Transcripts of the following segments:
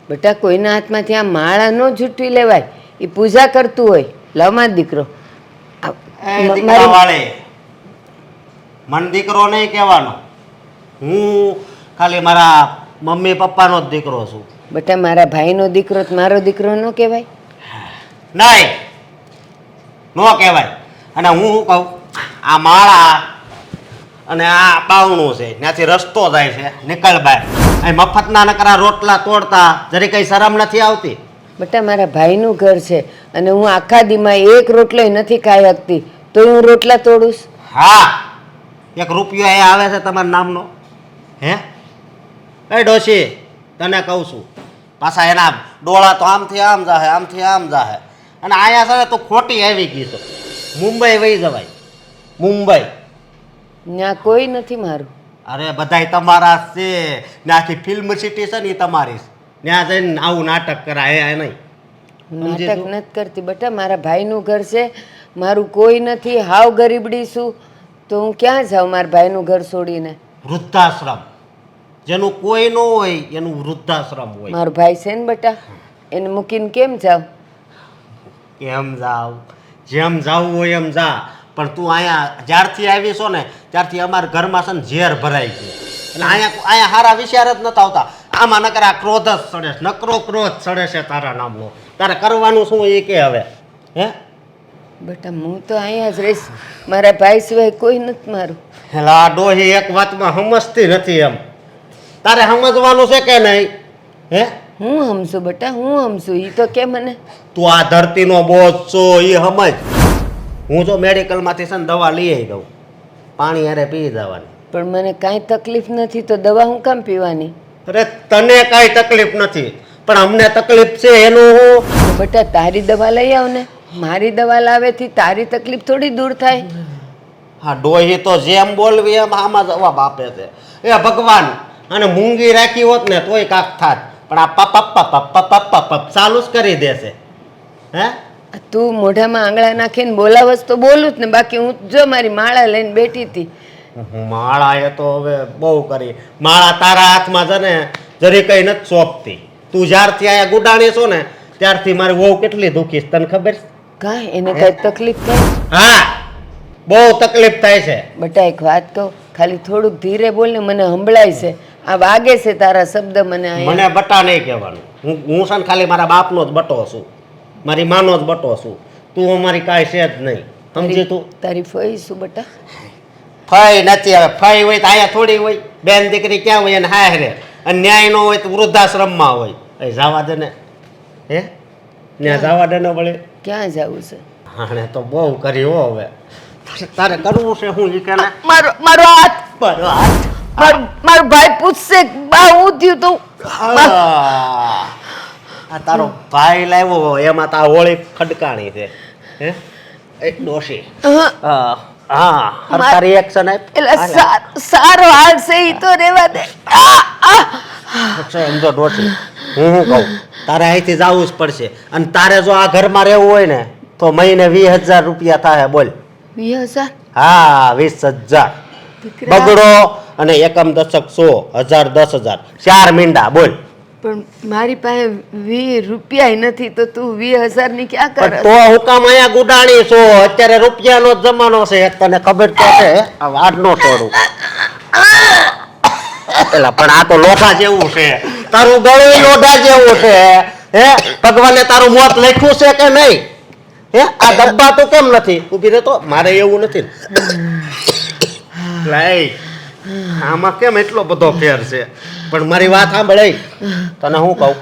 બેટા કોઈના હાથમાંથી આ માળા ન ઝૂંટવી લેવાય. એ પૂજા કરતું હોય. લવમાં દીકરો મન દીકરો નહીં કહેવાનો. હું ખાલી મારા મમ્મી પપ્પાનો જ દીકરો છું. બેટા મારા ભાઈનો દીકરો મારો દીકરો ન કહેવાય? નહીં, ન કહેવાય. અને હું શું કહું, આ માળા અને આ બાવણું છે ત્યાંથી રસ્તો જાય છે, નીકળ બાય. અહીં મફતના નકરા રોટલા તોડતા જરી કઈ શરમ નથી આવતી? બેટા મારા ભાઈનું ઘર છે અને હું આખા દીમાં એક રોટલો નથી ખાઈ શકતી, તો હું રોટલા તોડું? હા, 1 રૂપિયો અહીંયા આવે છે તમારા નામનો? હે એ ડોશી, તને કહું છું, પાછા એના ડોળા તો આમથી આમ જાહે, આમથી આમ જાહે. અને અહીંયા છે તો ખોટી આવી ગઈ છે. મુંબઈ વહી જવાય, મુંબઈ. ત્યાં કોઈ નથી મારું. અરે બધાય તમારા છે, ત્યાંથી ફિલ્મ સિટી છે ને એ તમારી. ત્યાં જઈને આવું નાટક કરાય નહીં. નાટક નથી કરતી બેટા, મારા ભાઈનું ઘર છે, મારું કોઈ નથી, હાવ ગરીબડી છું, તો હું ક્યાં જાઉં મારા ભાઈનું ઘર છોડીને? વૃદ્ધાશ્રમ, જેનું કોઈ ન હોય એનું વૃદ્ધાશ્રમ હોય. મારો ભાઈ છે ને બેટા, એને મૂકીને કેમ જાવ? કેમ જાવ? જેમ જાવું હોય એમ જા. પણ તું અહીંયા જ્યારથી આવી છો ને ત્યારથી અમારા ઘરમાં છે ને ઝેર ભરાઈ ગયું. એટલે અહીંયા સારા વિચાર જ નતા આવતા. આમાં નકરા ક્રોધ જ સડે, નકરો ક્રોધ સડે છે તારા નામનો. તારે કરવાનું શું એ કે હવે? હે બેટા હું તો અહીંયા જ રહીશ, મારા ભાઈ સિવાય કોઈ નથી મારું. હેલા ડોહી એક વાતમાં સમજતી નથી. એમ તારે સમજવાનું છે કે નહીં? હે હું સમજુ બેટા, હું સમજુ. એ તો કે મને તું આ ધરતીનો બોજ છો એ સમજ. હું જો મેડિકલમાંથી છે ને દવા લઈ આવી દઉં, પાણી હારે પી જવાની. પણ મને કાંઈ તકલીફ નથી તો દવા હું કામ પીવાની? અરે તને કાંઈ તકલીફ નથી પણ અમને તકલીફ છે એનું હું. બેટા તારી દવા લઈ આવ ને, મારી દવા લાવેથી તારી તકલીફ થોડી દૂર થાય. હા ડોહી તો જેમ બોલવી એમ આમાં જવાબ આપે છે. એ ભગવાન, અને મૂંગી રાખી હોત ને તોય કાક થાત, પણ આ પપ ચાલુ જ કરી દેશે. હે તું મોઢામાં આંગળા નાખીને બોલાવસ તો બોલું જ ને, બાકી હું જો મારી માળા લઈને બેઠી હતી. માળા એ તો હવે બહુ કરી. માળા તારા હાથમાં છે ને જરી કઈ નથી સોંપતી. તું જ્યારથી આયા ગુડાણી છો ને ત્યારથી મારી વહુ કેટલી દુખી છે તને ખબર છે? કાંઈ એને કઈ તકલીફ થાય? હા બહુ તકલીફ થાય છે. બેટા એક વાત કહું, ખાલી થોડુંક ધીરે બોલ ને, મને સંભળાય છે. આ વાગે છે તારા શબ્દ મને. મને બટા નહીં કહેવાનું. હું છે ને ખાલી મારા બાપનો જ બટો છું, મારી માનો જ બટો છું. તું અમારી કાંઈ છે જ નહીં, સમજી તું? તારી ફઈ શું બેટા? ફઈ નથી. હવે ફઈ હોય તો અહીંયા થોડી હોય. બેન દીકરી ક્યાં હોય? એને હારે. અને ન્યાય ન હોય તો વૃદ્ધાશ્રમમાં હોય. એ જવા દે ને. હે ત્યાં જવા દે ને વળે. ક્યાં જવું છે? હાણે તો બહુ કરી હો. હવે તારે કરવું છે હું? ઈ કે ને મારો હાથ, મારો હાથ. મારો ભાઈ પૂછશે બા હું થયું તું. આ તારો ભાઈ લાવ્યો એમાં તો આ હોળી ખડકાણી છે. હે એક ડોશી. હા તારી એક્શન એટલે સારો હાલ છે ઈ તો રેવા દે. સમજો ડોશી, હું શું કહું, તારે અહીંથી જવું જ પડશે. અને તારે જો આ ઘરમાં રહેવું હોય ને તો મહિને 20,000 રૂપિયા થાય. બોલ. 20,000? હા 20,000. બગડો અને એકમ દશક 100,000 10,000 4 મીંડા. બોલ. પણ મારી પાસે 20 રૂપિયા નથી, તો તું 20,000 ની ક્યાં કરે? તો હું કામ અહીંયા ગુડાણી છો? અત્યારે રૂપિયાનો જ જમાનો છે, તને ખબર તો છે. આજ નો છોડું પેલા. પણ આ તો લોઢા જેવું છે તારું ગળું, લોઢા જેવું છે. હે ભગવાને તારું મોત લખ્યું છે કે નહીં? હે આ ડબ્બા તો કેમ નથી? ઉભી રહે તો. મારે એવું નથી. આમાં કેમ એટલો બધો ફેર છે? પણ મારી વાત સાંભળે, તને હું કહું,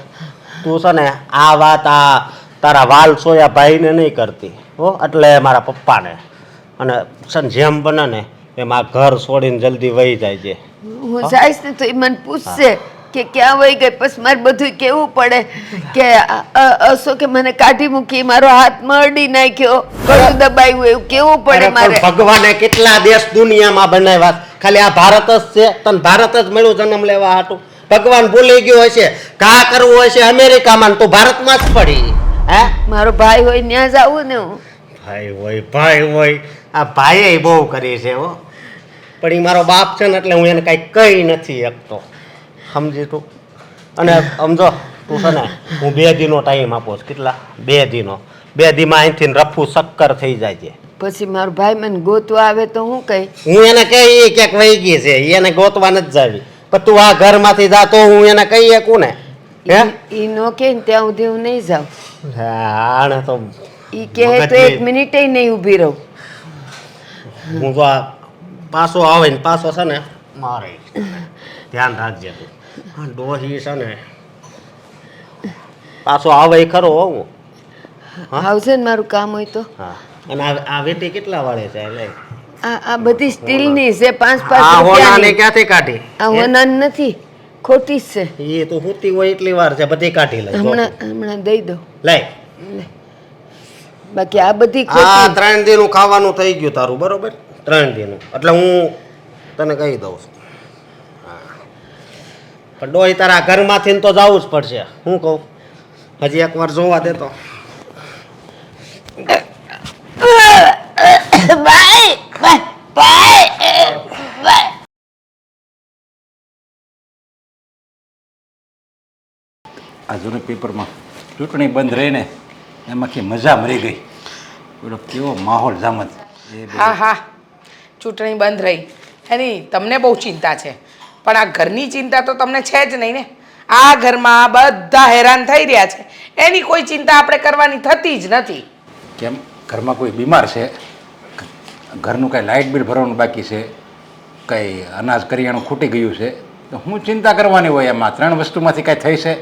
તું છે ને આ વાત આ તારા વાલ સોયા ભાઈને નહીં કરતી હો, એટલે મારા પપ્પાને. અને છે ને જેમ બને ને એમ આ ઘર છોડીને જલ્દી વહી જાય છે. હું જઈશ ને તો એ મને પૂછશે કે ક્યાં વહી ગઈ, પછી મારે બધું કેવું પડે કે અસો કે મને કાઢી મૂકી, મારો હાથ મરડી નાખ્યો, ગળું દબાવ્યું, એવું કેવું પડે મારે? ભગવાને કેટલા દેશ દુનિયામાં બનાવ્યા, ખાલી આ ભારત જ છે. તને ભારત જ મળ્યું જન્મ લેવા હાટું. ભગવાન ભૂલી ગયો હશે, કા કરવું હશે અમેરિકામાં, તો ભારતમાં જ પડી. હે મારો ભાઈ હોય ત્યાં જાવું ને. હું ભાઈ હોય આ ભાઈએ બહુ કરી છે હો. પણ એ મારો બાપ છે ને એટલે હું એને કઈ કઈ નથી શકતો, સમજી તું? અને સમજો તું છે ને હું 2 દીનો ટાઈમ આપો છું. કેટલા 2 દીનો 2 દીમાં અહીંથી રફું શક્કર થઈ જાય છે. પછી મારો ભાઈ મને ગોતવા આવે તો હું કઈ? હું એને કહી એ ક્યાંક વહી ગઈ છે એને ગોતવા નથી જાવી પણ તું આ ઘરમાંથી જા તો હું એને કહી શકું ને. હે ઈ નો કે ને ત્યાં સુધી હું નહીં જાઉં. આને તો ઈ કહે તો 1 મિનિટે નહીં ઊભી રહું. હું તો આ પાછો આવે ને પાછો છે ને મારે ધ્યાન રાખજે તું. આ ડોહી છે ને પાછો આવે ખરો હું. આવશે ને મારું કામ હોય તો. હા અને આ વેટી કેટલા વાળે છે એટલે આ બધી સ્ટીલની છે 5-5 આ હોનાને રૂપિયાની. ક્યાંથી કાઢી? આ હોનાની નથી, ખોટી જ છે. એ તો હોતી હોય એટલી વાર છે બધી કાઢી લે. હમણાં દઈ દો. લઈ બાકી આ બધી આ ખોટી. 3 દીનું ખાવાનું થઈ ગયું તારું બરોબર 3 દીનું એટલે હું તને કહી દઉં છું. પણ ડોહી તારા ઘરમાંથી તો જવું જ પડશે. હું કહું હજી એકવાર જોવા દે તો. Bye bye bye. આ જૂના પેપરમાં ચૂંટણી બંધ રહીને એમાંથી મજા મરી ગઈ. પેલો કેવો માહોલ જામત. હા હા ચૂંટણી બંધ રહી એની તમને બહુ ચિંતા છે પણ આ ઘરની ચિંતા તો તમને છે જ નહીં ને. આ ઘરમાં બધા હેરાન થઈ રહ્યા છે એની કોઈ ચિંતા આપણે કરવાની થતી જ નથી. કેમ ઘરમાં કોઈ બીમાર છે, ઘરનું કાંઈ લાઇટ બિલ ભરવાનું બાકી છે, કંઈ અનાજ કરિયાણું ખૂટી ગયું છે તો હું ચિંતા કરવાની હોય એમાં 3 વસ્તુમાંથી કાંઈ થઈ છે?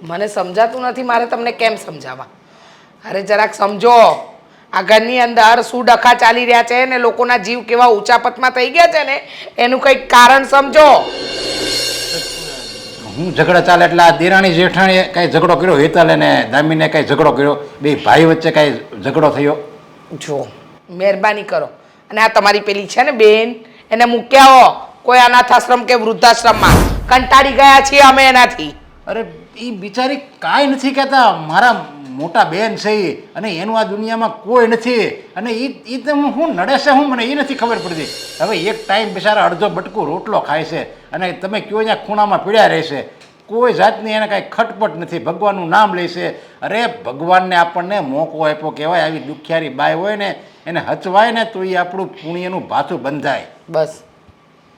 મને સમજાતું નથી મારે તમને કેમ સમજાવવા. અરે જરાક સમજો આ ઘરની અંદર શું ડખા ચાલી રહ્યા છે ને લોકોના જીવ કેવા ઊંચાપતમાં થઈ ગયા છે ને એનું કંઈક કારણ સમજો. હું ઝઘડા ચાલે એટલે આ દેરાણી જેઠાણીએ કાંઈ ઝઘડો કર્યો, હેતલે ને દામીને કાંઈ ઝઘડો કર્યો, બે ભાઈ વચ્ચે કાંઈ ઝઘડો થયો? જો મહેરબાની કરો અને આ તમારી પેલી છે ને બેન એને મૂક્યા હો કોઈ અનાથાશ્રમ કે વૃદ્ધાશ્રમમાં. કંટાળી ગયા છીએ અમે એનાથી. અરે એ બિચારી કાંઈ નથી કહેતા, મારા મોટા બેન છે ઈ, અને એનું આ દુનિયામાં કોઈ નથી, અને એ તો હું નડે છે હું મને એ નથી ખબર પડતી. હવે એક ટાઈમ બિચારા અડધો બટકું રોટલો ખાય છે અને તમે કયો ત્યાં ખૂણામાં પીડ્યા રહેશે, કોઈ જાતની એને કાંઈ ખટપટ નથી, ભગવાનનું નામ લે છે. અરે ભગવાનને આપણને મોકો આપ્યો કહેવાય, આવી દુખિયારી બાઈ હોય ને એને હચવાય ને તો એ આપણું પુણ્યનું ભાથું બંધાય. બસ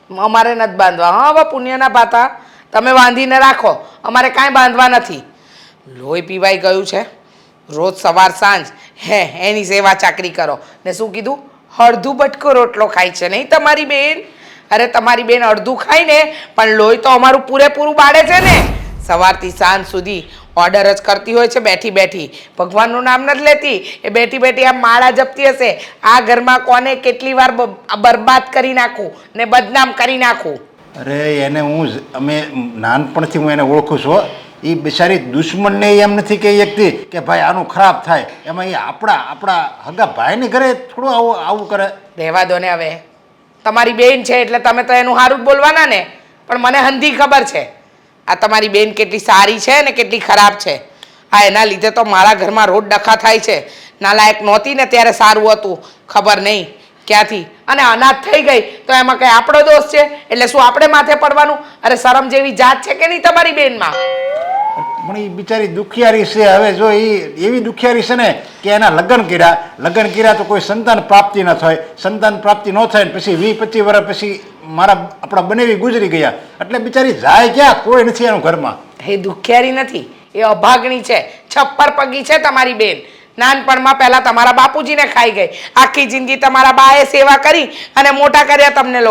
અમારે નથી બાંધવા. હા હવે પુણ્યના ભાતા તમે બાંધીને રાખો, અમારે કાંઈ બાંધવા નથી. લોહી પીવાઈ ગયું છે, રોજ સવાર સાંજ હે એની સેવા ચાકરી કરો ને શું કીધું અડધું બટકો રોટલો ખાય છે નહીં તમારી બેન? અરે તમારી બેન અડધું ખાય ને પણ લોહી તો અમારું પૂરેપૂરું બાળે છે ને. સવારથી સાંજ સુધી ઓર્ડર જ કરતી હોય છે બેઠી બેઠી, ભગવાનનું નામ નથી લેતી. એ બેઠી બેઠી આમ માળા જપતી હશે આ ઘરમાં કોને કેટલી વાર બરબાદ કરી નાખું ને બદનામ કરી નાખું. અરે એને અમે નાનપણથી હું એને ઓળખું છું. એ બિચારી દુશ્મનને એમ નથી કહી શકતી કે ભાઈ આનું ખરાબ થાય, એમાં એ આપણા હગા ભાઈને ઘરે થોડું આવું કરે. રહેવા દો ને હવે, તમારી બેન છે એટલે તમે તો એનું સારું જ બોલવાના ને. પણ મને હંધી ખબર છે આ તમારી બેન કેટલી સારી છે ને કેટલી ખરાબ છે. આ એના લીધે તો મારા ઘરમાં રોજ ડખા થાય છે. નાલાયક નહોતી ને ત્યારે સારું હતું, ખબર નહીં ક્યાંથી, અને અનાથ થઈ ગઈ તો એમાં કંઈ આપણો દોષ છે એટલે શું આપણે માથે પડવાનું? અરે શરમ જેવી જાત છે કે નહીં તમારી બેનમાં? પણ એ બિચારી દુખિયારી છે. હવે જો એ એવી દુખિયારી છે ને કે એના લગ્ન કર્યા તો કોઈ સંતાન પ્રાપ્તિ ન થાય, સંતાન પ્રાપ્તિ ન થાય પછી 20-25 વર્ષ પછી આપણા બનેવી ગુજરી ગયા, એટલે બિચારી જાય ક્યાં? કોઈ નથી એનું ઘરમાં. એ દુખિયારી નથી, એ અભાગણી છે, છપ્પર પગી છે તમારી બેન. નાનપણમાં પહેલાં તમારા બાપુજીને ખાઈ ગઈ, આખી જિંદગી તમારા બાએ સેવા કરી અને મોટા કર્યા તમને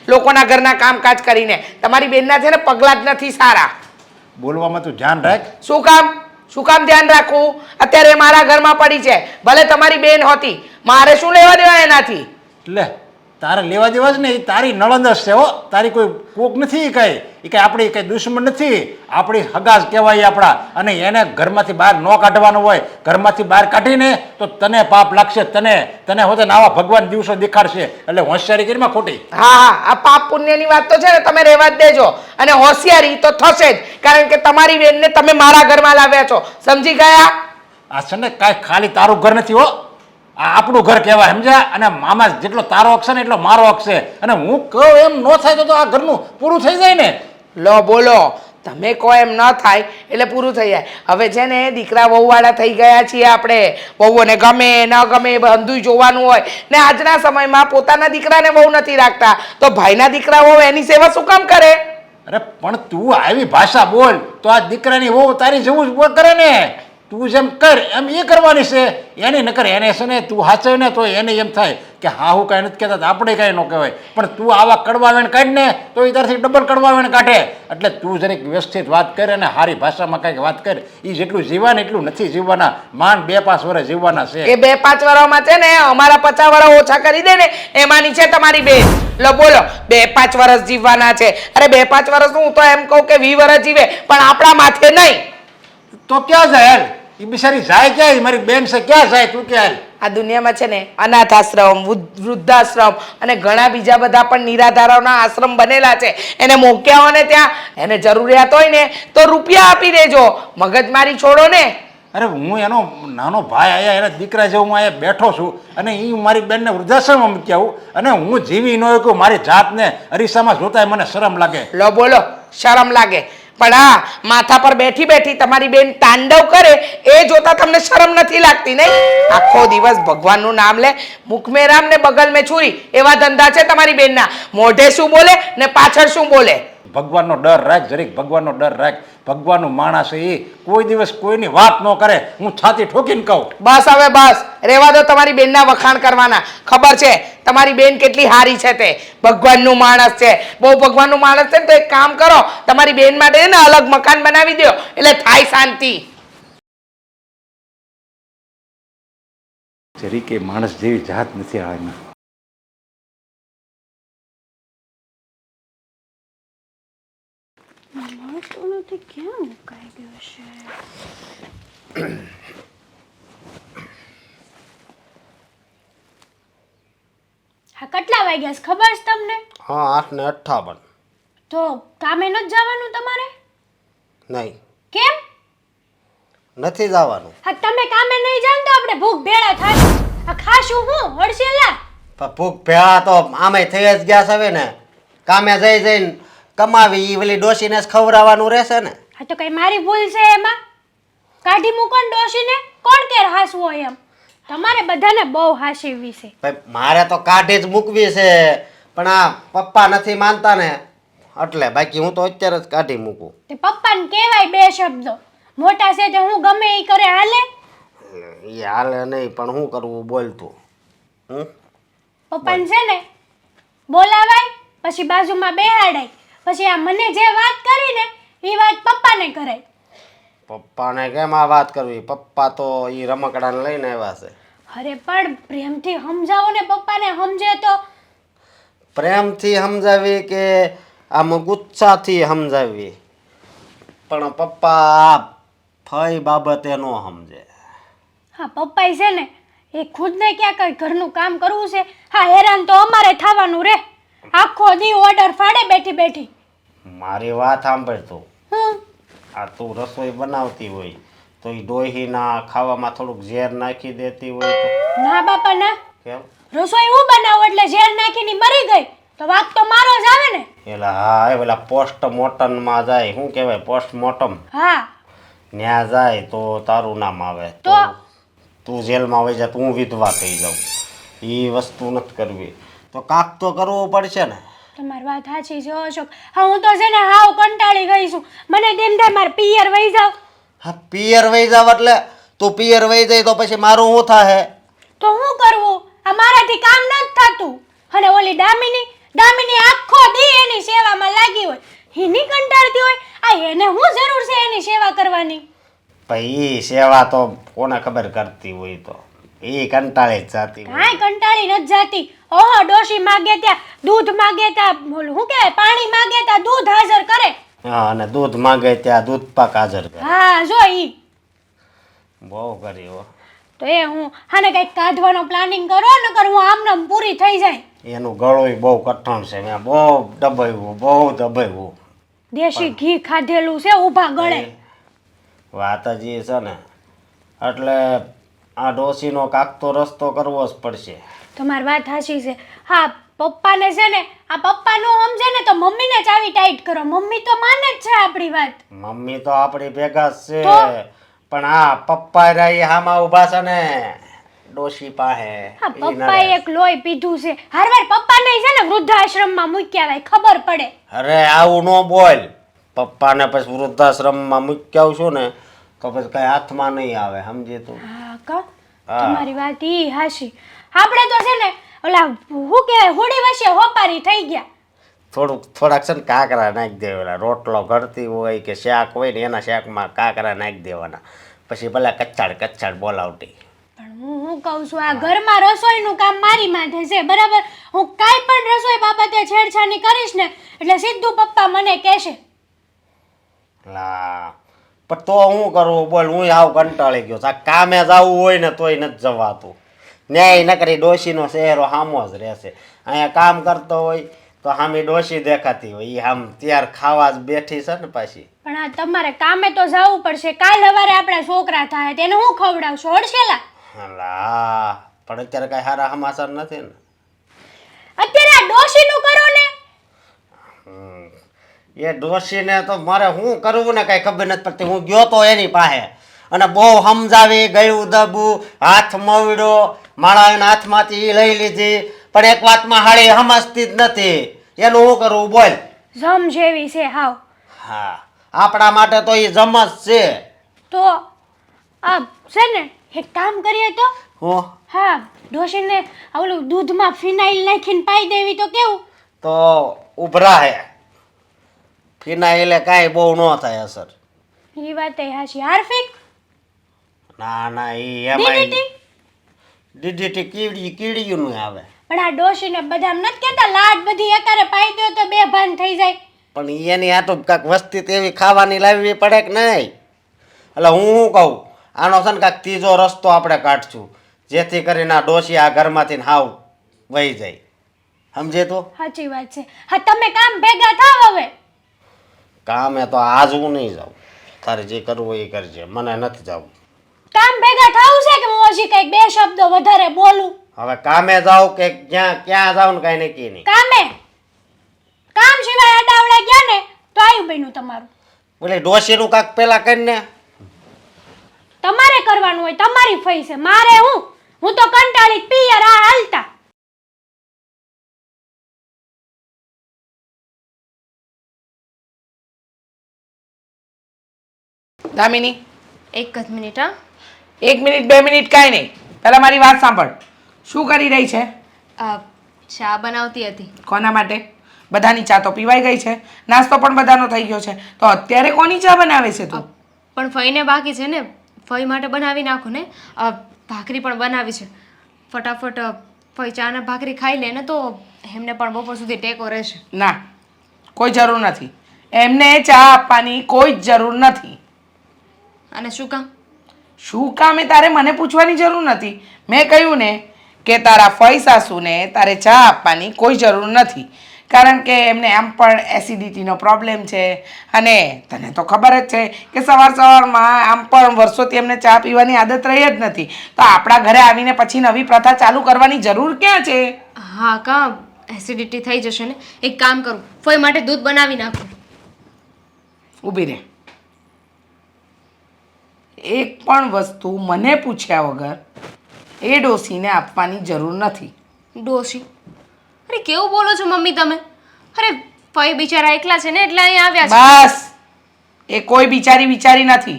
લોકોના ઘરના કામકાજ કરીને. તમારી બેનના છે ને પગલાં જ નથી સારા. બોલવામાં તું ધ્યાન રાખ. શું કામ ધ્યાન રાખવું? અત્યારે મારા ઘરમાં પડી છે, ભલે તમારી બેન હોતી, મારે શું લેવા દેવા એનાથી? એટલે તારે લેવા દેવા જ ને, એ તારી નળંદ જ છે હો, તારી કોઈ કોક નથી. કાંઈ એ કાંઈ આપણી કંઈ દુશ્મન નથી, આપણી હગાજ કહેવાય આપણા. અને એને ઘરમાંથી બહાર ન કાઢવાનું હોય, ઘરમાંથી બહાર કાઢીને તો તને પાપ લાગશે, તને હોતે આવા ભગવાન દિવસો દેખાડશે. એટલે હોશિયારી કરીમાં ખોટી. હા આ પાપ પુણ્યની વાત તો છે ને તમે રહેવા જ દેજો, અને હોશિયારી તો થશે જ, કારણ કે તમારી બેનને તમે મારા ઘરમાં લાવ્યા છો, સમજી ગયા? આ છે ને કાંઈ ખાલી તારું ઘર નથી હો, આ આપણું ઘર કહેવાય, સમજ્યા? અને મામા જેટલો તારો હક છે ને એટલો મારો હક છે, અને હું કહું એમ ન થાય તો આ ઘરનું પૂરું થઈ જાય ને. લો બોલો, તમે કહો એમ ન થાય એટલે પૂરું થઈ જાય. હવે છે ને દીકરા વહુવાળા થઈ ગયા છીએ આપણે. વહુઓને ગમે ન ગમે બધું જોવાનું હોય ને આજના સમયમાં પોતાના દીકરાને વહુ નથી રાખતા તો ભાઈના દીકરા વહુ એની સેવા શું કામ કરે? અરે પણ તું આવી ભાષા બોલ તો આ દીકરાની વહુ તારી જેવું જ બોલ કરે ને. તું જેમ કર એમ એ કરવાની છે. એને ન કરે એને છે ને તું હાચે ને તો એને એમ થાય કે હા હું કાંઈ નથી કહેતા આપણે કાંઈ ન કહેવાય. પણ તું આવા કડવાવેણ કાઢ ને તો એ તારથી ડબલ કડવાવેણ કાઢે. એટલે તું જરીક વ્યવસ્થિત વાત કર અને સારી ભાષામાં કાંઈક વાત કર. એ જેટલું જીવવાને એટલું નથી જીવવાના. માંડ 2-5 વર્ષ જીવવાના છે. એ 2-5 વર્ષમાં છે ને અમારા 50 વર્ષ ઓછા કરી દે ને એમાંની છે તમારી બેન. લો બોલો 2-5 વર્ષ જીવવાના છે. અરે 2-5 વર્ષ હું તો એમ કહું કે 20 વર્ષ જીવે પણ આપણા માથે નહીં. તો ક્યાં જાય હાલ? એ બિચારી જાય ક્યાં? મારી બેન છે ક્યાં જાય? તું ક્યાં? આ દુનિયામાં છે ને અનાથ આશ્રમ, વૃદ્ધાશ્રમ અને ઘણા બીજા બધા પણ નિરાધારોના આશ્રમ બનેલા છે. એને મોકલ્યા હોય ને ત્યાં એને જરૂરિયાત હોય ને તો રૂપિયા આપી દેજો. મગજમારી છોડો ને. અરે હું એનો નાનો ભાઈ આયા એના દીકરા જેવો હું અહીંયા બેઠો છું અને એ મારી બેનને વૃદ્ધાશ્રમમાં મૂકી આવું અને હું જીવી ન શકું. મારી જાતને અરીસામાં જોતાય મને શરમ લાગે. લો બોલો શરમ લાગે. પણ હા માથા પર બેઠી બેઠી તમારી બેન તાંડવ કરે એ જોતા તમને શરમ નથી લાગતી નહીં? આખો દિવસ ભગવાનનું નામ લે, મુખ મેં રામ ને બગલ મેં છુરી એવા ધંધા છે તમારી બેનના. મોઢે શું બોલે ને પાછળ શું બોલે. ભગવાનનો ડર રાખ જરીક. ભગવાનનો ડર રાખ. ભગવાનનું માણસ એ કોઈ દિવસ કોઈની વાત ન કરે. હું છાતી ઠોકીને કહું. બસ હવે બસ રેવા દો તમારી બેનના વખાણ કરવાના. ખબર છે તમારી બેન કેટલી હારી છે તે. ભગવાનનું માણસ છે. બહુ ભગવાનનું માણસ છે ને તો એક કામ કરો તમારી બેન માટે ને અલગ મકાન બનાવી દો એટલે થાય શાંતિ. જરીકે માણસ જેવી જાત નથી આમાં. માણસોમાંથી ક્યાં મુકાઈ ગયો છે? હા કેટલા વાગ્યા છે ખબર છે તમને? હા 8:58. તો કામે નથી જવાનું તમારે? નહીં કેમ? નથી જવાનું. હા તમે કામે નહીં જાવ તો આપણે ભૂખ ભેળા થાય. આ ખાશું હું હડસેલા? પણ ભૂખ ભેળા તો આમે થઈ જ ગયા છે હવે ને. કામે જઈને કમાવી ઈ ઓલી ડોશીને જ ખવડાવવાનું રહેશે ને. હા તો કઈ મારી ભૂલ છે એમાં? કાઢી મૂકો ને ડોશીને. કોણ કેર હાસવું હોય એમ? તમારે બધાને બહુ હાસીવી છે. ભાઈ મારે તો કાઢી જ મૂકવી છે પણ આ પપ્પા નથી માનતા ને એટલે. બાકી હું તો અત્યારે જ કાઢી મૂકું. તે પપ્પાને કહેવાય 2 શબ્દો. મોટા છે તે હું ગમે એ કરે હાલે? એ હાલે નહીં પણ શું કરવું બોલતું. પપ્પાને છે ને બોલાવાય પછી બાજુમાં બેહાડાય પછી આ મને જે વાત કરી ને એ વાત પપ્પાને કરાય. પપ્પાને કેમ આ વાત કરવી? પપ્પા તો એ રમકડાને લઈને આવ્યા છે. અરે પણ પ્રેમથી સમજાવો ને પપ્પાને. સમજે તો. પ્રેમથી સમજાવી કે આમ ગુસ્સાથી સમજાવી પણ પપ્પા ફઈ બાબતે નો સમજે. હા પપ્પા છે ને એ ખુદને ક્યાં કઈ ઘરનું કામ કરવું છે. હા હેરાન તો અમારે થવાનું રે. આખો દી ઓર્ડર ફાડે બેઠી બેઠી. મારી વાત સાંભળ તું. હું આ તું રસોઈ બનાવતી હોય તો એ ડોહીના ખાવામાં થોડુંક ઝેર નાખી દેતી હોય તો ના બાપા ના. કેમ? રસોઈ હું બનાવું એટલે ઝેર નાખીને મરી ગઈ તો વાક તો મારો જ આવે ને. એલા હા એ પેલા પોસ્ટમોર્ટમમાં જાય. શું કહેવાય? પોસ્ટમોર્ટમ. હા ત્યાં જાય તો તારું નામ આવે તો તું જેલમાં વહી જા. તું વિધવા થઈ જાઉં. એ વસ્તુ નથી કરવી તો કાક તો કરવું પડશે ને. તમારી વાત સાચી છે અશોક. હા હું તો છે ને હાવ કંટાળી ગઈ છું. મને તેમ થાય મારે પિયર વહી જાવ. હા પિયર વહી જાવ એટલે તું પિયર વહી જાય તો પછી મારું શું થાય? તો શું કરવું? આ મારાથી કામ નથી થતું. અને ઓલી દામિની આખો દી એની સેવામાં લાગી હોય. એની કંટાળતી હોય. આ એને શું જરૂર છે એની સેવા કરવાની? ભાઈ એ સેવા તો કોને ખબર કરતી હોય તો એ કંટાળી જ જાતી હોય. કાંઈ કંટાળી નથી જાતી. ઓહો ડોશી માગે ત્યાં દૂધ માગે ત્યાં બોલું શું કહેવાય પાણી માગે ત્યાં દૂધ હાજર કરે. હા અને દૂધ માંગે ત્યાં દૂધ પાક હાજર કરે. હા જો ઈ બહુ કરી હો. તો એ હું આને કંઈક કાઢવાનો પ્લાનિંગ કરો નકર હું આમને પૂરી થઈ જાય. એનું ગળું બહુ કઠણ છે. મેં બહુ દબાવ્યું. દેશી ઘી ખાધેલું છે ઊભા ગળે. વાત જ એ છે ને એટલે આ ડોશીનો કાક તો રસ્તો કરવો જ પડશે. તમારી વાત સાચી છે. હા પપ્પાને છે ને આ પપ્પા નો સમજે ને તો મમ્મીને જ આવી ટાઈટ કરો. મમ્મી તો માને જ છે આપણી વાત. મમ્મી તો આપણી ભેગા જ છે તો? પણ આ પપ્પા રહી હામાં ઊભા છે ને ડોશી પાસે હા ઈ પપ્પાએ નડે. એક લોહી પીધું છે. હારવાર પપ્પાને છે ને વૃદ્ધાશ્રમમાં મૂક્યા હોય ખબર પડે. અરે આવું ન બોલ. પપ્પાને પછી વૃદ્ધાશ્રમમાં મૂકી આવશું ને તો પછી કઈ હાથમાં નહીં આવે, સમજી તું? હા કા હા. તમારી વાત ઈ હાશી. આપણે તો છે ને ઓલા શું કહેવાય હોડી વચ્ચે હોપારી થઈ ગયા. થોડાક છે ને કાકરા નાખી દેવાના. રોટલો ઘડતી હોય કે શાક હોય ને એના શાકમાં કાકરા નાખી દેવાના. પછી ભલે કચ્છાડ બોલાવટી. પણ હું કહું છું આ ઘરમાં રસોઈનું કામ મારી માથે છે બરાબર. હું કાંઈ પણ રસોઈ બાબતે છેડછાણી કરીશ ને એટલે સીધું પપ્પા મને કહેશે. લા પણ તો હું કરવું બોલ? હું આવ કંટાળી ગયો. આ કામે જવું હોય ને તોય નથી જવાતું. ન્યાય નકરી ડોશીનો ચહેરો સામો જ રહેશે. અહીંયા કામ કરતો હોય તો સામે ડોશી દેખાતી હોય. એ આમ ત્યાર ખાવા જ બેઠી છે ને પાછી. પણ આ તમારે કામે તો જવું પડશે. કાલ સવારે આપણા છોકરા થાય તેને હું ખવડાવશો હડશેલા? લા પણ અત્યારે કઈ સારા સમાચાર નથી ને. અત્યારે આ ડોશીનું કરો ને. એ ડોશીને તો મારે શું કરવું ને કઈ ખબર નથી પડતી. હું ગયો તો એની પાસે અને બહુ સમજાવી, ગયું દબું, હાથ મવડ્યો, માળા એના હાથમાંથી ઈ લઈ લીધી, પણ એક વાતમાં હાળી સમજતી જ નથી. એનું શું કરવું બોલ? જમ જેવી છે હાવ. હા, આપણા માટે તો એ જમ જ છે. તો આ છે ને એક કામ કરીએ તો. હું હા ડોશીને ઓલું દૂધમાં ફિનાઇલ નાખીને પાઈ દેવી તો કેવું? તો ઉભરા હે ફિનાઇલે કાંઈ બહુ ન થાય અસર. એ વાત હાશી. હાર્ફિક ના ઈ એમાં DDT? DDT કીડીયું નું આવે. પણ આ ડોશીને બધા નથી કહેતા લાડ બધી એકારે પાઈ દો તો બે ભાન થઈ જાય. પણ એની આટું કાંક વસ્તી તેવી ખાવાની લાવવી પડે કે નહીં? એટલે હું શું કહું, આનો છે ને કાંઈક ત્રીજો રસ્તો આપણે કાઢશું જેથી કરીને આ ડોશી આ ઘરમાંથી હાવ વહી જાય. સમજે તું? સાચી વાત છે. હા તમે કામ ભેગા થાવ હવે. કામે તો આજ હું નહીં જાઉં. તારે જે કરવું હોય એ કરજે, મને નથી જવું. કામ ભેગા થાવું છે કે હું હજી કઈક બે શબ્દો વધારે બોલું? હવે કામે જાઉં કે ક્યાં જાઉં ને કાંઈ નક્કી નહીં. કામે કામ સિવાય આડાવડા ગયા ને તો આવ્યું બન્યું તમારું. બોલે ડોશીનું કાંક પેલા કરીને તમારે કરવાનું હોય, તમારી ફઈ છે. મારે હું તો કંટાળી પિયર આ હાલતા. દામિની એક જ મિનિટ હા. 1 મિનિટ 2 મિનિટ કાંઈ નહીં. પહેલાં મારી વાત સાંભળ. શું કરી રહી છે? ચા બનાવતી હતી. કોના માટે? બધાની ચા તો પીવાઈ ગઈ છે, નાસ્તો પણ બધાનો થઈ ગયો છે, તો અત્યારે કોની ચા બનાવે છે તું? પણ ફઈને બાકી છે ને, ફઈ માટે બનાવી નાખો ને. ભાખરી પણ બનાવી છે. ફટાફટ ફઈ ચા ને ભાખરી ખાઈ લે ને તો એમને પણ બપોર સુધી ટેકો રહેશે. ના, કોઈ જરૂર નથી. એમને ચા આપવાની કોઈ જ જરૂર નથી. અને શું કામ? શું કામ એ તારે મને પૂછવાની જરૂર નથી. મેં કહ્યું ને કે તારા ફઈ સાસુને તારે ચા આપવાની કોઈ જરૂર નથી, કારણ કે એમને આમ પણ એસિડિટીનો પ્રોબ્લેમ છે અને તને તો ખબર જ છે કે સવારમાં આમ પણ વર્ષોથી એમને ચા પીવાની આદત રહી જ નથી. તો આપણા ઘરે આવીને પછી નવી પ્રથા ચાલુ કરવાની જરૂર ક્યાં છે? હા કામ એસિડિટી થઈ જશે ને. એક કામ કરું, ફઈ માટે દૂધ બનાવી નાખું. ઊભી રહે. એક પણ વસ્તુ મને પૂછ્યા વગર એ ડોસીને આપવાની જરૂર નથી. ડોશી? અરે કેવું બોલો છો મમ્મી તમે? અરે ફઈ બિચારા એકલા છે ને એટલે અહીંયા આવ્યા છે. બસ, એ કોઈ બિચારી નથી.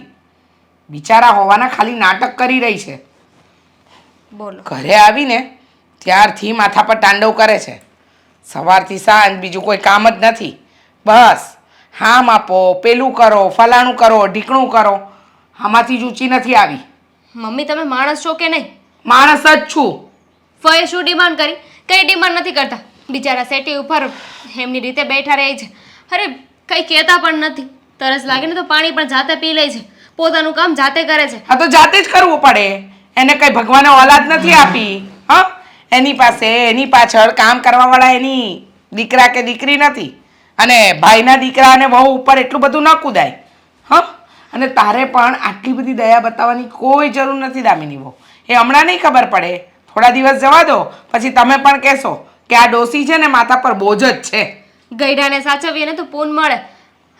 બિચારા હોવાના ખાલી નાટક કરી રહી છે. બોલો. ઘરે આવીને ત્યારથી માથા પર તાંડવ કરે છે. સવારથી સાંજ બીજું કોઈ કામ જ નથી. બસ હામ આપો, પેલું કરો, ફલાણું કરો, ઢીકણું કરો, આમાંથી જ ઊંચી નથી આવી. મમ્મી તમે માણસ છો કે નહીં? માણસ જ છું. ફઈએ શું ડિમાન્ડ કરી? કંઈ ડિમાન્ડ નથી કરતા. બિચારા સેટી ઉપર એમની રીતે બેઠા રહે છે. અરે કંઈ કહેતા પણ નથી. તરસ લાગે ને તો પાણી પણ જાતે પી લે છે. પોતાનું કામ જાતે કરે છે. હા તો જાતે જ કરવું પડે. એને કંઈ ભગવાને ઓલાદ નથી આપી. હા, એની પાસે એની પાછળ કામ કરવાવાળા એની દીકરા કે દીકરી નથી. અને ભાઈના દીકરા અને વહુ ઉપર એટલું બધું ન કૂદાય. હા, અને તારે પણ આટલી બધી દયા બતાવવાની કોઈ જરૂર નથી દામિની વહુ. એ હમણાં નહીં ખબર પડે, થોડા દિવસ જવા દો, પછી તમે પણ કહેશો કે આ ડોસી છે ને માથા પર બોજ જ છે. ગઈઢાને સાચવીએ ને તો પૂન મળે.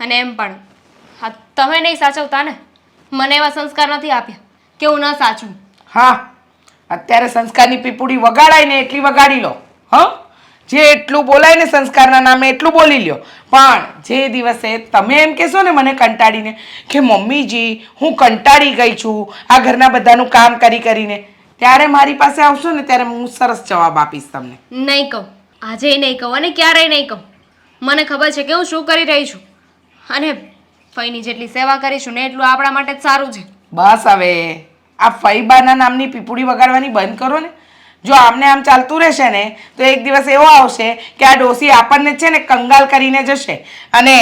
અને એમ પણ હા તમે નહીં સાચવતા ને, મને એવા સંસ્કાર નથી આપ્યા કે હું ન સાચવું. હા, અત્યારે સંસ્કારની પીપુડી વગાડાય ને એટલી વગાડી લો. જે એટલું બોલાય ને સંસ્કારના નામે એટલું બોલી લ્યો. પણ જે દિવસે તમે એમ કહેશો ને મને કંટાળીને કે મમ્મીજી હું કંટાળી ગઈ છું આ ઘરના બધાનું કામ કરી કરીને, ત્યારે મારી પાસે આવશો ને ત્યારે હું સરસ જવાબ આપીશ તમને. નહીં કહું, આજે નહીં કહું અને ક્યારેય નહીં કહું. મને ખબર છે કે હું શું કરી રહી છું, અને ફઈની જેટલી સેવા કરીશું ને એટલું આપણા માટે જ સારું છે. બસ હવે આ ફઈબાના નામની પીપુડી વગાડવાની બંધ કરો ને. જો આમને આમ ચાલતું રહેશે ને તો એક દિવસ એવો આવશે કે આ ડોસી આપણને છે ને કંગાલ કરીને જશે. અને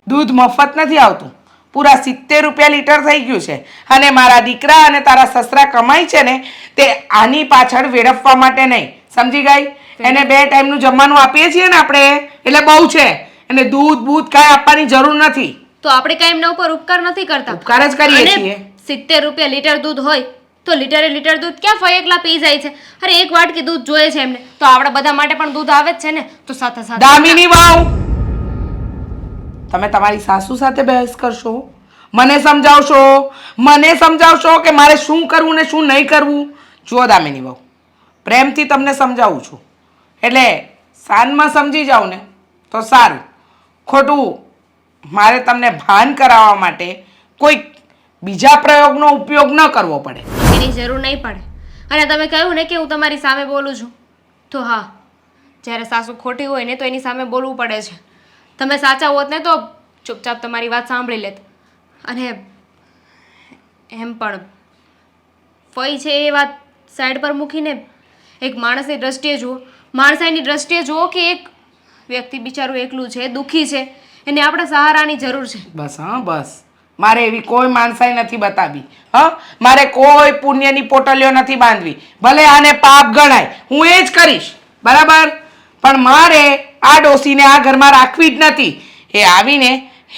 દૂધ મફત નથી આવતું, પૂરા 70 રૂપિયા લીટર થઈ ગયું છે. અને મારા દીકરા અને તારા સસરા કમાય છે ને તે આની પાછળ વેડફવા માટે નહીં, સમજી ગઈ? એને 2 ટાઈમનું જમવાનું આપીએ છીએ ને આપણે એટલે બહુ છે. એને દૂધ બૂધ કાંઈ આપવાની જરૂર નથી. તો આપણે કાંઈ એમના ઉપર ઉપકાર નથી કરતા. ઉપકાર જ કરીએ અને છીએ. 70 રૂપિયા લીટર દૂધ હોય તો લીટરે લીટર દૂધ ક્યાં ફઈ એકલા પી જાય છે? અરે એક વાટકી દૂધ જોઈએ છે એમને, તો આપણા બધા માટે પણ દૂધ આવે જ છે ને. તો સાથે સાથે દામિની વાવ, તમે તમારી સાસુ સાથે બહેસ કરશો, મને સમજાવશો કે મારે શું કરવું ને શું નહીં કરવું. જુઓ દામિની વાવ, પ્રેમથી તમને સમજાવું છું એટલે સાનમાં સમજી જાઓ ને તો સારું. ખોટું મારે તમને ભાન કરાવવા માટે કોઈ બીજા પ્રયોગનો ઉપયોગ ન કરવો પડે. એની જરૂર નહીં પડે. અને તમે કહ્યું ને કે હું તમારી સામે બોલું છું, તો હા, જ્યારે સાસુ ખોટી હોય ને તો એની સામે બોલવું પડે છે. તમે સાચા હોત ને તો ચૂપચાપ તમારી વાત સાંભળી લેત. અને એમ પણ ફઈ છે એ વાત સાઈડ પર મૂકીને એક માણસની દ્રષ્ટિએ જુઓ, માણસાઈની દ્રષ્ટિએ જુઓ કે એક વ્યક્તિ બિચારું એકલું છે, દુઃખી છે, એને આપણે સહારાની જરૂર છે. બસ બસ, મારે એવી કોઈ માણસાઈ નથી બતાવી. મારે કોઈ પુણ્યની પોટલીઓ નથી બાંધવી. ભલે આને પાપ ગણાય, હું એ જ કરીશ, બરાબર? પણ મારે આ ડોસીને આ ઘરમાં રાખવી જ નથી. એ આવીને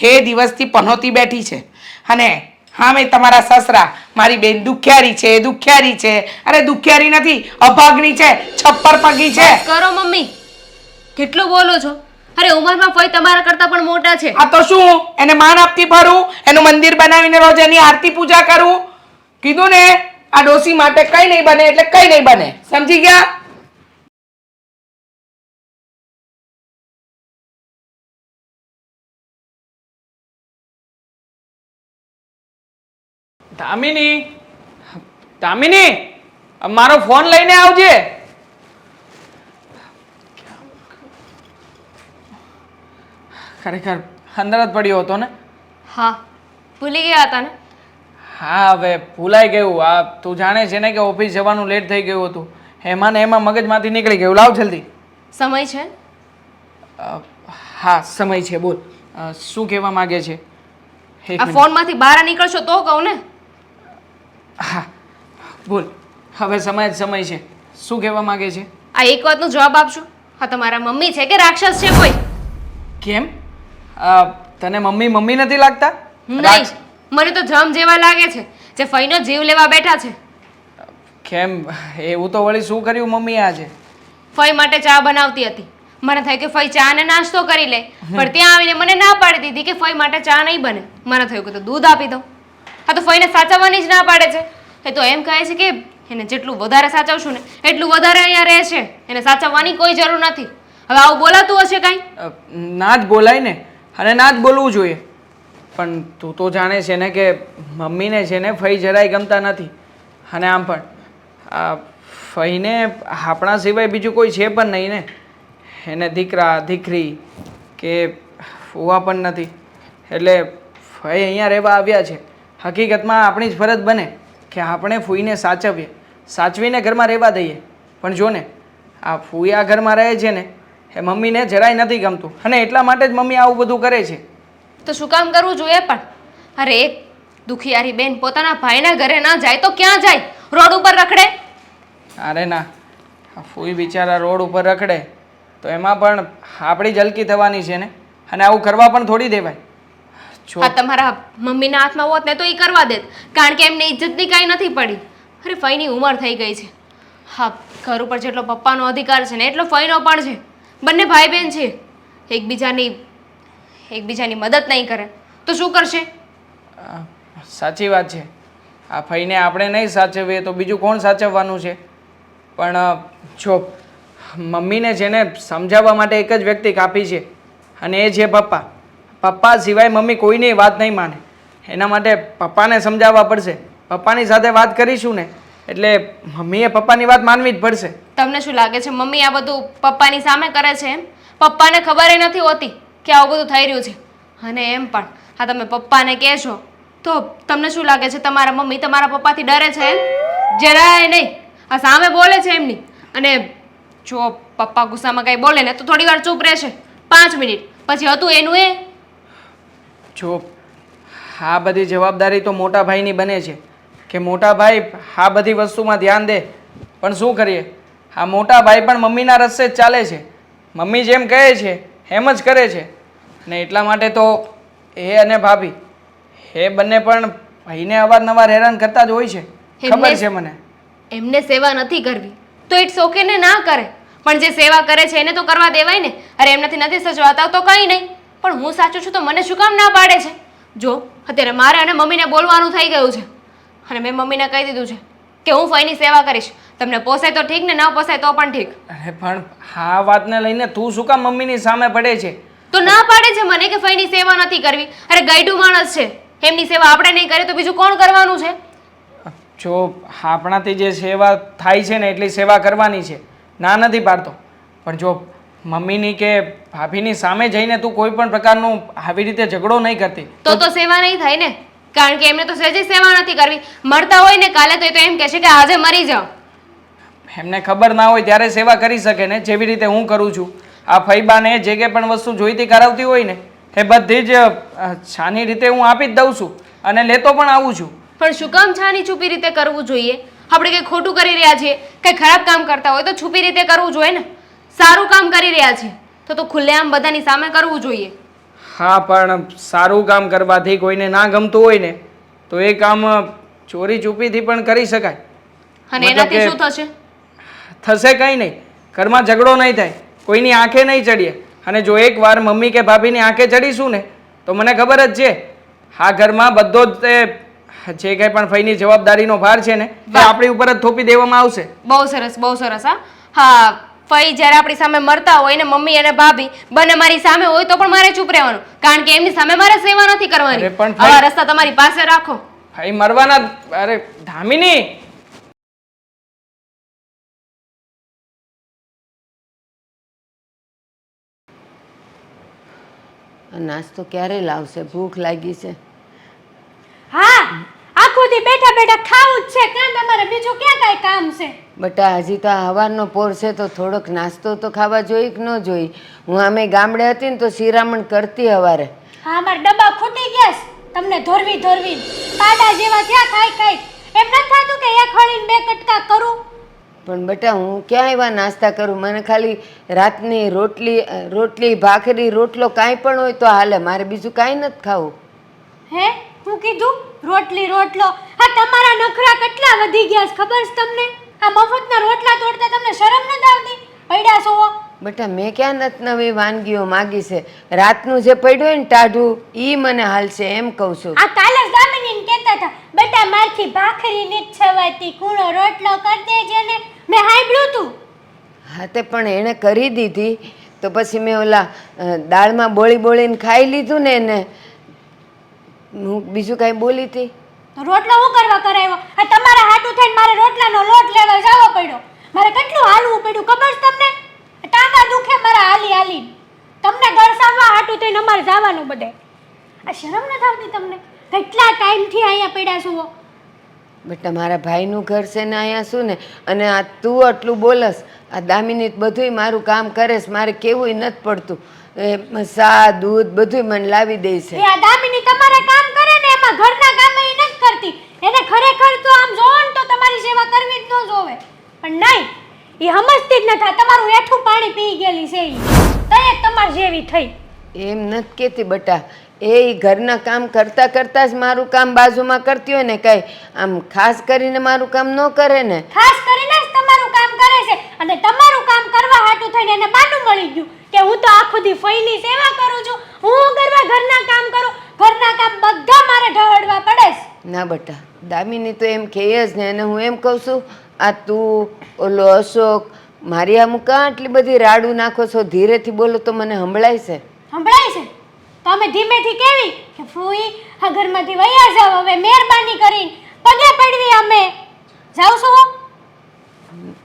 એ દિવસથી પનોતી બેઠી છે. અને હા, મેં તમારા સસરા, મારી બેન દુખિયારી છે. અરે દુખિયારી નથી, અભાગની છે, છપ્પર પગી છે. બસ કરો મમ્મી, કેટલું બોલો છો? અરે ઉંમરમાં ફઈ તમારા કરતા પણ મોટા છે. આ તો શું એને માન આપતી ફરું, એનું મંદિર બનાવીને રોજ એની આરતી પૂજા કરું? કીધું ને આ ડોસી માટે કઈ નહીં બને એટલે કઈ નહીં બને, સમજી ગયા? દામિની, મારો ફોન લઈને આવજે. ખરેખર અંદર જ પડ્યો હતો ને? હા, ભૂલી ગયા હતા ને? હા, હવે ભૂલાઈ ગયું. આ તું જાણે છે ને કે ઓફિસ જવાનું લેટ થઈ ગયું હતું, એમાં ને એમાં મગજમાંથી નીકળી ગયું. લાવ જલ્દી. સમય છે? હા, સમય છે. બોલ, શું કહેવા માંગે છે? એક આ મિનિટ. ફોનમાંથી બહાર નીકળશો તો કહું ને. હા, બોલ. હવે સમય જ સમય છે. શું કહેવા માંગે છે? આ એક વાતનો જવાબ આપશો? હા, તમારા મમ્મી છે કે રાક્ષસ છે કોઈ? કેમ? તને મમ્મી મમ્મી નથી લાગતા? નહીં, મને તો જમ જેવા લાગે છે જે ફઈનો જીવ લેવા બેઠા છે. કેમ? એવું તો વળી શું કર્યું મમ્મી આજે? ફઈ માટે ચા બનાવતી હતી. મને થયું કે ફઈ ચા ને નાસ્તો કરી લે, પણ ત્યાં આવીને મને ના પાડી દીધી કે ફઈ માટે ચા નહીં બને. મને થયું કે તો દૂધ આપી દઉં. હા, તો ફઈને સાચવવાની જ ના પાડે છે. એ તો એમ કહે છે કે એને જેટલું વધારે સાચવશું ને એટલું વધારે અહીંયા રહે છે, એને સાચવવાની કોઈ જરૂર નથી. હવે આવું બોલાતું હશે કાંઈ? ના જ બોલાય ને, અને ના જ બોલવું જોઈએ. પણ તું તો જાણે છે ને કે મમ્મીને છે ને ફઈ જરાય ગમતા નથી. અને આમ પણ આ ફઈને આપણા સિવાય બીજું કોઈ છે પણ નહીં ને. એને દીકરા દીકરી કે ફુવા પણ નથી. એટલે ફઈ અહીંયા રહેવા આવ્યા છે. હકીકતમાં આપણી જ ફરજ બને કે આપણે ફૂઈને સાચવીએ, સાચવીને ઘરમાં રહેવા દઈએ. પણ જો ને આ ફૂઈ આ ઘરમાં રહે છે ને એ મમ્મીને જરાય નથી ગમતું, અને એટલા માટે જ મમ્મી આવું બધું કરે છે. તો શું કામ કરવું જોઈએ પણ? અરે એક દુખિયારી બેન પોતાના ભાઈના ઘરે ના જાય તો ક્યાં જાય? રોડ ઉપર રખડે? અરે ના, આ ફૂઈ બિચારા રોડ ઉપર રખડે તો એમાં પણ આપણી જલકી થવાની છે ને, અને આવું કરવા પણ થોડી દેવાય. હા, તમારા મમ્મીના હાથમાં હોત ને તો એ કરવા દેત, કારણ કે એમને ઇજ્જતની કાંઈ નથી પડી. અરે ફઈની ઉંમર થઈ ગઈ છે, હા, ઘર ઉપર જેટલો પપ્પાનો અધિકાર છે ને એટલો ફઈનો પણ છે. બંને ભાઈ બહેન છે. એકબીજાની મદદ નહીં કરે તો શું કરશે? સાચી વાત છે. આ ફઈને આપણે નહીં સાચવીએ તો બીજું કોણ સાચવવાનું છે? પણ જો મમ્મીને છે ને સમજાવવા માટે એક જ વ્યક્તિ કાફી છે અને એ છે પપ્પા. પપ્પા સિવાય મમ્મી કોઈની વાત નહીં માને. એના માટે પપ્પાને સમજાવવા પડશે. પપ્પાની સાથે વાત કરીશું ને એટલે મમ્મીએ પપ્પાની વાત માનવી જ પડશે. તમને શું લાગે છે મમ્મી આ બધું પપ્પાની સામે કરે છે એમ? પપ્પાને ખબર નથી હોતી કે આવું બધું થઈ રહ્યું છે. અને એમ પણ હા, તમે પપ્પાને કહેશો તો તમને શું લાગે છે તમારા મમ્મી તમારા પપ્પાથી ડરે છે એમ? જરાય નહીં. આ સામે બોલે છે એમની. અને જો પપ્પા ગુસ્સામાં કંઈ બોલે ને તો થોડી વાર ચૂપ રહેશે, 5 મિનિટ, પછી હતું એનું એ. જો આ બધી જવાબદારી તો મોટા ભાઈની બને છે કે મોટા ભાઈ આ બધી વસ્તુમાં ધ્યાન દે. પણ શું કરીએ, આ મોટા ભાઈ પણ મમ્મીના રસ્તે જ ચાલે છે. મમ્મી જેમ કહે છે એમ જ કરે છે. ને એટલા માટે તો એ અને ભાભી એ બંને પણ ભાઈને અવારનવાર હેરાન કરતા જ હોય છે. ખબર છે મને. એમને સેવા નથી કરવી તો ઇટ્સ ઓકે ને ના કરે, પણ જે સેવા કરે છે એને તો કરવા દેવાય ને. અરે એમનાથી નથી સચવાતા તો કંઈ નહીં, પણ હું સાચું છું તો મને શું કામ ના પાડે છે? જો અત્યારે મારે અને મમ્મીને બોલવાનું થઈ ગયું છે અને મેં મમ્મીને કહી દીધું છે કે હું ફઈની સેવા કરીશ. તમને પોસાય તો ઠીક ને ના પોસાય તો પણ ઠીક. અરે પણ આ વાતને લઈને તું શું કામ મમ્મીની સામે પડે છે? તો ના પાડે છે મને કે ફઈની સેવા નથી કરવી. અરે ગઈડું માણસ છે, એમની સેવા આપણે નહીં કરીએ તો બીજું કોણ કરવાનું છે? જો આપણાથી જે સેવા થાય છે ને એટલી સેવા કરવાની છે, ના નથી પાડતો. પણ જો મમ્મીની કે ભાભીની સામે જઈને તું કોઈ પણ પ્રકારનું આવી રીતે ઝઘડો નહીં કરતી તો સેવા નહીં થાય ને, કારણ કે એમને તો સહેજે સેવા નથી કરવી. મળતા હોય ને કાલે તો એ તો એમ કહે છે કે આજે મરી જાઓ. એમને ખબર ના હોય ત્યારે સેવા કરી શકે ને, જેવી રીતે હું કરું છું. આ ફઈબાને જે કંઈ પણ વસ્તુ જોઈતી કરાવતી હોય ને એ બધી જ છાની રીતે હું આપી જ દઉં છું અને લેતો પણ આવું છું. પણ શું કામ છાની છુપી રીતે કરવું જોઈએ? આપણે કંઈ ખોટું કરી રહ્યા છીએ, કંઈ ખરાબ કામ કરતા હોય તો છુપી રીતે કરવું જોઈએ ને. સારું કામ કરી રહ્યા છીએ તો ખુલ્લેઆમ બધાની સામે કરવું જોઈએ. હા, પણ સારું કામ કરવાથી કોઈને ના ગમતું હોય ને તો એ કામ ચોરી છુપીથી પણ કરી શકાય. અને એનાથી શું થશે? થશે કંઈ નહીં. ઘરમાં ઝઘડો નહીં થાય, કોઈની આંખે નહીં ચડીએ. અને જો એકવાર મમ્મી કે ભાભીની આંખે ચડીશું ને તો મને ખબર જ છે આ ઘરમાં બધો જ તે જે કંઈ પણ ફઈની જવાબદારીનો ભાર છે ને એ આપણી ઉપર જ થોપી દેવામાં આવશે. બહુ સરસ, બહુ સરસ. હા, ફઈ જ્યારે આપણી સામે મરતા હોય ને મમ્મી અને ભાભી બંને મારી સામે હોય તો પણ મારે ચૂપ રહેવાનું, કારણ કે એમની સામે મારે સેવા નથી કરવાની. આવા રસ્તા તમારી પાસે રાખો. ફઈ મરવાના? અરે ધામિની, નાસ્તો ક્યારે લાવશે? ભૂખ લાગી છે. હા, આખો દી બેઠા બેઠા ખાવું જ છે. કાં તમારે બીજું ક્યાં કાંઈ કામ છે? બટા હજી તો હવારનો પોર છે તો થોડોક નાસ્તો તો ખાવા જોઈ કે ન જોઈ? હું આમે ગામડે હતી ને તો શિરામણ કરતી હવારે. હા, મારા ડબ્બા ખૂટી ગયા છે. તમને ધોરવી ધોરવી પાડા જેવા થયા ખાઈ ખાઈ. એમ ન થાતું કે એક હળીને બે કટકા કરું? પણ બેટા હું ક્યાં એવા નાસ્તા કરું? મને ખાલી રાતની રોટલી ભાખરી રોટલો કાંઈ પણ હોય તો હાલે, મારે બીજું કાંઈ નથી ખાવું. હે, હું કીધું રોટલી રોટલો? હા, તમારા નખરા કેટલા વધી ગયા છે ખબર છે તમને? આ મફતના રોટલા તોડતા તમને શરમ નથી આવતી? પડ્યા છો. બેટા મેં ક્યાં નથી નવી વાનગીઓ માગી છે. રાતનું જે પડ્યું હોય ને ટાઢું ઈ મને હાલશે એમ કહું છું. આ કાલે જ દામિનીને કહેતા હતા, બેટા મારથી ભાખરી નથી છવાતી, કૂણો રોટલો કરી દેજે ને. મેં સાંભળ્યું તું. હા તે પણ એણે કરી દીધી તો પછી મેં ઓલા દાળમાં બોળીને ખાઈ લીધું ને એને. હું બીજું કાંઈ બોલી હતી? રોટલો હું કરવા કરાવ્યો? આ તમારા હાટું થઈને મારે રોટલાનો લોટ લેવા જવો પડ્યો. મારે કેટલું હાલવું પડ્યું ખબર છે તમને? ટાંગા દુખે મારા હાલી હાલી. તમને દર્શાવવા હાટું થઈને અમારે જવાનું બધે. આ શરમ નથી આવતી તમને? કેટલા ટાઈમથી અહીંયા પડ્યા છો? બેટા મારા ભાઈનું ઘર છે ને અહીંયા શું ને, અને આ તું આટલું બોલસ. આ દામિની બધુંય મારું કામ કરે છે, મારે કેવુંય નથી પડતું. સા દૂધ બધુંય મને લાવી દે છે. આ દામિની તમારે કામ કરે ને એમાં ઘરના કામ એ નથી કરતી. એને ખરેખર તો આમ જોવો ને તો તમારી સેવા કરવી જ ન જોવે, પણ નહીં, એ સમજતી જ નથી. તમારું એઠું પાણી પી ગયેલી છે ઈ તો એ તમારી જેવી થઈ. એમ નથી કહેતી બેટા, એ ઘરના કામ કરતાં કરતાં જ મારું કામ બાજુમાં કરતી હોય ને, કાંઈ આમ ખાસ કરીને મારું કામ ન કરે ને. ખાસ કરીને જ તમારું કામ કરે છે અને તમારું કામ કરવા હાટું થઈને એને બાનું મળી ગયું કે હું તો આખો દી ફઈની સેવા કરું છું, હું કરવા ઘરના કામ કરું, ઘરના કામ બધા મારે ઢળવા પડે છે. ના બટા, દામિની તો એમ કહે જ ને, અને હું એમ કહું છું આ તું ઓલો અશોક મારી આમ કાં આટલી બધી રાડું નાખો છો? ધીરેથી બોલો તો મને સંભળાય છે. સંભળાય છે તો અમે ધીમેથી કેવી કે ફૂઈ આ ઘરમાંથી વયા જાવ, હવે મહેરબાની કરીને પગે પડવી અમે જાઉં છું.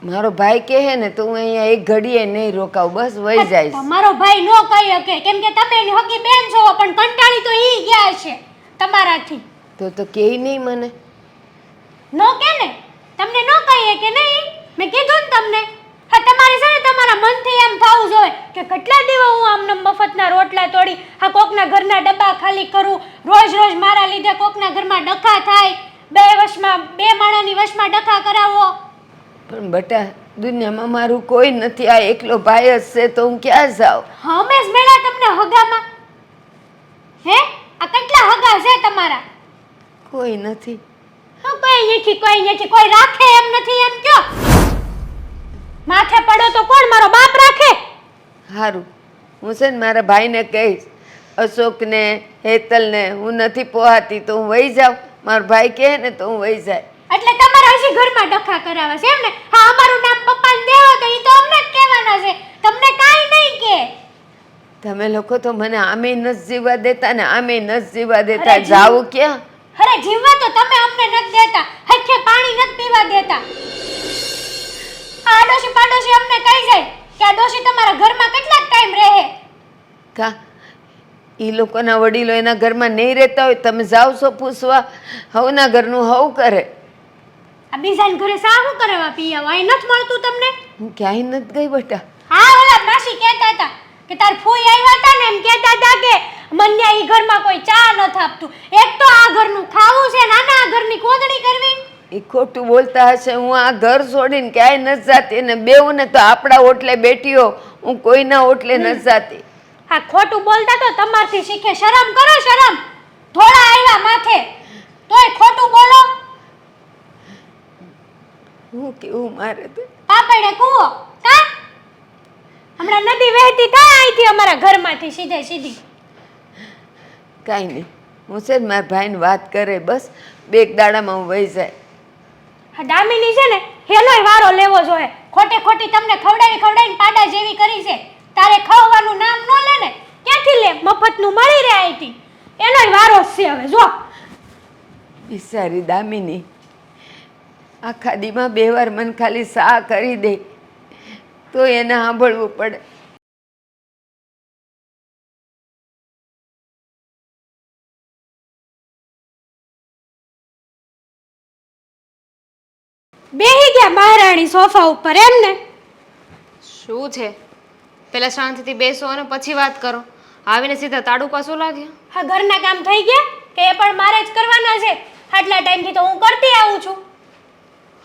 મારો ભાઈ કહે ને તો હું અહીંયા એક ઘડીએ નહીં રોકાવ, બસ વહી જઈશ. તમારો ભાઈ નો કહી શકે કેમ કે તમે એની હગી બેન છો, પણ કંટાળી તો ઈ ગયા છે તમારાથી. તો કે નહીં મને. નો કે ને તમને નો કહીએ કે નહીં? મેં કીધું ને તમને. હા, તમારી સાથે તમારા મનથી એમ થવું જોઈએ કે કેટલા દિવસ હું આમને મફતના રોટલા તોડી આ કોકના ઘરના ડબ્બા ખાલી કરું, રોજ રોજ મારા લીધે કોકના ઘરમાં ડખા થાય, બે માણાની વશમાં ડખા કરાવો. પણ બટા, દુનિયામાં મારું કોઈ નથી, આ એકલો ભાઈ જ છે, તો હું ક્યાં જાઉં? હંમેશ મેળા તમને હગામાં હે? આ કેટલા હગા છે તમારા? કોઈ નથી. કોઈ નથી, કોઈ રાખે એમ નથી એમ કયો? માથે પડો તો કોણ? મારો બાપ રાખે? સારું, હું છે ને મારા ભાઈને કહીશ, અશોકને હેતલને હું નથી પોહાતી તો હું વહી જાઉં. મારો ભાઈ કહે ને તો હું વહી જાય. એટલે તમારા હજી ઘરમાં ડખા કરાવે છે એમ ને? હા, અમારું નામ પપ્પાને દેવો તો ઈ તો અમને જ કહેવાના છે, તમને કાઈ નહીં કે. તમે લોકો તો મને આમે નથી જીવવા દેતા ને આમે નથી જીવવા દેતા. અરે જાવું ક્યાં? અરે જીવવા તો તમે અમને નથી દેતા, હરખે પાણી નથી પીવા દેતા. આ આડોશી પાડોશી અમને કહી જાય કે આ ડોશી તમારા ઘરમાં કેટલા ટાઈમ રહે. કા એ લોકોના વડીલો એના ઘરમાં નહીં રહેતા હોય, તમે જાઓ છો પૂછવા? હવના ઘરનું હવ કરે. આ બીજાના ઘરે સા શું કરવા પીવા? અહીં નથી મળતું તમને? હું ક્યાંય નથી ગઈ બેટા. હા, ઓલા માસી કહેતા હતા કે તાર ફૂઈ આવ્યા હતા ને એમ કહેતા હતા કે મને ઈ ઘરમાં કોઈ ચા નથી આપતું. એક તો આ ઘરનું ખાવું છે ને આના આ ઘરની કોદણી કરવી. એ ખોટું બોલતા હશે. હું આ ઘર છોડીને ક્યાંય નથી જાતી, અને બેઉને તો આપણા ઓટલે બેઠીઓ, હું કોઈના ઓટલે નથી જાતી. આ ખોટું બોલતા તો તમારથી શીખે. શરમ કરો, શરમ. થોડા આવ્યા માથે તોય ખોટું બોલો. હું કેવું મારે તો? પાપડે કૂવો કા? હમણાં નદી વહેતી થાય અહીંથી અમારા ઘરમાંથી સીધે સીધી. કાંઈ નહીં, હું છે ને મારા ભાઈને વાત કરે, બસ બે એક દાડામાં હું વહી જાય. આ દામિની છે ને એનોય વારો લેવો જોઈએ. ખોટે ખોટી તમને ખવડાવીને પાડા જેવી કરી છે. તારે ખાવાનું નામ ન લે ને ક્યાંથી લે? મફતનું મળી રહે અહીંથી. એનોય વારો છે હવે જો. બિચારી દામિની આખા દીમાં 2 વાર મને ખાલી સા કરી દે તો એને સાંભળવું પડે. બેહી ગયા મહારાણી સોફા ઉપર એમ ને? શું છે? પહેલા શાંતિથી બેસો અને પછી વાત કરો. આવીને સીધા તાડુકા શું લાગ્યા? હા, ઘરના કામ થઈ ગયા કે એ પણ મારે જ કરવાના છે? આટલા ટાઈમથી તો હું કરતી આવું છું.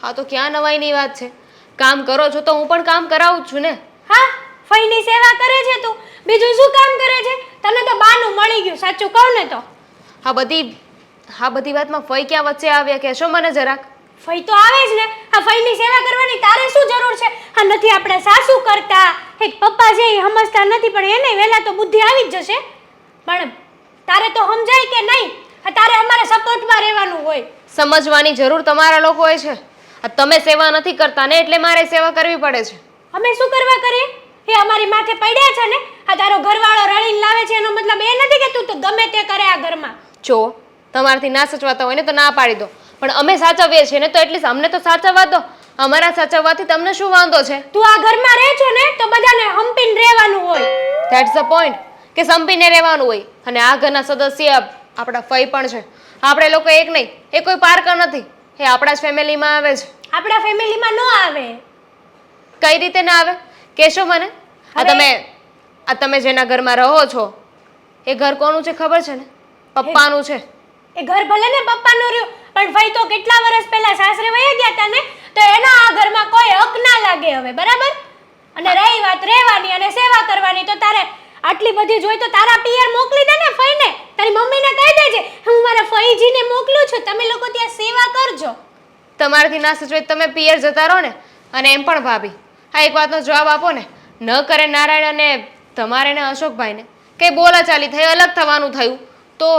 હા, તો ક્યાં નવાઈની વાત છે? કામ કરો છો તો હું પણ કામ કરાવું છું ને. હા, ફઈની સેવા કરે છે તું, બીજું શું કામ કરે છે? તને તો બાનું મળી ગયું, સાચું કહું ને તો. આ બધી વાતમાં ફઈ ક્યાં વચ્ચે આવ્યા? કહેશો મને જરાક? ફઈ તો આવે જ ને. આ ફઈની સેવા કરવાની તારે શું જરૂર છે? આ નથી આપણે સાસુ કરતા, એક પપ્પા છે એ સમજતા નથી, પણ એને વહેલા તો બુદ્ધિ આવી જ જશે. પણ તારે તો સમજાય કે નહીં? તારે અમારા સપોર્ટમાં રહેવાનું હોય. સમજવાની જરૂર તમારા લોકોએ છે. તમે સેવા નથી કરતા ને એટલે મારે સેવા કરવી પડે છે. અમે શું કરવા કરીએ? એ અમારી માથે પડ્યા છે ને. આ તારો ઘરવાળો રણીને લાવે છે એનો મતલબ એ નથી કે તું તો ગમે તે કરે આ ઘરમાં. જો તમારાથી ના સચવાતા હોય ને તો ના પાડી દો, પણ અમે સાચવીએ છીએ ને તો એટલીસ્ટ અમને તો સાચવવા દો. અમારા સાચવવાથી તમને શું વાંધો છે? તું આ ઘરમાં રહે છો ને તો બધાને હંપીને રહેવાનું હોય. ધેટ્સ ધ પોઈન્ટ કે સંપીને રહેવાનું હોય. અને આ ઘરના સદસ્ય આપણા ફઈ પણ છે. આપણે લોકો એક નહીં, એ કોઈ પારકા નથી, એ આપણા જ ફેમિલીમાં આવે છે. આપણા ફેમિલીમાં ન આવે. કઈ રીતે ના આવે કહેશો મને? આ તમે જેના ઘરમાં રહો છો એ ઘર કોનું છે ખબર છે ને? પપ્પાનું છે. એ ઘર ભલે ને પપ્પાનું રહ્યું, પણ ભાઈ તો કેટલા વર્ષ પહેલા સાસરે વયા ગયા હતા ને, તો એના આ ઘરમાં કોઈ હક ના લાગે હવે, બરાબર? અને રહી વાત રહેવાની અને સેવા કરવાની, તો તારે આટલી બધી જોઈ તો તારા પિયર મોકલી દે ને ફઈને. તારી મમ્મીને કહી દેજે હું મારા ફઈજીને મોકલું છું, તમે લોકો ત્યાં સેવા કરજો. તમારાથી ના સચવે તમે પિયર જતા રહો ને. અને એમ પણ ભાભી, હા એક વાતનો જવાબ આપો ને. ન કરે નારાયણ અને તમારે ને અશોકભાઈને કંઈ બોલાચાલી થઈ, અલગ થવાનું થયું તો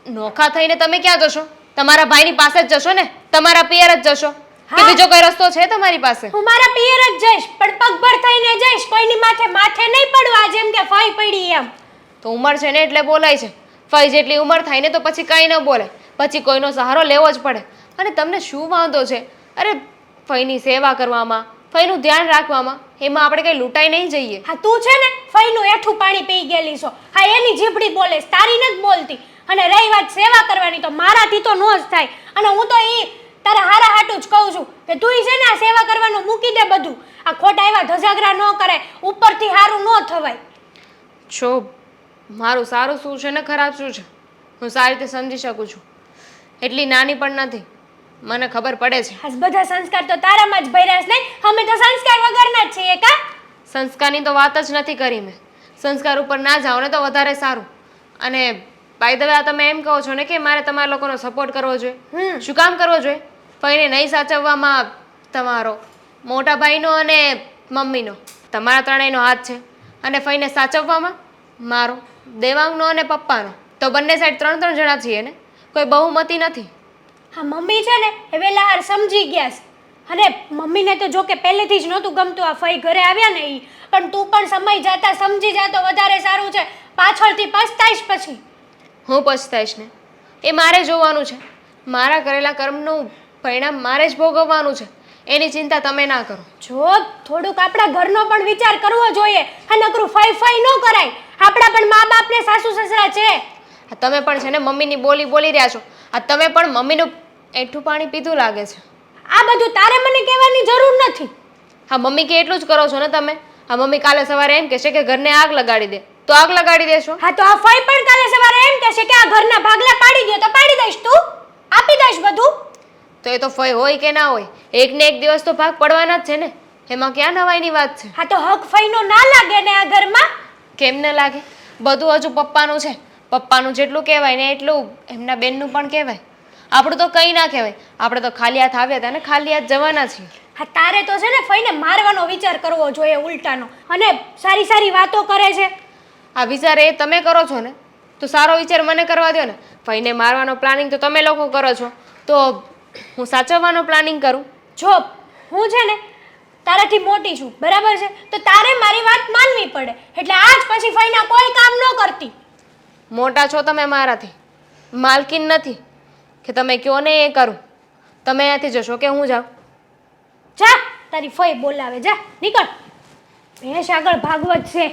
નોખા થઈને તમે ક્યાં જશો? તમારા ભાઈની પાસે જ જશો ને, તમારા પિયર જ જશો કે બીજો કોઈ રસ્તો છે તમારી પાસે? હું મારા પિયર જ જઈશ, પણ પગભર થઈને જઈશ, કોઈની માથે નહીં પડવા, જેમ કે ફાઈ પડી એમ. તો ઉંમર છે ને એટલે બોલાય છે. ફઈ જેટલી ઉંમર થાય ને તો પછી કંઈ ન બોલે, પછી કોઈનો સહારો લેવો જ પડે. અને તમને શું વાંધો છે? અરે ફઈની સેવા કરવામાં, ફઈનું ધ્યાન રાખવામાં, એમાં આપણે કંઈ લૂંટાઈ નહીં જઈએ. હા તું છે ને ફઈનું એઠું પાણી પી ગયેલી છો. હા એની જીભડી બોલે, તારી નથી બોલતી. અને રહી વાત સેવા કરવાની, તો મારાથી તો નો જ થાય. અને હું તો તારા હારા હાટું જ કહું છું કે તું છે ને આ સેવા કરવાનું મૂકી દે બધું. આ ખોટા એવા ધજાગરા ન કરે, ઉપરથી સારું ન થવાય. છો મારું સારું શું છે ને ખરાબ શું છે હું સારી રીતે સમજી શકું છું. એટલી નાની પણ નથી, મને ખબર પડે છે. આ બધા સંસ્કાર તો તારામાં જ ભર્યા છે. નહીં, અમે તો સંસ્કાર વગરના જ છીએ કા? સંસ્કારની તો વાત જ નથી કરી મેં. સંસ્કાર ઉપર ના જાઓ ને તો વધારે સારું. અને બાય ધ વે આ તમે એમ કહો છો ને કે મારે તમારા લોકોનો સપોર્ટ કરવો જોઈએ. શું કામ કરવો જોઈએ? ફઈને નહીં સાચવવામાં તમારો મોટા ભાઈનો અને મમ્મીનો, તમારા ત્રણેયનો હાથ છે. અને ફઈને સાચવવામાં મારો, દેવાંગનો અને પપ્પાનો. તો બંને સાઈડ 3-3 જણા છીએ ને, કોઈ બહુમતી નથી. હા મમ્મી છે ને એ વેલા હાર સમજી ગયા છે. અને મમ્મીને તો જો કે પહેલેથી જ નહોતું ગમતું આ ફઈ ઘરે આવ્યા ને ઈ. પણ તું પણ સમય જાતા સમજી જા તો વધારે સારું છે. પાછળથી પછતાઈશ પછી. હું પછતાઈશ ને એ મારે જોવાનું છે. મારા કરેલા કર્મનું પરિણામ મારે જ ભોગવવાનું છે. એની ચિંતા તમે ના કરો. જો થોડુંક આપણા ઘરનો પણ વિચાર કરવો જોઈએ. આ નકરું ફઈ ફઈ ન કરાય. આપણા પણ મા બાપ ને સાસુ સસરા છે. આ તમે પણ છે ને મમ્મીની બોલી રહ્યા છો. આ તમે પણ મમ્મીનું એઠું પાણી પીધું લાગે છે. આ બધું તારે મને કહેવાની જરૂર નથી. હા મમ્મી કે એટલું જ કરો છો ને તમે. હા મમ્મી કાલે સવારે એમ કહેશે કે ઘરને આગ લગાડી દે, તો આગ લગાડી દેશો. હા તો આ ફઈ પણ કાલે સવારે એમ કહેશે કે આ ઘરના ભાગલા પાડી દો, તો પાડી દઈશ. તું આપી દઈશ બધું. તો એ તો ફઈ હોય કે ના હોય, એક ને એક દિવસ તો ભાગ પડવાના જ છે ને. એમાં ક્યાં નવાઈની વાત છે? હા તો હક ફઈનો ના લાગે ને આ ઘરમાં? કેમ ન લાગે? બધું હજુ પપ્પાનું છે. પપ્પાનું જેટલું કહેવાય ને એટલું એમના બેનનું પણ કહેવાય. આપણું તો કંઈ ના કહેવાય. આપણે તો ખાલી હાથ આવ્યા હતા ને ખાલી હાથ જવાના છીએ. હા તારે તો છે ને ફઈને મારવાનો વિચાર કરવો જોઈએ ઉલટાનો. અને સારી સારી વાતો કરે છે. આ વિચાર એ તમે કરો છો ને, તો સારો વિચાર મને કરવા દો ને. ફઈને મારવાનો પ્લાનિંગ તો તમે લોકો કરો છો, તો હું સાચવવાનો પ્લાનિંગ કરું? જો હું છે ને તારાથી મોટી છું, બરાબર છે? તો તારે મારી વાત માનવી પડે. એટલે આજ પછી ફઈના કોઈ કામ ન કરતી. મોટા છો તમે મારાથી, માલકીન નથી કે તમે કયો ને એ કરું. તમે અહીંયાથી જશો કે હું જાઉં? જા તારી ફઈ બોલાવે, જા નીકળ. ભેંસ આગળ ભાગવત છે.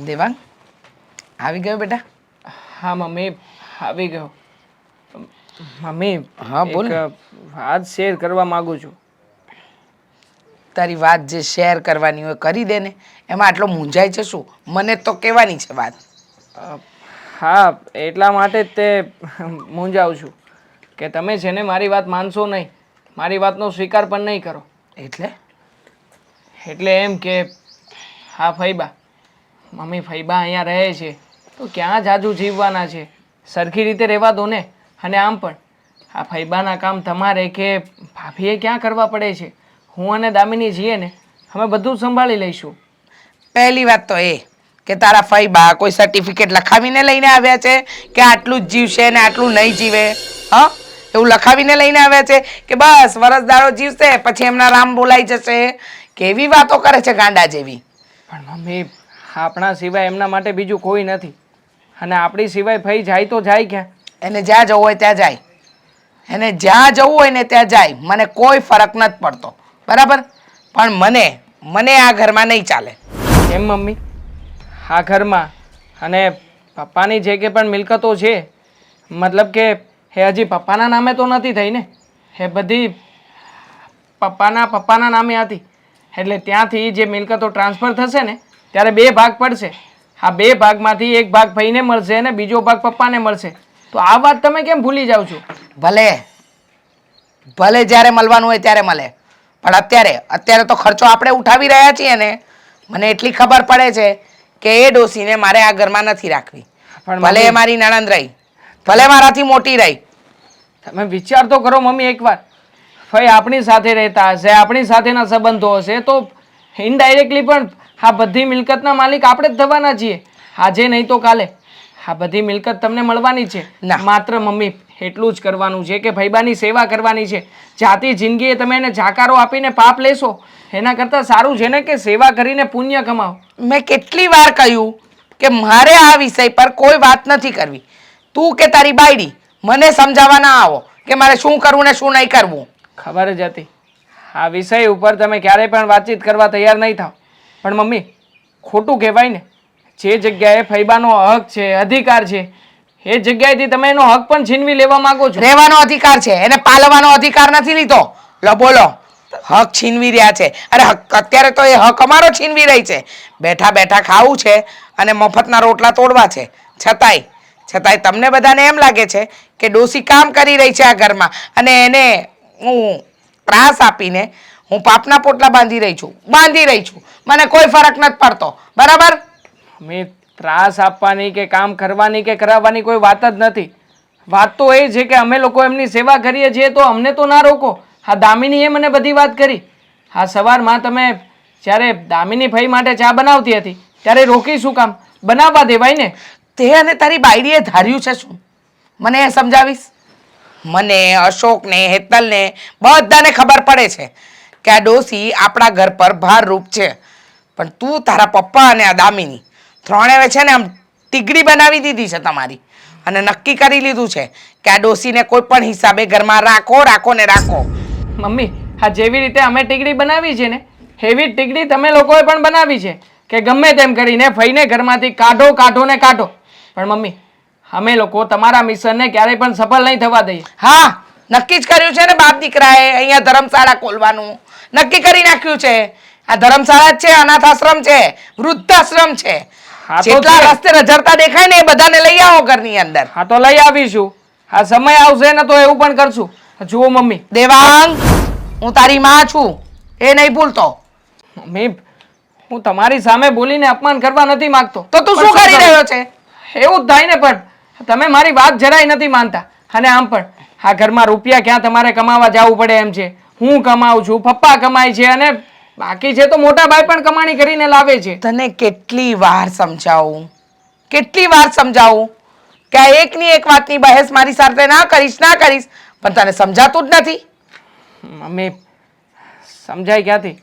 દેવાંગ આવી ગયો બેટા? હા મમ્મી, આવી ગયો. મમ્મી, હા, બોલ. એક વાત શેર કરવા માંગુ છું. તારી વાત જે શેર કરવાની હોય કરી દે ને. એમાં આટલો મૂંઝાય છે શું? મને તો કહેવાની છે વાત. હા, એટલા માટે જ તે મૂંઝાવું છું કે તમે છે ને મારી વાત માનશો નહીં, મારી વાતનો સ્વીકાર પણ નહીં કરો. એટલે એમ કે હા ફઈબા, મમ્મી ફઈબા અહીંયા રહે છે તો ક્યાં જાજુ જીવવાના છે, સરખી રીતે રહેવા દો ને. અને આમ પણ આ ફઈબાના કામ તમારે કે ભાભીએ ક્યાં કરવા પડે છે. હું અને દામિની છીએ ને, અમે બધું જ સંભાળી લઈશું. પહેલી વાત તો એ કે તારા ફઈબા કોઈ સર્ટિફિકેટ લખાવીને લઈને આવ્યા છે કે આટલું જ જીવશે ને આટલું નહીં જીવે? હા, એવું લખાવીને લઈને આવ્યા છે કે બસ વરસદારો જીવશે પછી એમના રામ બોલાઈ જશે? કેવી વાતો કરે છે ગાંડા જેવી. પણ મમ્મી, આપણા સિવાય એમના માટે બીજું કોઈ નથી. અને આપણી સિવાય ફઈ જાય તો જાય ક્યાં? એને જ્યાં જવું હોય ત્યાં જાય. એને જ્યાં જવું હોય ને ત્યાં જાય. મને કોઈ ફરક નથી પડતો, બરાબર? પણ મને આ ઘરમાં નહીં ચાલે. કેમ મમ્મી? આ ઘરમાં અને પપ્પાની જે કે પણ મિલકતો છે, મતલબ કે એ હજી પપ્પાના નામે તો નથી થઈ ને, એ બધી પપ્પાના નામે હતી. એટલે ત્યાંથી જે મિલકતો ટ્રાન્સફર થશે ને ત્યારે 2 ભાગ પડશે. આ 2 ભાગમાંથી એક ભાગ ભાઈને મળશે અને બીજો ભાગ પપ્પાને મળશે. તો આ વાત તમે કેમ ભૂલી જાઓ છો? ભલે જ્યારે મળવાનું હોય ત્યારે મળે, પણ અત્યારે તો ખર્ચો આપણે ઉઠાવી રહ્યા છીએ ને. મને એટલી ખબર પડે છે કે એ ડોસીને મારે આ ઘરમાં નથી રાખવી. પણ ભલે એ મમ્મી, મારી નણંદ રહી, ભલે મારાથી મોટી રહી. તમે વિચાર તો કરો મમ્મી એકવાર. ફઈ આપણી સાથે રહેતા હશે, આપણી સાથેના સંબંધો હશે, તો ઇનડાયરેક્ટલી પણ આ બધી મિલકતના માલિક આપણે જ થવાના છીએ. આજે નહીં તો કાલે આ બધી મિલકત તમને મળવાની છે. ના. માત્ર મમ્મી એટલું જ કરવાનું છે કે ભઈબાની સેવા કરવાની છે. જાતી જિંદગીએ તમે એને જાકારો આપીને પાપ લેશો એના કરતાં સારું છે ને કે સેવા કરીને પુણ્ય કમાઓ. મેં કેટલી વાર કહ્યું કે મારે આ વિષય પર કોઈ વાત નથી કરવી. તું કે તારી બાયડી મને સમજાવવા ના આવો કે મારે શું કરવું ને શું નહીં કરવું. ખબર જ હતી આ વિષય ઉપર તમે ક્યારેય પણ વાતચીત કરવા તૈયાર નહીં થાવ. પણ મમ્મી ખોટું કહેવાય ને, જે જગ્યાએ ફૈબાનો હક છે, અધિકાર છે, એ જગ્યાએથી તમે એનો હક પણ છીનવી લેવા માંગો છો. રહેવાનો અધિકાર છે, એને પાલવાનો અધિકાર નથી લીધો. લો બોલો, હક છીનવી રહ્યા છે. અરે અત્યારે તો એ હક અમારો છીનવી રહી છે. બેઠા બેઠા ખાવું છે અને મફતના રોટલા તોડવા છે. છતાંય તમને બધાને એમ લાગે છે કે ડોસી કામ કરી રહી છે આ ઘરમાં અને એને હું ત્રાસ આપીને હું પાપના પોટલા બાંધી રહી છું. મને કોઈ ફરક નથી પડતો. બરાબર? મમ્મી ત્રાસ આપવાની કે કામ કરવાની કે કરાવવાની કોઈ વાત જ નથી. વાત તો એ છે કે અમે લોકો એમની સેવા કરીએ છીએ તો અમને તો ના રોકો. આ દામિનીએ મને બધી વાત કરી. આ સવારમાં તમે જ્યારે દામિની ભાઈ માટે ચા બનાવતી હતી ત્યારે રોકી શું કામ? બનાવવા દેવાય ને. તે અને તારી બાયડીએ ધાર્યું છે શું? મને એ સમજાવીશ? મને, અશોકને, હેતલને બધાને ખબર પડે છે કે આ ડોસી આપણા ઘર પર ભારરૂપ છે. પણ તું, તારા પપ્પા અને આ દામિની ત્રણેય છે ને આમ ટીગડી બનાવી દીધી છે તમારી અને નક્કી કરી લીધું છે કે આ ડોસીને કોઈ પણ હિસાબે ઘરમાં રાખો ને રાખો. મમ્મી આ જેવી રીતે અમે ટીકડી બનાવી છે ને એવી જ ટીકડી તમે લોકોએ પણ બનાવી છે કે ગમે તેમ કરીને ફઈને ઘરમાંથી કાઢો ને કાઢો. પણ મમ્મી અમે લોકો તમારા મિશનને ક્યારેય પણ સફળ નહીં થવા દઈએ. હા, નક્કી જ કર્યું છે ને બાપ દીકરાએ અહીંયા ધર્મશાળા ખોલવાનું નક્કી કરી નાખ્યું છે. આ ધર્મશાળા જ છે, અનાથ આશ્રમ છે, વૃદ્ધાશ્રમ છે. હા તો જેટલા છે. રસ્તે રઝળતા દેખાય ને એ બધાને લઈ આવો ઘરની અંદર. હા તો લઈ આવીશું. આ સમય આવશે ને તો એવું પણ કરશું. જુઓ મમ્મી. દેવાંગ, હું તારી માં છું, એ નહીં ભૂલતો. મમ્મી હું તમારી સામે બોલીને અપમાન કરવા નથી માંગતો. તો તું શું કરી રહ્યો છે? એવું જ થાય ને, પણ તમે મારી વાત જરાય નથી માનતા. અને આમ પણ આ ઘરમાં રૂપિયા ક્યાં તમારે કમાવા જવું પડે એમ છે. હું કમાઉં છું, પપ્પા કમાય છે અને બાકી છે તો મોટા ભાઈ પણ કમાણી કરીને લાવે છે. તને કેટલી વાર સમજાવું કે આ એકની એક વાતની બહેસ મારી સાથે ના કરીશ, પણ તને સમજાતું જ નથી. મમ્મી સમજાય ક્યાંથી?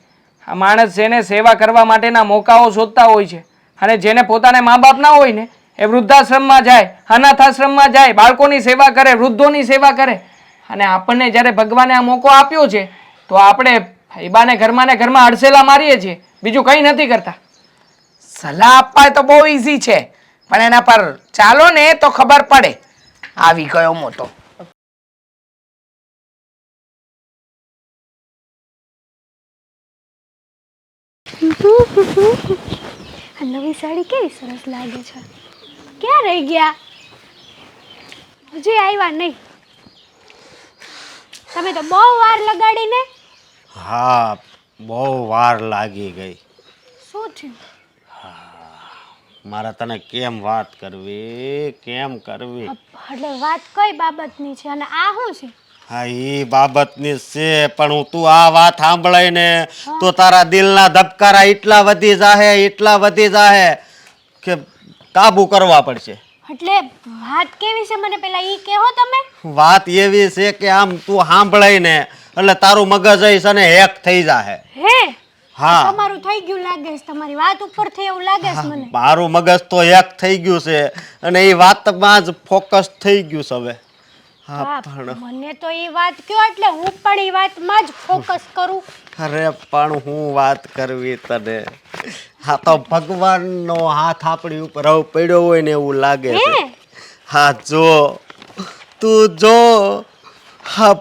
આ માણસ છે ને સેવા કરવા માટેના મોકાઓ શોધતા હોય છે અને જેને પોતાને મા બાપ ના હોય ને એ વૃદ્ધાશ્રમમાં જાય, અનાથ આશ્રમમાં જાય, બાળકોની સેવા કરે, વૃદ્ધોની સેવા કરે. અને આપણને જ્યારે ભગવાને આ મોકો આપ્યો છે તો આપણે ફૈબાને ઘરમાં અડસેલા મારીએ છીએ, બીજું કંઈ નથી કરતા. સલાહ આપવા તો બહુ ઈઝી છે પણ એના પર ચાલો ને તો ખબર પડે. આવી ગયો મોટો. આ નવી સાડી કેવી સરસ લાગે છે. ક્યાં રહી ગયા? હજી આવ્યા નહીં. તમે તો બહુ વાર લગાડીને. હા, બહુ વાર લાગી ગઈ. શું થયું? મારે તને કેમ વાત કરવી? એટલે વાત કઈ બાબતની છે અને આ શું છે? હા, એ બાબતની છે, પણ તું આ વાત સાંભળાય ને તો તારા દિલના ધબકારા એટલા વધી જાહે કે કાબુ કરવા પડશે. એટલે વાત કેવી છે મને પેલા ઈ કહો તમે. વાત એવી છે કે આમ તું સાંભળાય ને એટલે તારું મગજ છે ને હેક થઈ જાહે. હે? હા, તમારું થઈ ગયું લાગે છે, તમારી વાત ઉપરથી એવું લાગે છે મને. મારું મગજ તો હેક થઈ ગયું છે અને એ વાતમાં જ ફોકસ થઈ ગયું છે હવે. હા, હા, પણ મને તો ઈ વાત કયો એટલે હું પણ ઈ વાતમાં જ ફોકસ કરું. અરે પણ હું વાત કરવી તને? હા, તો ભગવાનનો હાથ આપણી ઉપર હવે પડ્યો હોય ને એવું લાગે છે. હે? હા, તું જો હા,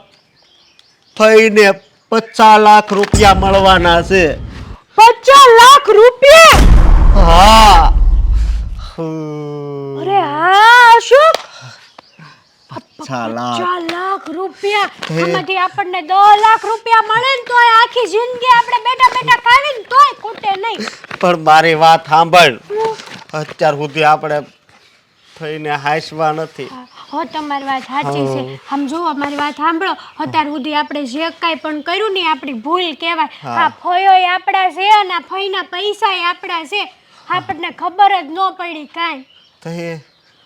ફઈને 50 લાખ રૂપિયા મળવાના છે. 50 લાખ રૂપિયા? હા. અરે હા અશોક, 50 લાખ. 50 લાખ રૂપિયા. આમાંથી આપણને 10 લાખ રૂપિયા મળે ને તોય આખી જિંદગી આપણે બેઠા બેઠા ખાવી ને તોય ખૂટે નહીં. પણ મારી વાત સાંભળ. અત્યાર સુધી આપણે થઈને હાસવા નથી. હો તમારી વાત સાચી છે. આમ જો અમારી વાત સાંભળો, અત્યાર સુધી આપણે જે કાંઈ પણ કર્યું ને આપણી ભૂલ કહેવાય. આ ફોયોય આપણા છે અને આ ફોઈના પૈસાય આપણા છે. આપણને ખબર જ ન પડી કાંઈ. તો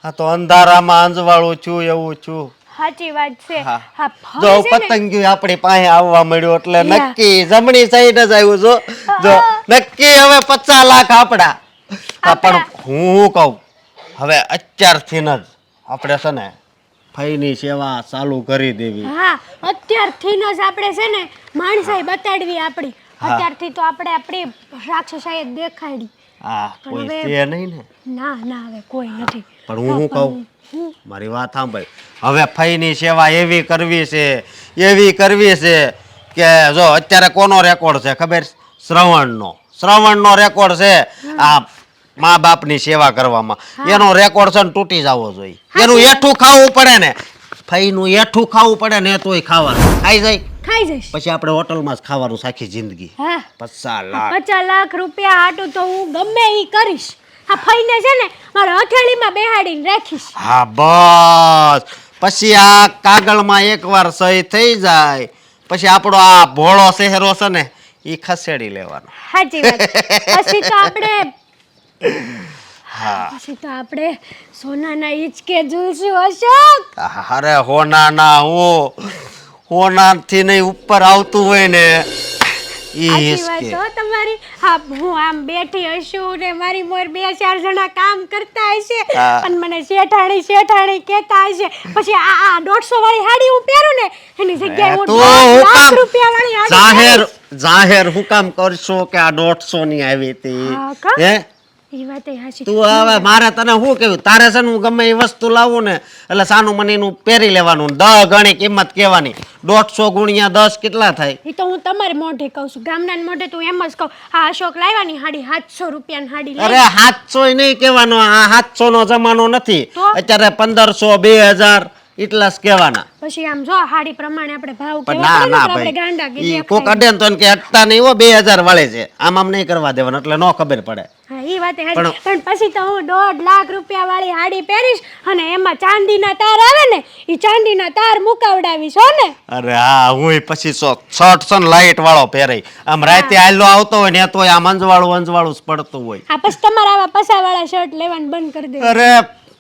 આ તો અંધારામાં અંજવાળું છું એવું છું. સાચી વાત છે. હા. હા જો હવે છે ને, પતંગિયું આપણી પાસે આવવા મળ્યું એટલે નક્કી જમણી સાઈડ જ આવ્યું જો નક્કી હવે 50 લાખ આપણા. પણ હું કહું હવે અત્યારથી જ આપણે છે ને ફઈની સેવા ચાલુ કરી દેવી. હા અત્યારથી જ આપણે છે ને માણસાઈ બતાડવી આપણી. અત્યારથી તો આપણે આપણી રાક્ષસાઈ જ દેખાડી. હા કોઈ હવે- છે નહીં ને. ના ના હવે કોઈ નથી. પણ હું કહું મારી વાત સાંભળ હવે ફઈની સેવા એવી કરવી છે કે જો અત્યારે કોનો રેકોર્ડ છે ખબર? શ્રવણનો રેકોર્ડ છે આ મા બાપની સેવા કરવામાં. એનો રેકોર્ડ છે ને તૂટી જવો જોઈએ. એનું એઠું ખાવું પડે ને, ફઈનું એઠું ખાવું પડે ને તોય ખાવાનું ખાઈ જાય. ખાઈ જઈશ. પછી આપણે હોટલમાં જ ખાવાનું સાખી જિંદગી. હા 50 લાખ 50 લાખ રૂપિયા હાટું તો હું ગમે ઈ કરીશ. આ ફઈને છે ને મારા હથેળીમાં બેહાડીને રાખીશ. હા બસ પછી આ કાગળમાં એકવાર સહી થઈ જાય પછી આપણો આ ભોળો શહેરો છે ને એ ખસેડી લેવાનો. સાચી વાત. પછી તો આપણે હા પછી તો આપણે સોનાના હિંચકે ઝૂલશું અશોક. અરે હોના હોનાથી નહીં ઉપર આવતું હોય ને ઈ સાચી વાત હિસકે. હો તમારી. હા હું આમ બેઠી હશું ને મારી મોર 2-4 જણા કામ કરતા હશે હા. અને મને શેઠાણી કહેતા હશે. પછી આ 150 વાળી સાડી હું પહેરું ને એની જગ્યાએ હું તું હું 10 લાખ કામ રૂપિયા વાળી સાડી જાહેર હું કામ કરશો કે આ 150 ની આવી હતી હા, કા? હે એ વાત હાચી. તું હવે મારે તને શું કેવું તારે છે ને હું ગમે એ વસ્તુ લાવું ને એટલે સાનું મનીનું પહેરી લેવાનું 10 ગણી કિંમત કહેવાની 150 ગુણ્યા 10 કેટલા થાય? એ તો હું તમારે મોઢે કહું છું. ગામના મોઢે તો એમ જ કહું. હા અશોક લાવ્યાની હાડી 700 રૂપિયાની હાડી અરે લાવી. 700 નહીં કહેવાનો આ 700 નો જમાનો નથી તો? અત્યારે 1500 2000 એટલા જ કહેવાના. પછી આમ જો હાડી પ્રમાણે આપણે ભાવ પણ કેવા ના પડે ને ના તો આપણે ગાંડા ભાઈ ઈ ગીરી કોક અડે ને તો એને કે અટતા નહીં હો 2000 વાળે છે આમ નહીં કરવા દેવાનું એટલે નો ખબર પડે. હા ઈ વાત હાચી. પણ પછી તો હું 1.5 લાખ રૂપિયા વાળી હાડી પહેરીશ અને એમાં ચાંદીના તાર આવે ને ઈ ચાંદીના તાર મુકાવડાવીશ હો ને. અરે હા હું પછી શર્ટ છે ને લાઈટ વાળો પહેરાય આમ રાતે આયલો આવતો હોય ને તોય આમ અંજવાળું જ પડતું હોય. આ પછી તમારા આવા પસાવાળા શર્ટ લેવાનું બંધ કરી દે. અરે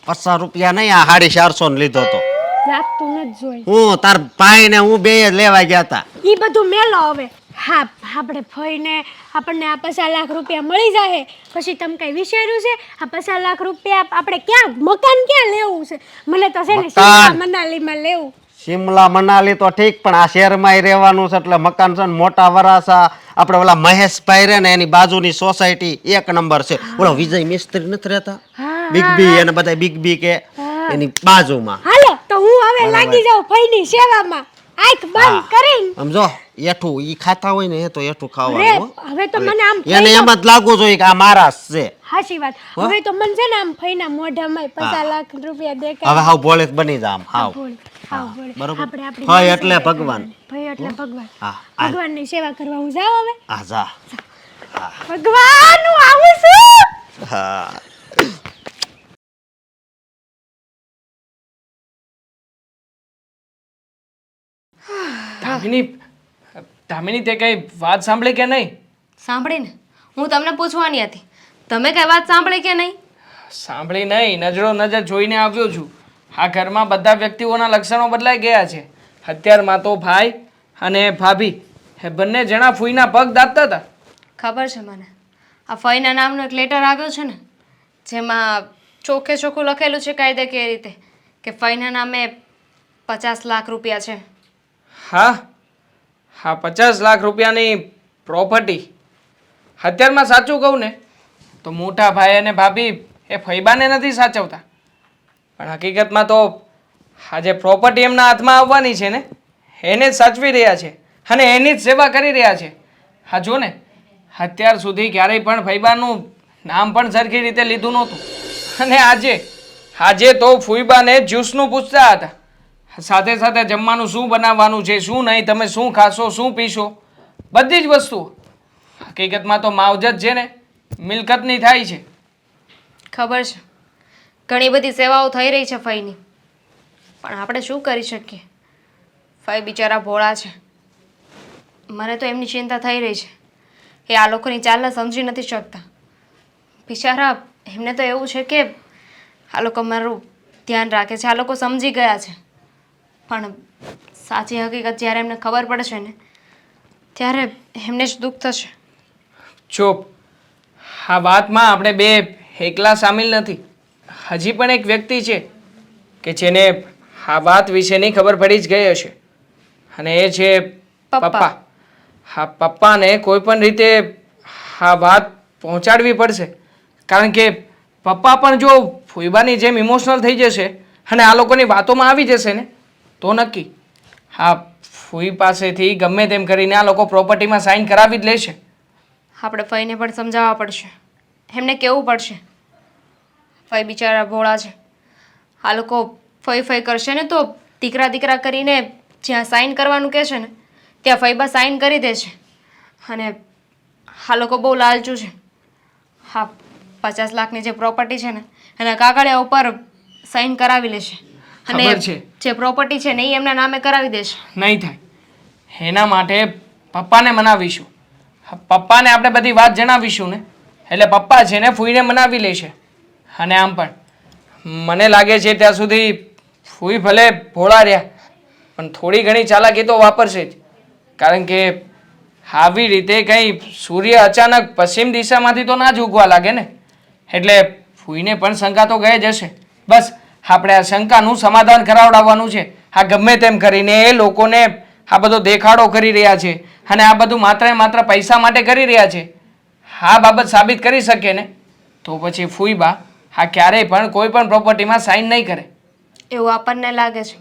50 રૂપિયા નહીં આ 450 ને લીધો તો લાગતું નથી જોઈ. હું તાર ભાઈ ને હું બે લેવા ગયા હતા. ઈ બધું મેલો હવે. હા આપણે ફઈને આપણને આ 50 લાખ રૂપિયા મળી જાય પછી તમે કઈ વિચાર્યું છે આ 50 લાખ રૂપિયા આપણે મકાન ક્યાં લેવું છે? મને તો છે ને શિમલા મનાલીમાં લેવું. શિમલા મનાલી તો ઠીક પણ આ શહેરમાં રહેવાનું છે એટલે મકાન છે ને મોટા વરાસા આપણે ઓલા મહેશભાઈ રે ને એની બાજુની સોસાયટી 1 નંબર છે. ઓલો વિજય મિસ્ત્રી નથી રહેતા બિગ બી એને બધા બિગ બી કે એની બાજુમાં. હાલો તો હું હવે લાગી જાઉં ફઈની સેવામાં. આંખ બંધ કરીને. સમજો એઠું ઈ ખાતા હોય ને એ તો એઠું રે ખાવાનું હો. હવે તો મને આમ એને એમ જ લાગવું જોઈએ કે આ મારા જ છે. હાચી વાત. હવે તો મને છે ને આમ ફઈના મોઢામાં 50 લાખ રૂપિયા દેખાય. હવે હાવ બોલે બની જા આમ હાવ બરોબર. ફઈ એટલે ભગવાન. ફઈ એટલે ભગવાન. હા ભગવાનની સેવા કરવા હું જાઉં હવે. આ જા. ભગવાન હું આવું છું. હા ધામિની તે કઈ વાત સાંભળી કે નહીં? સાંભળીને હું તમને પૂછવાની હતી તમે કઈ વાત સાંભળી કે નહીં? સાંભળી નહીં, નજરો નજર જોઈને આવ્યો છું. આ ઘરમાં બધા વ્યક્તિઓના લક્ષણો બદલાઈ ગયા છે. અત્યારમાં તો ભાઈ અને ભાભી એ બંને જણા ફૂઈના પગ દાબતા હતા. ખબર છે મને આ ફઈના નામનો એક લેટર આવ્યો છે ને જેમાં ચોખ્ખે ચોખ્ખું લખેલું છે કાયદાકીય રીતે કે ફઈના નામે 50 લાખ રૂપિયા છે. હા હા 50 લાખ રૂપિયાની પ્રોપર્ટી. અત્યારમાં સાચું કહું ને તો મોટા ભાઈ અને ભાભી એ ફૈબાને નથી સાચવતા પણ હકીકતમાં તો આ જે પ્રોપર્ટી એમના હાથમાં આવવાની છે ને એને જ સાચવી રહ્યા છે અને એની જ સેવા કરી રહ્યા છે. હા જો ને અત્યાર સુધી ક્યારેય પણ ફૈબાનું નામ પણ સરખી રીતે લીધું નહોતું અને આજે તો ફૂઈબાને જ્યુસનું પૂછતા હતા. સાથે સાથે જમવાનું શું બનાવવાનું છે શું નહીં, તમે શું ખાશો શું પીશો, બધી જ વસ્તુઓ. હકીકતમાં તો માવજત છે ને મિલકતની થાય છે. ખબર છે ઘણી બધી સેવાઓ થઈ રહી છે ફઈની, પણ આપણે શું કરી શકીએ? ફઈ બિચારા ભોળા છે. મને તો એમની ચિંતા થઈ રહી છે. એ આ લોકોની ચાલને સમજી નથી શકતા. બિચારા એમને તો એવું છે કે આ લોકો મારું ધ્યાન રાખે છે, આ લોકો સમજી ગયા છે, પણ સાચી હકીકત જ્યારે એમને ખબર પડશે ને ત્યારે એમને જ દુઃખ થશે. ચૂપ. આ વાતમાં આપણે બે એકલા સામેલ નથી. હજી પણ એક વ્યક્તિ છે કે જેને આ વાત વિશેની ખબર પડી જ ગઈ હશે, અને એ છે પપ્પા. હા, પપ્પાને કોઈ પણ રીતે આ વાત પહોંચાડવી પડશે, કારણ કે પપ્પા પણ જો ફૂઈબાની જેમ ઇમોશનલ થઈ જશે અને આ લોકોની વાતોમાં આવી જશે ને તો નક્કી હા ફૂઈ પાસેથી ગમે તેમ કરીને આ લોકો પ્રોપર્ટીમાં સાઇન કરાવી જ લેશે. આપણે ફઈને પણ સમજાવવા પડશે, એમને કહેવું પડશે. ફઈ બિચારા ભોળા છે. આ લોકો ફઈ ફઈ કરશે ને તો દીકરા દીકરા કરીને જ્યાં સાઇન કરવાનું કહેશે ને ત્યાં ફઈબા સાઇન કરી દેશે. અને આ લોકો બહુ લાલચું છે. હા, 50 લાખની જે પ્રોપર્ટી છે ને એના કાગળિયા ઉપર સાઇન કરાવી લેશે, અને ખબર છે. જે પ્રોપર્ટી છે ને એ એમના નામે કરાવી દેશે. નહીં થાય. એના માટે પપ્પાને મનાવીશું. પપ્પાને આપણે બધી વાત જણાવીશું ને એટલે પપ્પા છે ને ફૂઈને મનાવી લેશે. અને આમ પણ મને લાગે છે ત્યાં સુધી ફૂઈ ભલે ભોળા રહ્યા પણ થોડી ઘણી ચાલાકી તો વાપરશે જ, કારણ કે આવી રીતે કંઈ સૂર્ય અચાનક પશ્ચિમ દિશામાંથી તો ના જ ઉગવા લાગે ને, એટલે ફૂઈને પણ શંકા તો ગઈ જ હશે. બસ આપણે આ શંકાનું સમાધાન કરાવડાવવાનું છે. આ ગમે તેમ કરીને એ લોકોને આ બધો દેખાડો કરી રહ્યા છે અને આ બધું માત્ર ને માત્ર પૈસા માટે કરી રહ્યા છે. આ બાબત સાબિત કરી શકે ને તો પછી ફૂઈબા આ ક્યારેય પણ કોઈ પણ પ્રોપર્ટીમાં સાઇન નહીં કરે. એવું આપણને લાગે છે.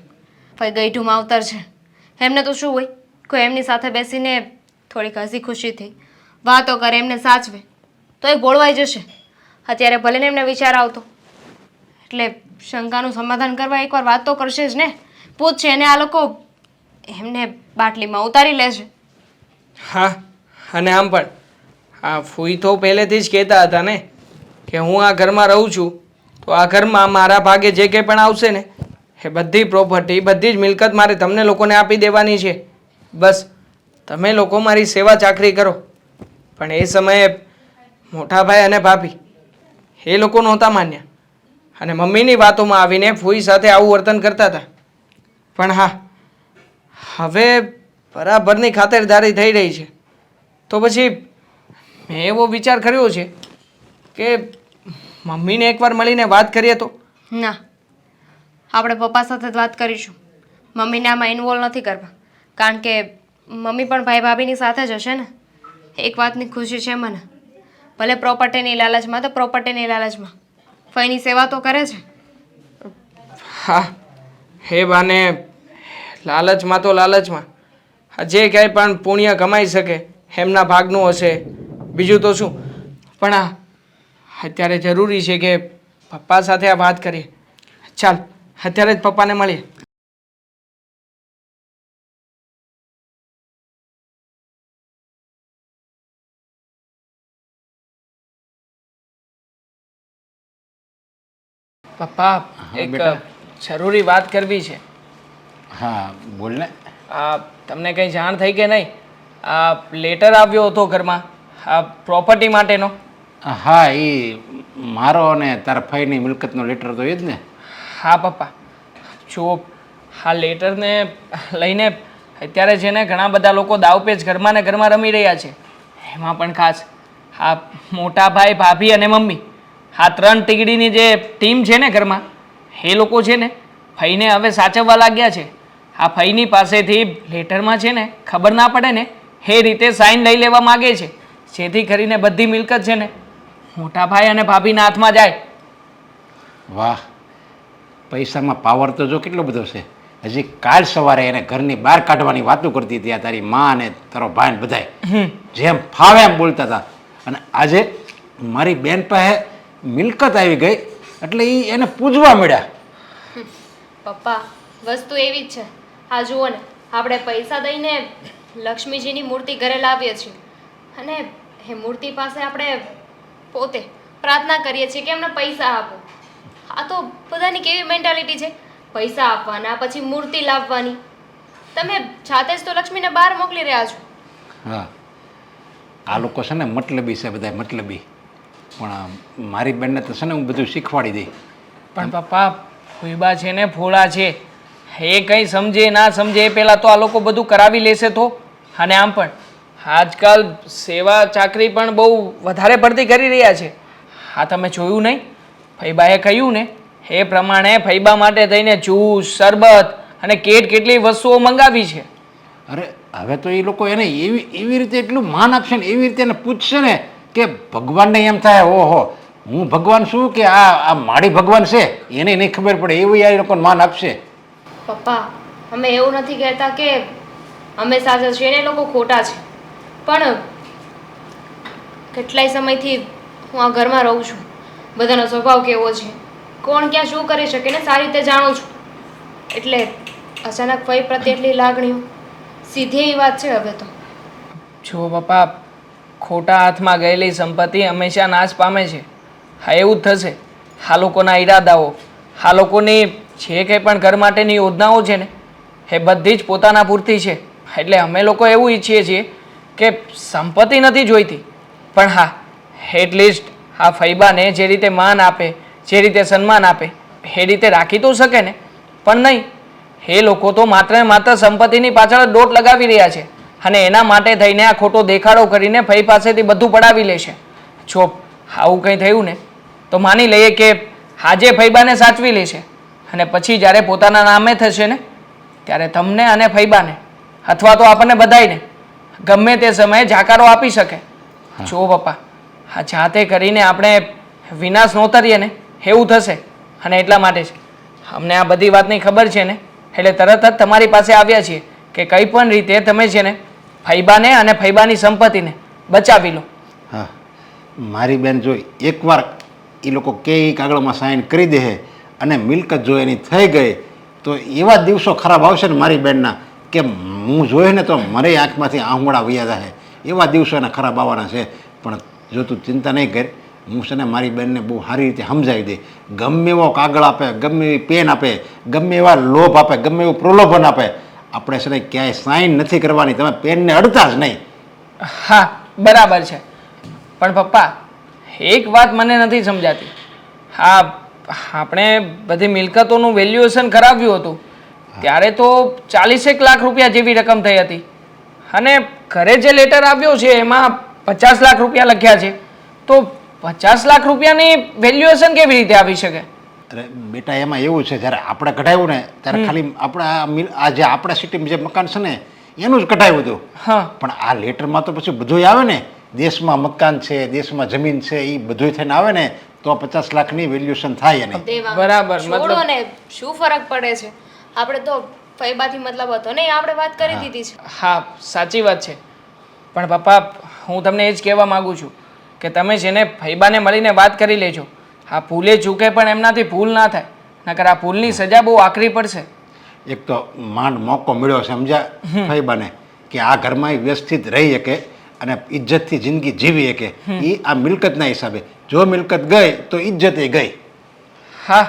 ફઈ ગઈઢું માવતર છે, એમને તો શું હોય, કોઈ એમની સાથે બેસીને થોડીક હસી ખુશીથી વાતો કરે, એમને સાચવે તો એ બોળવાઈ જશે. અત્યારે ભલે ને એમને વિચાર આવતો, એટલે શંકાનું સમાધાન કરવા એકવાર વાત તો કરશે જ ને. પૂછશે અને આ લોકો એમને બાટલીમાં ઉતારી લેશે. હા, અને આમ પણ આ ફૂઈ તો પહેલેથી જ કહેતા હતા ને કે હું આ ઘરમાં રહું છું તો આ ઘરમાં મારા ભાગે જે કંઈ પણ આવશે ને એ બધી પ્રોપર્ટી બધી જ મિલકત મારે તમને લોકોને આપી દેવાની છે. બસ તમે લોકો મારી સેવા ચાકરી કરો. પણ એ સમયે મોટા ભાઈ અને ભાભી એ લોકો નહોતા માન્યા અને મમ્મીની વાતોમાં આવીને ફૂઈ સાથે આવું વર્તન કરતા હતા. પણ હા, હવે બરાબરની ખાતરદારી થઈ રહી છે તો પછી મેં એવો વિચાર કર્યો છે કે મમ્મીને એકવાર મળીને વાત કરીએ તો. ના, આપણે પપ્પા સાથે જ વાત કરીશું. મમ્મીને આમાં ઇન્વોલ્વ નથી કરવા, કારણ કે મમ્મી પણ ભાઈ ભાભીની સાથે જ હશે ને. એક વાતની ખુશી છે મને, ભલે પ્રોપર્ટીની લાલચમાં તો પ્રોપર્ટીની લાલચમાં ફઈની સેવા તો કરે છે. હા, હે બાને લાલચમાં તો લાલચમાં જે કંઈ પણ પુણ્ય કમાઈ શકે એમના ભાગનું હશે, બીજું તો શું. પણ આ અત્યારે જરૂરી છે કે પપ્પા સાથે આ વાત કરીએ. ચાલ અત્યારે જ પપ્પાને મળીએ. પપ્પા એક બેટા. જરૂરી વાત કરવી છે. હા બોલ ને. આ તમને કંઈ જાણ થઈ કે નહીં? આ લેટર આવ્યો હતો ઘરમાં આ પ્રોપર્ટી માટેનો. હા, એ મારો અને તારા ફઈની મિલકતનો લેટર તો એ જ ને. હા પપ્પા, જો આ લેટરને લઈને અત્યારે છે ને ઘણા બધા લોકો દાવપેચ ઘરમાં ને ઘરમાં રમી રહ્યા છે. એમાં પણ ખાસ આ મોટા ભાઈ ભાભી અને મમ્મી આ 3 ટીકડીની જે ટીમ છે ને ઘરમાં એ લોકો છે ને ફઈને હવે સાચવવા લાગ્યા છે. આ ફઈની પાસેથી લેટરમાં છે ને ખબર ના પડે ને એ રીતે સાઇન લઈ લેવા માગે છે, જેથી કરીને બધી મિલકત છે ને મોટા ભાઈ અને ભાભીના હાથમાં જાય. વાહ, પૈસામાં પાવર તો જો કેટલો બધો છે. હજી કાલ સવારે એને ઘરની બહાર કાઢવાની વાતો કરતી હતી આ તારી માં અને તારો ભાઈ ને બધાય જેમ ફાવે એમ બોલતા હતા. અને આજે મારી બેન પાસે મિલકત આવી ગઈ એટલે એ એને પૂજવા મળ્યા. પપ્પા, વસ્તુ એવી જ છે. આ જુઓ ને, આપણે પૈસા દઈને લક્ષ્મીજીની મૂર્તિ ઘરે લાવીએ છીએ અને એ મૂર્તિ પાસે આપણે પોતે પ્રાર્થના કરીએ છીએ કે એમને પૈસા આપો. આ તો બધાની કેવી મેન્ટાલિટી છે, પૈસા આપવાના પછી મૂર્તિ લાવવાની. તમે જાતે જ તો લક્ષ્મીને બહાર મોકલી રહ્યા છો. હા, આ લોકો છે ને મતલબી છે, બધા મતલબી. પણ મારી બેનને તો છે ને હું બધું શીખવાડી દઈ. પણ પપ્પા ફોઈબા છે ને ભોળા છે, એ કંઈ સમજે ના સમજે એ પહેલાં તો આ લોકો બધું કરાવી લેશે તો. અને આમ પણ આજકાલ સેવા ચાકરી પણ બહુ વધારે પડતી કરી રહ્યા છે. હા, તમે જોયું નહીં, ફૈબાએ કહ્યું ને એ પ્રમાણે ફૈબા માટે થઈને જ્યુસ, શરબત અને કેટલી વસ્તુઓ મંગાવી છે. અરે હવે તો એ લોકો એને એવી રીતે એટલું માન આપશે ને, એવી રીતે એને પૂછશે ને કે ભગવાનને એમ થાય ઓહો હું ભગવાન છું કે આ માડી ભગવાન છે, એને નહીં ખબર પડે એવું આ લોકોને માન આપશે. પપ્પા, અમે એવું નથી કહેતા કે અમે સાચા છીએ ને એ લોકો ખોટા છે, પણ કેટલાય સમયથી હું આ ઘરમાં રહું છું. બધાનો સ્વભાવ કેવો છે, કોણ ક્યાં શું કરી શકે ને સારી રીતે જાણું છું. એટલે અચાનક ફઈ પ્રત્યે એટલી લાગણીઓ, સીધી એવી વાત છે. હવે તો જો પપ્પા, ખોટા હાથમાં ગયેલી સંપત્તિ હંમેશા નાશ પામે છે. હા, એવું જ થશે. આ લોકોના ઈરાદાઓ, આ લોકોની જે કંઈ પણ ઘર માટેની યોજનાઓ છે ને એ બધી જ પોતાના પૂરતી છે. એટલે અમે લોકો એવું ઈચ્છીએ છીએ કે સંપત્તિ નથી જોઈતી, પણ હા એટલીસ્ટ આ ફૈબાને જે રીતે માન આપે, જે રીતે સન્માન આપે એ રીતે રાખી તો શકે ને. પણ નહીં, એ લોકો તો માત્ર ને માત્ર સંપત્તિની પાછળ દોટ લગાવી રહ્યા છે અને એના માટે થઈને આ ખોટો દેખાડો કરીને ફઈ પાસેથી બધું પડાવી લેશે. જો આવું કંઈ થયું ને તો માની લઈએ કે આજે ફૈબાને સાચવી લેશે અને પછી જ્યારે પોતાના નામે થશે ને ત્યારે તમને અને ફૈબાને અથવા તો આપણને બધાયને ગમે તે સમયે જાકારો આપી શકે. જો પપ્પા, આ જાતે કરીને આપણે વિનાશ નોતરીએ ને એવું થશે. અને એટલા માટે જ અમને આ બધી વાતની ખબર છે ને એટલે તરત જ તમારી પાસે આવ્યા છીએ કે કંઈ પણ રીતે તમે છે ને ફૈબાને અને ફૈબાની સંપત્તિને બચાવી લો. હા, મારી બેન જો એકવાર એ લોકો કે કાગળમાં સાઈન કરી દે અને મિલકત જો એની થઈ ગઈ તો એવા દિવસો ખરાબ આવશે ને મારી બેનના કે હું જોઈ ને તો મારી આંખમાંથી આંગળા વયા જાય એવા દિવસો એને ખરાબ આવવાના છે. પણ જો તું ચિંતા નહીં કર, હું છે ને મારી બેનને બહુ સારી રીતે સમજાવી દે. ગમે એવો કાગળ આપે, ગમે એવી પેન આપે, ગમે એવા લોભ આપે, ગમે એવું પ્રલોભન આપે, આપણે છે ને ક્યાંય સાઈન નથી કરવાની. તમે પેનને અડતા જ નહીં. હા, બરાબર છે. પણ પપ્પા, એક વાત મને નથી સમજાતી. હા, આપણે બધી મિલકતોનું વેલ્યુએશન કરાવ્યું હતું ત્યારે તો 40 લાખ રૂપિયા જેવી રકમ થઈ હતી અને ઘરે જે લેટર આવ્યો છે એમાં 50 લાખ રૂપિયા લખ્યા છે. તો 50 લાખ રૂપિયાની વેલ્યુએશન કેવી રીતે આવી શકે? અરે બેટા, એમાં એવું છે જ્યારે આપણે કઢાવ્યું ને ત્યારે ખાલી આ જે આપણા સિટીમાં જે મકાન છે ને એનું જ કઢાવ્યું હતું. હા, પણ આ લેટરમાં તો પછી બધું આવે ને, દેશમાં મકાન છે, દેશમાં જમીન છે, એ બધું થઈને આવે ને તો 50 લાખની વેલ્યુએશન થાય એને. બરાબર. છોડો ને, શું ફરક પડે છે? આપણે તો ફૈબાથી મતલબ હતો ને, આપણે વાત કરી દીધી છે. હા, સાચી વાત છે. પણ પપ્પા, હું તમને એ જ કહેવા માગું છું કે તમે જેને ફૈબાને મળીને વાત કરી લેજો. હા, ભૂલે ચૂકે પણ એમનાથી ભૂલ ના થાય, નકર આ ભૂલની સજા બહુ આકરી પડશે. એક તો માંડ મોકો મળ્યો સમજ્યા ફૈબાને કે આ ઘરમાં એ વ્યવસ્થિત રહી શકે અને ઇજ્જતથી જિંદગી જીવી શકે. એ આ મિલકતના હિસાબે, જો મિલકત ગઈ તો ઇજ્જત એ ગઈ. હા,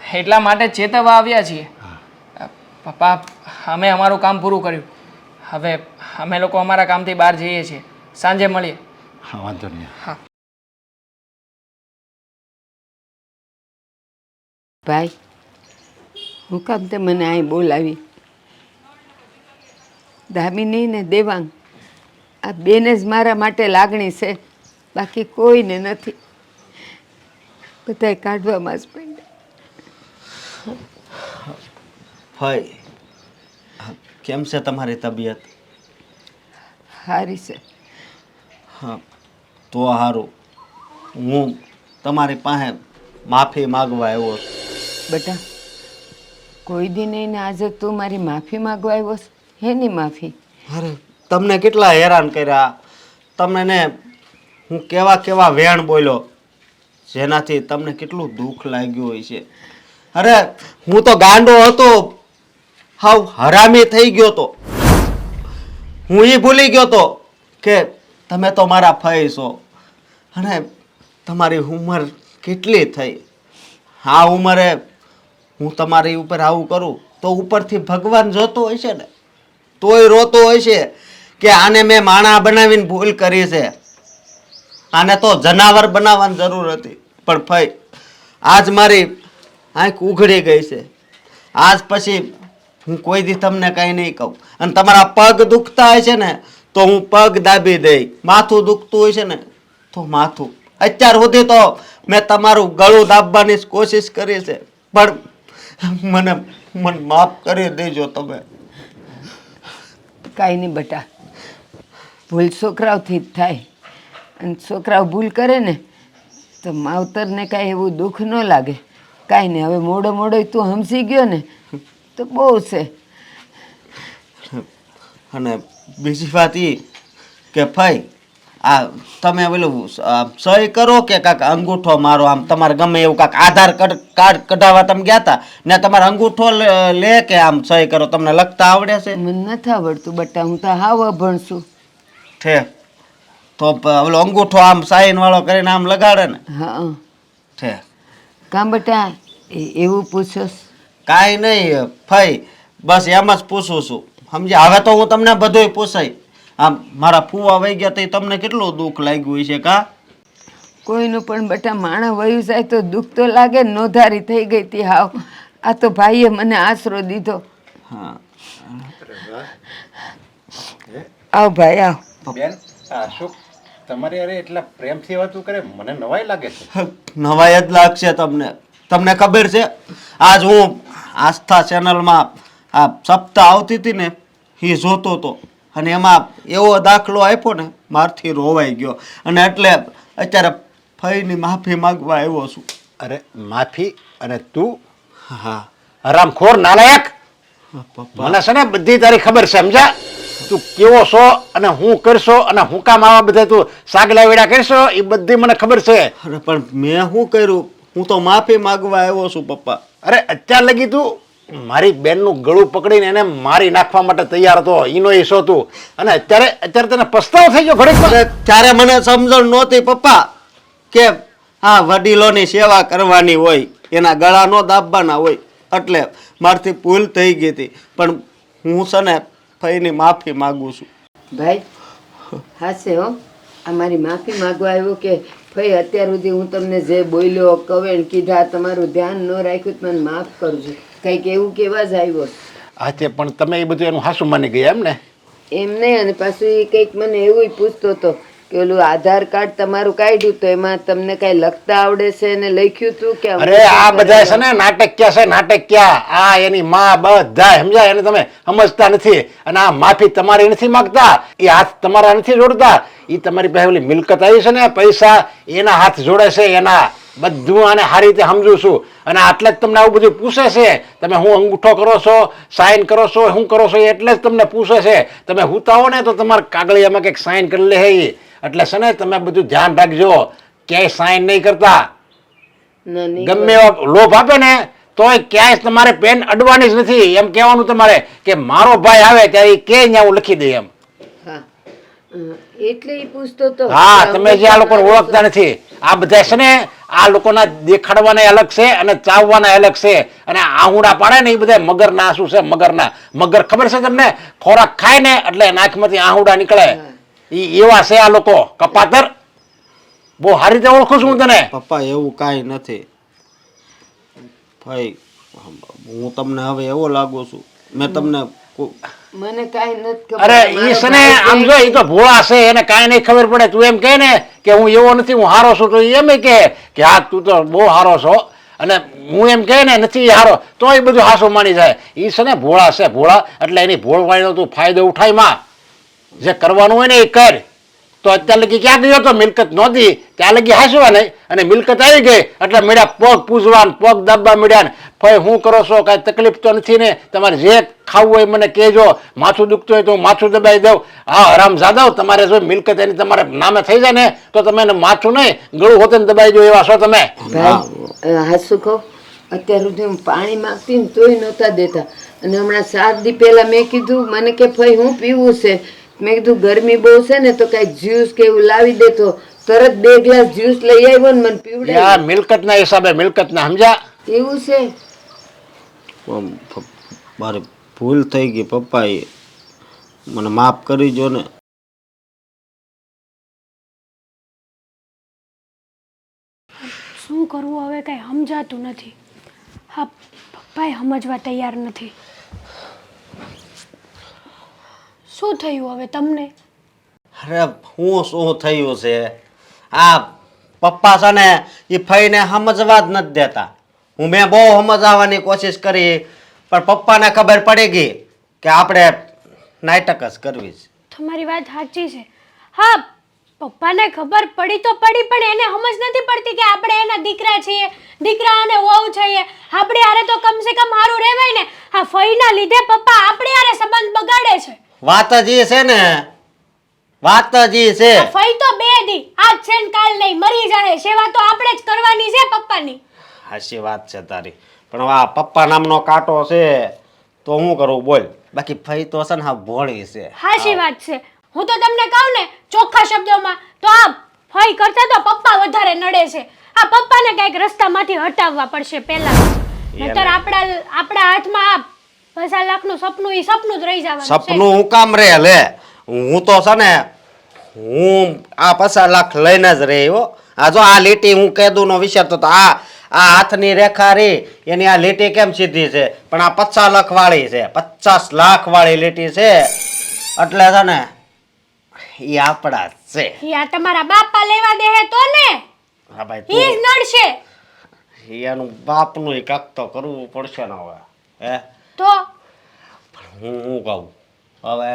એટલા માટે ચેતવવા આવ્યા છીએ. પપ્પા, અમે અમારું કામ પૂરું કર્યું. હવે અમે લોકો અમારા કામથી બહાર જઈએ છીએ. સાંજે મળીએ. હા, વાંધો નહીં. હા. ભાઈ, હું કામ તે મને અહીં બોલાવી? દામિની ને દેવાંગ, આ બેને જ મારા માટે લાગણી છે, બાકી કોઈને નથી. બધાય કાઢવામાં જ પડ્યા. ભાઈ, કેમ છે તમારી તબિયત? સારી છે. હા, તો સારું. હું તમારી પાસે માફી માગવા આવ્યો છું. બેટા, કોઈ દી નહીં ને આજે તું મારી માફી માગવા આવ્યો છે? એની માફી? અરે, તમને કેટલા હેરાન કર્યા, તમને ને હું કેવા કેવા વેણ બોલ્યો જેનાથી તમને કેટલું દુઃખ લાગ્યું હોય છે. અરે, હું તો ગાંડો હતો, હાવ હરામી થઈ ગયો તો. હું એ ભૂલી ગયો તો કે તમે તો મારા ફઈ છો અને તમારી ઉંમર કેટલી થઈ આ ઉંમરે હું તમારી ઉપર આવું કરું તો ઉપરથી ભગવાન જોતો હોય છે ને, તોય રોતો હોય છે કે આને મેં માણા બનાવીને ભૂલ કરી છે, આને તો જનાવર બનાવવાની જરૂર હતી. પણ ભાઈ આજ મારી આંખ ઉઘડી ગઈ છે. આજ પછી હું કોઈ દી તમને કાંઈ નહીં કહું. અને તમારા પગ દુખતા હોય છે ને તો હું પગ દાબી દઈ, માથું દુખતું હોય છે ને તો માથું. અત્યાર સુધી તો મેં તમારું ગળું દાબવાની કોશિશ કરી છે, પણ મને માફ કરી દેજો તમે. કાંઈ નહીં બેટા, ભૂલ છોકરાઓથી જ થાય. અને છોકરાઓ ભૂલ કરે ને તો માવતરને કાંઈ એવું દુઃખ ન લાગે. કાંઈ નહીં, હવે મોડો મોડો તું સમજી ગયો ને તો બહુ છે. અને બીજી વાત એ કે ભાઈ આ તમે પેલું સહી કરો કે કાંક અંગૂઠો મારો, આમ તમારે ગમે એવું કાંક આધાર કાર્ડ કઢાવવા તમે ગયા હતા ને તમારે અંગૂઠો લે કે આમ સહી કરો? તમને લખતા આવડે છે? મને નથી આવડતું બેટા, હું તો હાવ અભણ છું. છે તો પેલો અંગૂઠો આમ સાઈન વાળો કરીને આમ લગાડે ને. હા છે કાં બેટા એવું પૂછોસ? કાંઈ નહીં ભાઈ, બસ એમ જ પૂછું છું, સમજ્યા? હવે તો હું તમને બધુંય પૂછાય. આમ મારા ફૂવા વહી ગયા તો તમને કેટલું દુઃખ લાગ્યું છે કા? કોઈનું પણ બેટા માણસ વયું જાય તો દુઃખ તો લાગે ને. નોધારી થઈ ગઈ હતી હાવ. આ તો ભાઈએ મને આશરો દીધો. હા આવ ભાઈ આવ. બેન આ શું તમારી અરે એટલા પ્રેમથી વાતું કરે, મને નવાઈ લાગે છે. નવાઈ જ લાગશે તમને. તમને ખબર છે આજ હું આસ્થા ચેનલમાં આ સપ્તાહ આવતી હતી ને એ જોતો હતો, અને એમાં એવો દાખલો આપ્યો ને મારથી રોવાઈ ગયો. અને એટલે અત્યારે ફઈની માફી માંગવા આવ્યો છું. અરે માફી? અને તું હા હરામખોર નાલાયક! પપ્પા, મને છે ને બધી તારી ખબર છે, સમજા? તું કેવો છો અને હું કરશો અને હું કામ આવા બધા તું સાગલા વેડા કરશો એ બધી મને ખબર છે. અરે પણ મેં શું કર્યું? હું તો માફી માંગવા આવ્યો છું પપ્પા. અરે અત્યાર લગી તું મારી બેનનું ગળું પકડીને એને મારી નાખવા માટે તૈયાર હતો, ઈનો ઈસો તું, અને અત્યારે તને પસ્તાવો થઈ ગયો ઘડીકમાં? અરે ત્યારે મને સમજણ નહોતી પપ્પા કે આ વડીલોની સેવા કરવાની હોય, એના ગળા નો દાબવાના હોય, એટલે મારથી ભૂલ થઈ ગઈ હતી. પણ હું છે ને ફઈની માફી માંગુ છું. ભાઈ હાશે હો, આ મારી માફી માંગવા આવ્યો કે ભાઈ અત્યાર સુધી હું તમને જે બોલ્યો કવેણ કીધા તમારું ધ્યાન ન રાખ્યું તો મને માફ કરજો. કંઈક એવું કેવા જ આવ્યો. હા તે પણ તમે એ બધું એનું હાસું માની ગયા એમ ને? એમ નહીં, અને પાછું એ કંઈક મને એવું પૂછતો હતો કે ઓલું આધાર કાર્ડ તમારું કાઢ્યું તો એમાં તમને કાંઈ લખતા આવડે છે ને લખ્યું હતું કે? અરે આ બધા છે ને નાટક્યા છે, નાટક્યા. આ એની માં બધા સમજાય, એને તમે સમજતા નથી. અને આ માફી તમારી નથી માંગતા, એ હાથ તમારા નથી જોડતા. એ તમારી પાસે ઓલી મિલકત આવી છે ને, પૈસા, એના હાથ જોડે છે એના. બધું આને સારી રીતે સમજુ છું, અને આટલે જ તમને આવું બધું પૂછે છે. તમે હું અંગૂઠો કરો છો, સાઇન કરો છો, શું કરો છો, એટલે જ તમને પૂછે છે. તમે હુતા હો ને તો તમારા કાગળિયામાં કંઈક સાઇન કરી લે. એટલે છે ને તમે બધું ધ્યાન રાખજો, ક્યાંય સાઇન નહીં કરતા. ગમે એવો લોભ આપે ને તોય ક્યાંય તમારે પેન અડવાની જ નથી. એમ કહેવાનું તમારે કે મારો ભાઈ આવે ત્યારે કે અહીંયા હું લખી દઈ એમ. હા એટલે એ પૂછતો હતો. હા તમે જે આ લોકોને ઓળખતા નથી. આ બધા છે ને આ લોકોના દેખાડવાના અલગ છે અને ચાવવાના અલગ છે. અને આહુડા પાડે ને એ બધા મગરના શું છે, મગરના. મગર ખબર છે તમને? ખોરાક ખાય ને એટલે નાકમાંથી આહુડા નીકળે. એવા છે આ લોકો કપાતર. બહુ સારી રીતે ઓળખું છું હું તને. પપ્પા એવું કાંઈ નથી ભાઈ. હું તમને હવે એવો લાગુ છું, મેં તમને મને કાંઈ નથી ખબર. અરે ઈ છે ને આમ જો ઈ તો ભોળા છે, એને કાંઈ નહીં ખબર પડે. તું એમ કહે ને કે હું એવો નથી, હું હારો છું, તો એમ કહે કે હા તું તો બહુ હારો છો. અને હું એમ કહે ને નથી હારો, તો એ બધું હાસું માની જાય. ઈ છે ને ભોળા છે, ભોળા. એટલે એની ભોળવાળીનો તું ફાયદો ઉઠાય માં. જે કરવાનું હોય ને એ કર. તો અત્યાર લગી ક્યાં ગયો તો? મિલકત નહોતી ત્યાં લગી હાસવા નહીં, અને મિલકત આવી ગઈ એટલે મળ્યા પગ પૂજવા, પગ દાબવા મળ્યા ને. ભાઈ શું કરો છો? કાંઈ તકલીફ તો નથી ને? તમારે જે ખાવું હોય મને કહેજો. માથું દુખતું હોય તો હું માથું દબાઈ દઉં. હા હરામ જાદવ, તમારે જો મિલકત એની તમારે નામે થઈ જાય ને તો તમે એને માથું નહીં ગળું હોતે દબાઈ દો. એવા છો તમે. ભાઈ હાસુ કહો, અત્યાર સુધી હું પાણી માંગતી ને તોય નહોતા દેતા. અને હમણાં 7 દી પહેલા મેં કીધું, મને કે ભાઈ હું પીવું છે. મેં કીધું ગરમી બહુ છે ને તો કાંઈક જ્યુસ કે એવું લાવી દેતો. તરત 2 ગ્લાસ જ્યુસ લઈ આવ્યો ને મને પીવડાવ્યો. મિલકતના હિસાબે મિલકતના સમજ્યા? એવું છે? મારે ભૂલ થઈ ગઈ પપ્પાએ, મને માફ કરી જો ને. શું કરવું હવે કંઈ સમજાતું નથી. હા, પપ્પાએ સમજવા તૈયાર નથી. શું થયું હવે તમને? અરે શું થયું છે? આ પપ્પા છે ને એ ફઈને સમજવા જ નથી દેતા. મેં બહુ સમજાવવાની કોશિશ કરી, પણ પપ્પાને ખબર પડી ગઈ કે આપણે નાટક જ કરવી છે. તમારી વાત સાચી છે. હા, પપ્પાને ખબર પડી તો પડી, પણ એને સમજ નથી પડતી કે આપણે એના દીકરા છીએ, દીકરા અને વહુ છીએ. આપણે હારે તો કમસે કમ સારું રહેવાય ને. આ ફઈના લીધે પપ્પા આપણે હારે સંબંધ બગાડે છે. વાત જ ઈ છે ને, વાત જ ઈ છે. આ ફઈ તો બે દી આજ છે ને કાલ નહીં મરી જાય. સેવા તો આપણે જ કરવાની છે પપ્પાની. હાચી વાત છે તારી, પણ આ પપ્પા નામનો કાંટો છે તો હું કરું બોલ. બાકી ફઈ તો છે ને હા ભોળી છે. હાચી વાત છે. હું તો તમને કહું ને ચોખ્ખા શબ્દોમાં તો આ ફઈ કરતા તો પપ્પા વધારે નડે છે. આ પપ્પાને કઈક રસ્તામાંથી હટાવવા પડશે પહેલા, નહીતર આપણા હાથમાં 50 લાખનું સપનું ઈ સપનું જ રહી જવાનું છે. સપનું હું કામ રે લે, હું તો છે ને હું આ 50 લાખ લઈને જ રહી હો. આ જો આ લીટી હું કેદું નો વિચારતો તો આ હાથની રેખા રી એની આ લીટી કેમ સીધી છે, પણ આ 50 લાખ વાળી છે, 50 લાખ વાળી લીટી છે. એટલે છે ને ઈ આપણા જ છે. ઈ આ તમારા બાપા લેવા દે હે તો ને હા ભાઈ, ઈ જ નડશે એનું બાપનું કાક તો કરવું પડશે ને હવે. હે તો. હું કહું હવે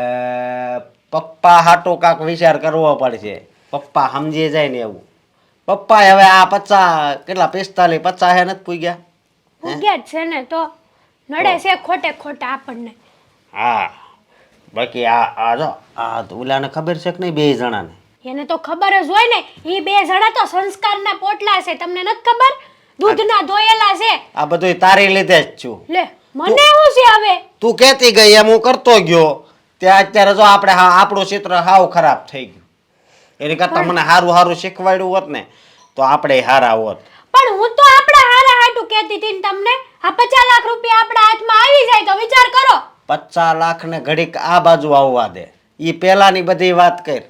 પપ્પા હાટું કાક વિચાર કરવો પડશે. પપ્પા સમજી જાય ને એવું. પપ્પા હવે આ 50 કેટલા 45 50 હે નથી પૂગ્યા. ઉગ્યા જ છે ને તો નડે છે ખોટે ખોટા આપણને. હા, બાકી આ જો આ ઓલાને ખબર છે કે નહીં બે જણાને? એને તો ખબર જ હોય ને. ઈ બે જણા તો સંસ્કારના પોટલા છે. તમને નથી ખબર? દૂધના ધોયેલા છે. આ બધું તારી લીધે જ છું. લે મને શું છે હવે? તું કહેતી ગઈ એમ હું કરતો ગયો, ત્યાં અત્યારે જો આપણે આપણું ચિત્ર હાવ ખરાબ થઈ ગયું. એની કરતા મને સારું સારું શીખવાડ્યું હોત ને તો આપણે હારા હોત. પણ હું તો આપણા હારા હાટું કહેતી હતી ને તમને. આ 50 લાખ રૂપિયા આપણા હાથમાં આવી જાય તો વિચાર કરો. 50 લાખ ને ઘડીક આ બાજુ આવવા દે. ઈ પેલાની બધી વાત કર.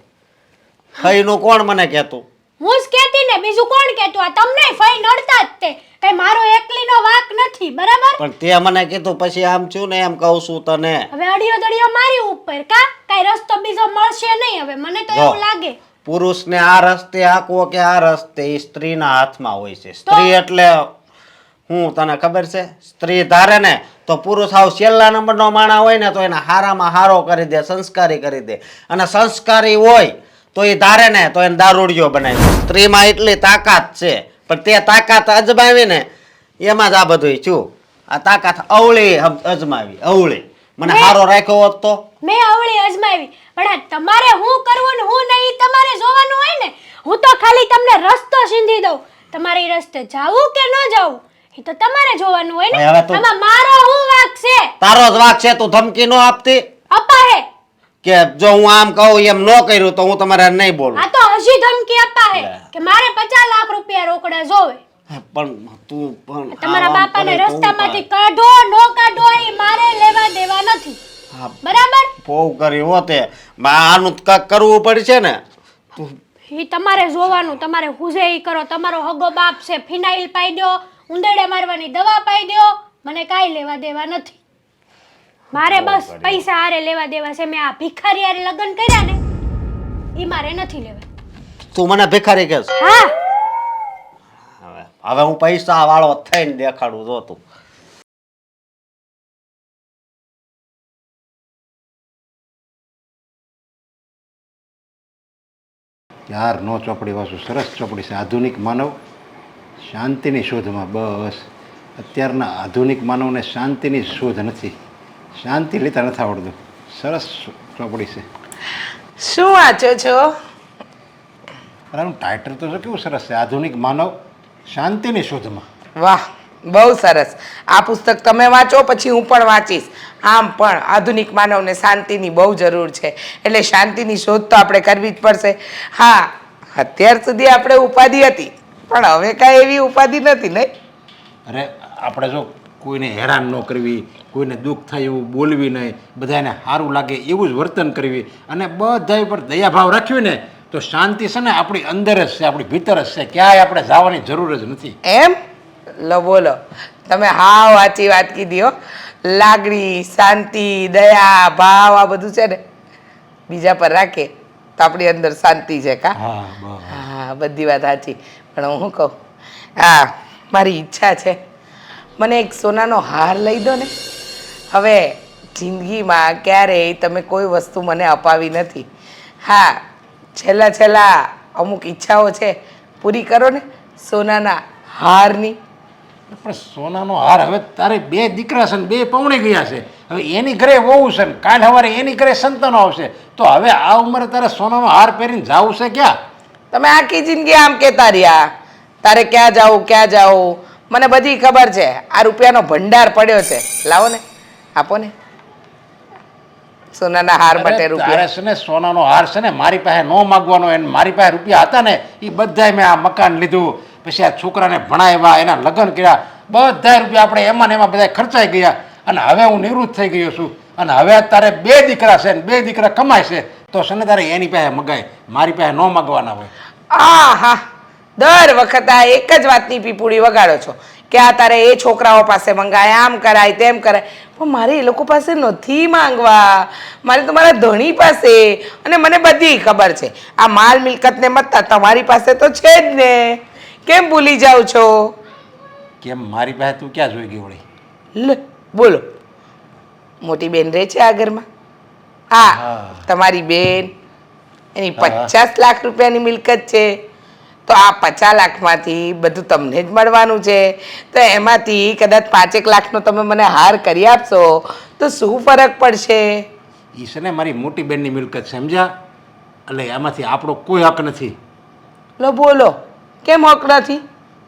ફઈનું કોણ મને કહેતું? હું જ કહેતી ને, બીજું કોણ કહેતું? આ તમને ફઈ નડતા જ તે. કઈ મારો એકલીનો વાંક નથી, બરાબર? પણ તે મને કીધું પછી આમ છું ને એમ કહું છું તને. હવે અડિયો દડિયો મારી ઉપર કા કઈ રસ્તો બીજો મળશે નહીં હવે. મને તો એવું લાગે પુરુષને આ રસ્તે આંકવો કે આ રસ્તે એ સ્ત્રીના હાથમાં હોય છે. સ્ત્રી એટલે હું તને ખબર છે? સ્ત્રી ધારે ને તો પુરુષ હાવ છેલ્લા નંબરનો માણા હોય ને તો એને હારામાં હારો કરી દે, સંસ્કારી કરી દે. અને સંસ્કારી હોય તો એ ધારે ને તો એને દારૂડિયો બનાવી દે. સ્ત્રીમાં એટલી તાકાત છે, પણ તે તાકાત અજમાવી ને એમાં જ આ બધું છું. આ તાકાત અવળી અજમાવી, અવળી. મને હારો રાખ્યો હોત તો મેં અવળી અજમાવી, પણ આ તમારે હું કરવું ને હું નહીં તમારે જોવાનું હોય ને. હું તો ખાલી તમને રસ્તો સીંધી દઉં. તમારે ઈ રસ્તે જાવું કે ન જાવું એ તો તમારે જોવાનું હોય ને. આમાં મારો હું વાંક છે? તારો જ વાંક છે. તું ધમકી ન આપતી અપા હે કે જો હું આમ કહું એમ ન કર્યું તો હું તમારે નહીં બોલું. આ તો હજી ધમકી આપા હે કે મારે 50 લાખ રૂપિયા રોકડા જોવે. પણ તું પણ તમારા બાપાને રસ્તામાંથી કાઢો નો કાઢો એ મારે લેવા દેવા નથી, બરાબર? બહુ કરી હોતે આનું કાક કરવું પડશે ને. ઈ તમારે જોવાનું. તમારે હુજે ઈ કરો. તમારો હગો બાપ છે, ફિનાઇલ પાઈ દો, ઉંદરડે મારવાની દવા પાઈ દો. મને કાંઈ લેવા દેવા નથી. મારે બસ પૈસા હારે લેવા દેવા છે. મેં આ ભિખારી હારે લગ્ન કર્યા ને ઈ મારે નથી લેવા. તું મને ભિખારી કહેશ? હા, હવે હું પૈસા વાળો થઈને દેખાડું જો તું. યાર ચોપડી વાંચું, સરસ ચોપડી છે. આધુનિક માનવ શાંતિની શોધમાં. બસ અત્યારના આધુનિક માનવને શાંતિની શોધ નથી, શાંતિ લેતા નથી આવડતું. સરસ ચોપડી છે. શું વાંચો છો? અરે આનું ટાઇટલ તો જો કેવું સરસ છે, આધુનિક માનવ શાંતિની શોધમાં. વાહ, બહુ સરસ. આ પુસ્તક તમે વાંચો પછી હું પણ વાંચીશ. આમ પણ આધુનિક માનવને શાંતિની બહુ જરૂર છે, એટલે શાંતિની શોધ તો આપણે કરવી જ પડશે. હા, અત્યાર સુધી આપણે ઉપાધિ હતી, પણ હવે કાંઈ એવી ઉપાધિ નથી નહીં. અરે આપણે જો કોઈને હેરાન ન કરવી, કોઈને દુઃખ થાય એવું બોલવી નહીં, બધાને સારું લાગે એવું જ વર્તન કરવી અને બધા ઉપર દયાભાવ રાખ્યું ને તો શાંતિ છે ને આપણી અંદર જ છે, આપણી ભીતર જ છે, ક્યાંય આપણે જવાની જરૂર જ નથી. એમ લો બોલો, તમે હાવ સાચી વાત કીધી હો. લાગણી, શાંતિ, દયા, ભાવ આ બધું છે ને બીજા પર રાખે તો આપણી અંદર શાંતિ છે કા? હા બસ. હા, બધી વાત સાચી. પણ હું શું કહું, હા મારી ઈચ્છા છે મને એક સોનાનો હાર લઈ દો ને. હવે જિંદગીમાં ક્યારેય તમે કોઈ વસ્તુ મને અપાવી નથી. હા, છેલ્લા અમુક ઈચ્છાઓ છે પૂરી કરો ને સોનાના હારની. પણ સોનાનો હાર હવે તારે 2 દીકરા છે ને 2 પૌણે ગયા છે. હવે એની ઘરે વહુ છે ને કાલ સવારે એની ઘરે સંતાનો આવશે તો હવે આ ઉંમરે તારે સોનાનો હાર પહેરીને જાવું છે ક્યાં? તમે આખી જિંદગી આમ કહેતા રહ્યા તારે ક્યાં જાવું મને બધી ખબર છે. આ રૂપિયાનો ભંડાર પડ્યો છે, લાવો ને, આપો ને સોનાના હાર માટે તારે રૂપિયા. છે ને સોનાનો હાર છે ને મારી પાસે ન માગવાનો, એને મારી પાસે રૂપિયા હતા ને એ બધાય મેં આ મકાન લીધું, પછી આ છોકરાને ભણાવ્યા, એના લગ્ન કર્યા, બધા રૂપિયા આપણે એમાં ને એમાં બધા ખર્ચાઈ ગયા અને હવે હું નિવૃત્ત થઈ ગયો છું અને હવે તારે 2 દીકરા છે ને 2 દીકરા કમાય છે તો છે ને તારે એની પાસે મગાય, મારી પાસે ન માગવાના હોય. હા, દર વખત આ એક જ વાતની પીપુડી વગાડો છો કે આ તારે એ છોકરાઓ પાસે મંગાય, આમ કરાય તેમ કરાય. પણ મારે એ લોકો પાસે નથી માંગવા, મારે તો મારા ધણી પાસે. અને મને બધી ખબર છે આ માલ મિલકતને મતતા તમારી પાસે તો છે જ ને, કેમ ભૂલી જાઓ છો? કેમ મારી પાસે તું ક્યાં જોઈ ગઈ વળી? લે બોલો, મોટી બેન રહે છે આ ઘરમાં? હા, તમારી બેન, એની 50 લાખ રૂપિયાની મિલકત છે તો આ 50 લાખમાંથી બધું તમને જ મળવાનું છે. તો એમાંથી કદાચ 5 લાખનો તમે મને હાર કરી આપશો તો શું ફરક પડશે? એ છે ને મારી મોટી બેનની મિલકત, સમજ્યા? એટલે એમાંથી આપણો કોઈ હક નથી. લો બોલો, કેમ હક નથી?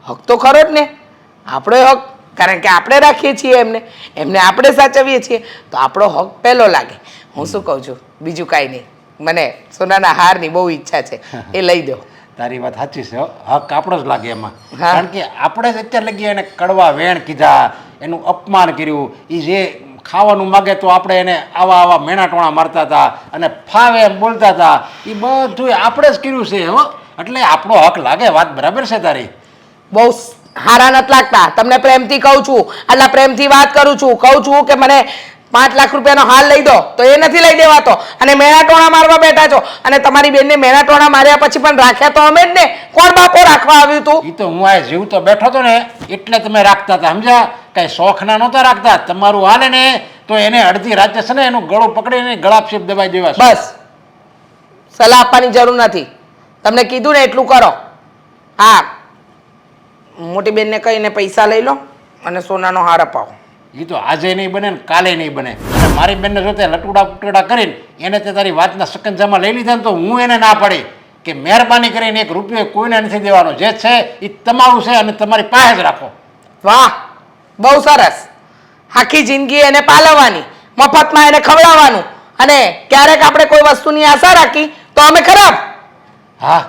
હક તો ખરો જ ને, આપણો હક, કારણ કે આપણે રાખીએ છીએ એમને આપણે સાચવીએ છીએ તો આપણો હક પહેલો લાગે. હું શું કહું છું, બીજું કાંઈ નહીં, મને સોનાના હારની બહુ ઈચ્છા છે, એ લઈ દો. તારી વાત સાચી છે હો. હક આપણો જ લાગે એમાં. હા. કારણ કે આપણે જ અત્યારે લગી એને કડવા વેણ કીધા, એનું અપમાન કર્યું, એ જે ખાવાનું માગે તો આપણે એને આવા મેણાટોણા મારતા હતા અને ફાવે એમ બોલતા હતા, એ બધું આપણે જ કર્યું છે હો. એટલે આપણો હક લાગે. વાત બરાબર છે તારી. બહુ હારા નથી લાગતા, તમને પ્રેમથી કહું છું, આટલા પ્રેમથી વાત કરું છું, કહું છું કે મને 5 લાખ રૂપિયાનો હાલ લઈ દો તો એ નથી લઈ દેવાતો અને મેણાટોણા મારવા બેઠા છો. અને તમારી બેનને મેણાટોણા માર્યા પછી પણ રાખ્યા તો અમે જ ને, કોણ બાપો રાખવા આવ્યું હતું? એ તો હું આ જીવતો બેઠો હતો ને એટલે તમે રાખતા હતા, સમજ્યા? કઈ શોખના નહોતા રાખતા. તમારું હાલે ને તો એને અડધી રાતે છે ને એનું ગળું પકડીને ગળાપશીપ દબાઈ દેવા. બસ, સલાહ આપવાની જરૂર નથી, તમને કીધું ને એટલું કરો. હા, મોટી બેનને કહીને પૈસા લઈ લો અને સોનાનો હાર અપાવો. એ તો આજે નહીં બને ને કાલે નહીં બને. અને મારી બેનને જોતે લટુડા પુટડા કરીને એને તે તારી વાતના સકંજામાં લઈ લીધા ને તો હું એને ના પાડી કે મહેરબાની કરીને 1 રૂપિયો કોઈને નથી દેવાનો, જે છે એ તમારું છે અને તમારી પાસે જ રાખો. વાહ, બહુ સરસ. આખી જિંદગી એને પાલવવાની, મફતમાં એને ખવડાવવાનું અને ક્યારેક આપણે કોઈ વસ્તુની આશા રાખી તો અમે ખરાબ. હા,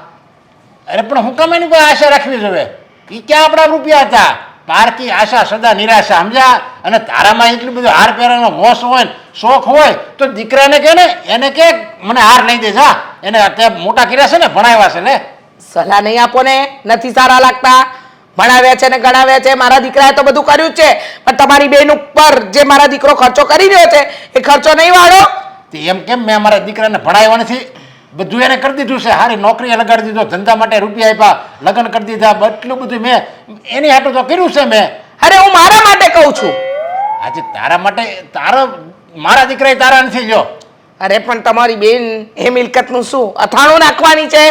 અરે પણ હું કામ એની કોઈ આશા રાખવી જોઈએ? એ ક્યાં આપણા રૂપિયા હતા? પારકી આશા સદા નિરાશા, સમજ્યા? અને તારામાં એટલું બધું હાર પહેરવાનો મોસ હોય ને શોખ હોય તો દીકરાને કે ને એને કે મને હાર લઈ દે જા, એને અત્યારે મોટા કર્યા છે ને, ભણાવ્યા છે. લે સલાહ નહીં આપો ને, નથી સારા લાગતા. ભણાવ્યા છે ને ગણાવ્યા છે, મારા દીકરાએ તો બધું કર્યું જ છે, પણ તમારી બેન ઉપર જે મારા દીકરો ખર્ચો કરી રહ્યો છે એ ખર્ચો નહીં વાળો. તે એમ કેમ? મેં મારા દીકરાને ભણાવ્યા નથી? બધું એને કરી દીધું છે. સારી નોકરીએ લગાડી દીધો, ધંધા માટે રૂપિયા આપ્યા, લગ્ન કરી દીધા, એટલું બધું મેં એની હાટું તો કર્યું છે મેં. અરે હું મારા માટે કહું છું. આજે તારા માટે મારા દીકરાએ તારા નથી. જો અરે પણ તમારી બેન એ મિલકતનું શું અથાણું નાખવાની છે?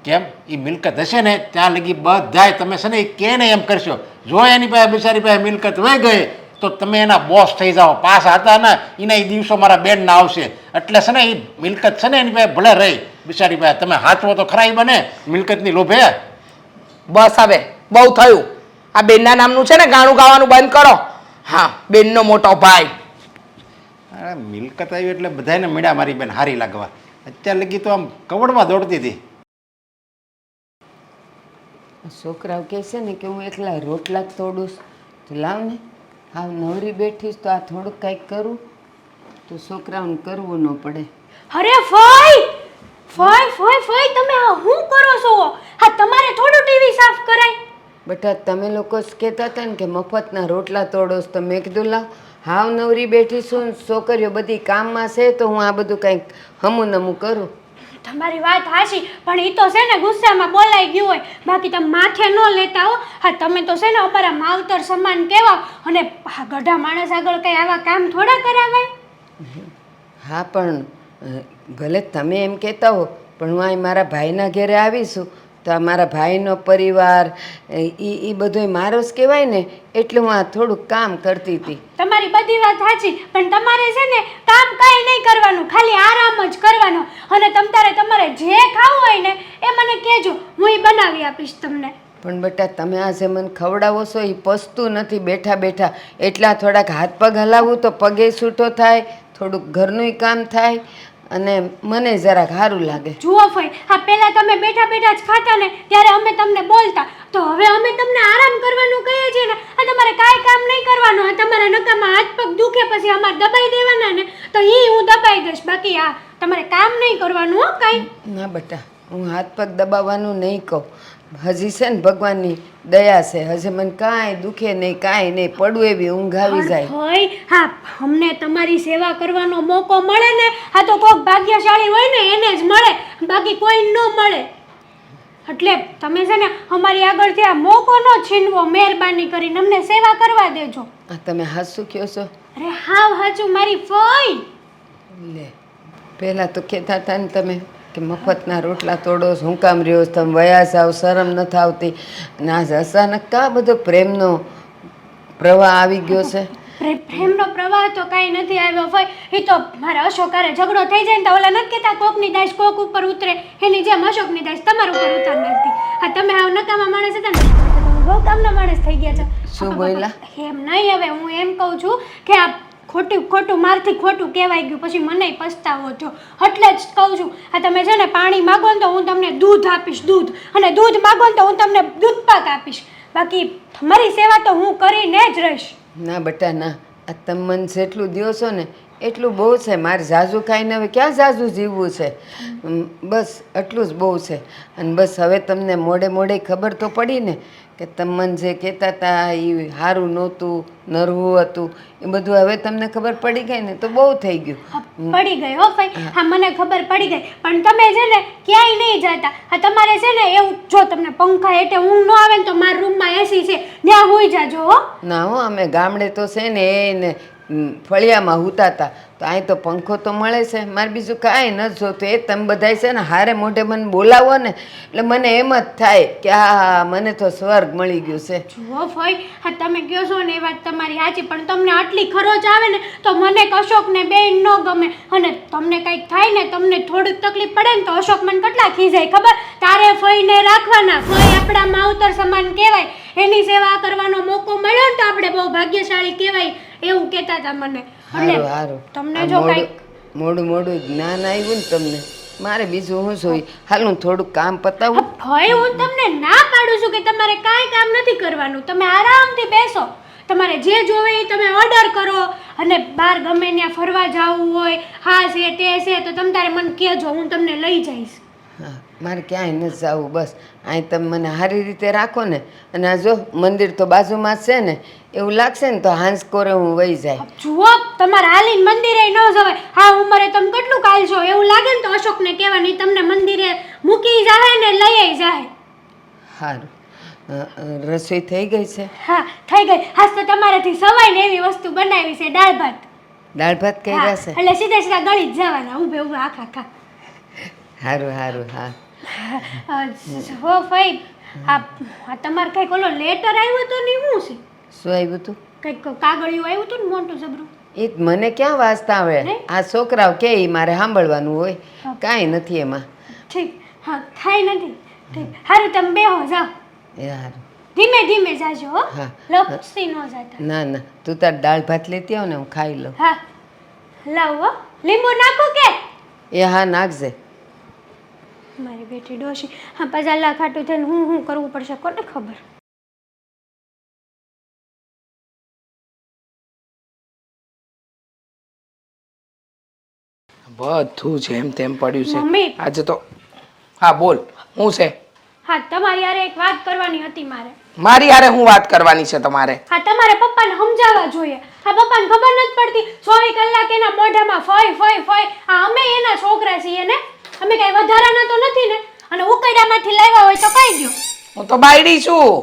કેમ? એ મિલકત હશે ને ત્યાં લગી બધાય તમે છે ને એ કેને એમ કરશો. જો એની પાસે બિચારી પાસે મિલકત વહી ગઈ તો તમે એના બોસ થઈ જાઓ. પાછા હતા ને એના એ દિવસો મારા બેનના આવશે. એટલે છે ને એ મિલકત છે ને એની પાસે ભલે રહી બિચારી પાસે, તમે હાચવો તો ખરા બને મિલકતની લોભે. બસ હવે બહુ થયું. આ બેનના નામનું છે ને ગાણું ગાવાનું બંધ કરો. હા, બેનનો મોટો ભાઈ. અરે મિલકત આવી એટલે બધાને મીડા મારી બેન હારી લાગવા. અત્યારે લગી તો આમ કવડમાં દોડતી હતી. છોકરાઓ કહે છે ને કે હું એકલા રોટલા જ તોડું છું, તો લાવ ને હાવ નવરી બેઠીશ તો આ થોડુંક કંઈક કરું તો છોકરાઓને કરવું ન પડે. અરે ફઈ ફઈ ફઈ ફઈ તમે આ શું કરો છો? હા તમારે થોડું ટીવી સાફ કરાય. બેટા તમે લોકો જ કહેતા હતા ને કે મફતના રોટલા તોડો છો, તો મેં કીધું લાવ હાવ નવરી બેઠી છું ને છોકરીઓ બધી કામમાં છે તો હું આ બધું કંઈક હમું નમું કરું. તમારી વાત હાચી, પણ ઈ તો છે ને ગુસ્સામાં બોલાઈ ગયું હોય, બાકી તમે માથે ન લેતા હો. હા તમે તો છે ને અમારા માવતર સમાન કહેવા, અને આ ગઢા માણસ આગળ કઈ આવા કામ થોડા કરાવાય. હા પણ ભલે તમે એમ કહેતા હો, પણ હું અહીં મારા ભાઈના ઘરે આવીશું તો આ મારા ભાઈનો પરિવાર એ બધોય મારો જ કહેવાય ને, એટલે હું આ થોડુંક કામ કરતી હતી. તમારી બધી વાત સાચી, પણ તમારે છે ને કામ કાંઈ નહીં કરવાનું, ખાલી આરામ જ કરવાનો. અને તમારે જે ખાવું હોય ને એ મને કહેજો, હું એ બનાવી આપીશ તમને. પણ બેટા તમે આજે મને ખવડાવો છો એ પચતું નથી બેઠા બેઠા, એટલા થોડાક હાથ પગ હલાવું તો પગે છૂટો થાય, થોડુંક ઘરનું કામ થાય અને મને જરાક સારું લાગે. જુઓ ફઈ, હા પહેલા તમે બેઠા બેઠા જ ખાતા ને ત્યારે અમે તમને બોલતા, તો હવે અમે તમને આરામ કરવાનું કહીએ છીએ ને. આ તમારે કાંઈ કામ નહીં કરવાનું, આ તમારા નકામાં હાથ પગ દુખે પછી અમારે દબાઈ દેવાના ને તો એ હું દબાઈ દઈશ, બાકી આ તમારે કામ નહીં કરવાનું હો કાંઈ. ના બેટા હું હાથ પગ દબાવવાનું નહીં કહું, હજી છે ને ભગવાનની દયા છે, હજી મને કાંઈ દુખે નહીં, કાંઈ નહીં, પડવું એવી ઊંઘ આવી જાય. હોય હા, અમને તમારી સેવા કરવાનો મોકો મળે ને, આ તો કોઈક ભાગ્યશાળી હોય ને એને જ મળે, બાકી કોઈ ન મળે. એટલે તમે છે ને અમારી આગળથી આ મોકો ન છીનવો, મહેરબાની કરીને અમને સેવા કરવા દેજો. આ તમે હાસું કહો છો? અરે હાવ હાચું મારી ફઈ. લે પહેલાં તો કહેતા હતા ને તમે કે મફતના રોટલા તોડો, શું કામ રહ્યો છો તમે, વયા જાવ, શરમ નથી આવતી, અને આજ અચાનક કા બધો પ્રેમનો પ્રવાહ આવી ગયો છે. પ્રેમનો પ્રવાહ તો કાંઈ નથી આવ્યો ફઈ, એ તો મારા અશોકારે ઝઘડો થઈ જાય ને તો ઓલા નથી કહેતા કોકની દાઈશ કોક ઉપર ઉતરે, એની જેમ અશોકની દાઈશ તમારા ઉપર ઉતાર નથી. આ તમે આવ નકામા માણસ હતા ને બહુ કામના માણસ થઈ ગયા છે. શું બોલ્યા? એમ નહીં, હવે હું એમ કહું છું કે આ ખોટું મારથી ખોટું કહેવાય ગયું, પછી મને પસ્તાવો થયો, એટલે જ કહું છું. આ તમે છે ને પાણી માગો ને તો હું તમને દૂધ આપીશ, દૂધ, અને દૂધ માગો ને તો હું તમને દૂધ પાક આપીશ, બાકી તમારી સેવા તો હું કરીને જ રહીશ. ના બેટા ના, આ તમે મને જેટલું દ્યો છો ને એટલું બહુ છે, મારે ઝાઝું ખાઈને હવે ક્યાં ઝાઝું જીવવું છે, બસ એટલું જ બહુ છે. અને બસ હવે તમને મોડે મોડે ખબર તો પડી ને કે તમે મને જે કહેતા હતા એ સારું નહોતું, નરવું હતું, એ બધું હવે તમને ખબર પડી ગઈ ને તો બહુ થઈ ગયું. પડી ગઈ હો ભાઈ, હા મને ખબર પડી ગઈ, પણ તમે છે ને ક્યાંય નહીં જતા. હા તમારે છે ને એવું, જો તમને પંખા હેઠે ઊંઘ ન આવે ને તો મારા રૂમમાં એસી છે, ત્યાં હોઈ જાજો હો. ના હો, અમે ગામડે તો છે ને એને ફળિયામાં હુતાતા, તો અહીં તો પંખો તો મળે છે, મારે બીજું કાંઈ નથી જોતું. એ તમે બધાય છે ને હારે મોઢે મને બોલાવો ને એટલે મને એમ જ થાય કે આ મને તો સ્વર્ગ મળી ગયું છે. જુઓ ફઈ, હા તમે કહો છો ને એ વાત તમારી સાચી, પણ તમને આટલી ખરોચ આવે ને તો મને અશોકને બેન ન ગમે, અને તમને કંઈક થાય ને તમને થોડીક તકલીફ પડે ને તો અશોક મને કેટલા ખીજાય ખબર. તારે ફઈને રાખવાના, ફઈ આપણા માવતર સમાન કહેવાય, એની સેવા કરવાનો મોકો મળ્યો ને તો આપણે બહુ ભાગ્યશાળી કહેવાય, એવું કહેતા હતા મને. સારું સારું, તમને જો કંઈક મોડું જ્ઞાન આવ્યું ને તમને, મારે બીજું હું જોઈ. હાલ હું થોડુંક કામ પતાવું. ભાઈ હું તમને ના પાડું છું કે તમારે કાંઈ કામ નથી કરવાનું, તમે આરામથી બેસો, તમારે જે જોવે એ તમે ઓર્ડર કરો, અને બહાર ગમે ત્યાં ફરવા જવું હોય, હા છે તે છે તો તમે તારે મને કહેજો, હું તમને લઈ જઈશ. હા મારે ક્યાંય નથી જવું, બસ અહીં તમે મને સારી રીતે રાખો ને, અને આ જો મંદિર તો બાજુમાં જ છે ને, એવું લાગશે ને તો હાંસ કોરે હું વહી જાય. જુઓ તમારે હાલીને મંદિરે ન જવાય, હા ઉંમરે તમે કેટલું કાલશો, એવું લાગે ને તો અશોકને કહેવાની તમને મંદિરે મૂકી જાય ને લઈ જાય. સારું, રસોઈ થઈ ગઈ છે? હા થઈ ગઈ. હાસ તો તમારાથી સવાય ને એવી વસ્તુ બનાવી છે, દાળ ભાત. દાળ ભાત કર્યા છે? એટલે સીધા સીધા ગળી જ જવાના, ઊભે ઊભા આખા ખા. સારું સારું. હા હો ફઈ, આ તમારે કંઈક ઓલો લેટર આવ્યો તો ને શું છે? શું આવ્યું હતું? કંઈક કાગળિયું આવ્યું હતું ને મોટું જબરું. એ મને ક્યાં વાંચતા આવે, આ છોકરાઓ કે મારે સાંભળવાનું હોય, કાંઈ નથી એમાં. ઠીક, હા કાંઈ નથી. ઠીક, સારું તમે બેહો જાઓ. એ સારું, ધીમે ધીમે જાજો હો, હા. લપસી ન જાતા. ના ના, તું તાર દાળ ભાત લેતી આવ ને હું ખાઈ લઉં. હા લાવો હો, લીંબુ નાખો કે? એ હા નાખજે. મારી બેટી ડોશી, હા પજાલા ખાટું થઈને હું કરવું પડશે કોને ખબર. બધું જેમ તેમ પડ્યું છે મમ્મી. આજે તો. હા બોલ, હું છે? હા તમારી યારે એક વાત કરવાની હતી મારે. મારી હારે હું વાત કરવાની છે તમારે? હા તમારે પપ્પાને સમજાવવા જોઈએ. હા પપ્પાને ખબર નથી પડતી 24 કલાક એના મોઢામાં ફય ફય ફય. હા અમે એના છોકરા છીએ ને, અમે કઈ વધારાના તો નથી ને. અને ઉકરડામાંથી લાવ્યા હોય તો કહી દો. હું તો બાયડી છું.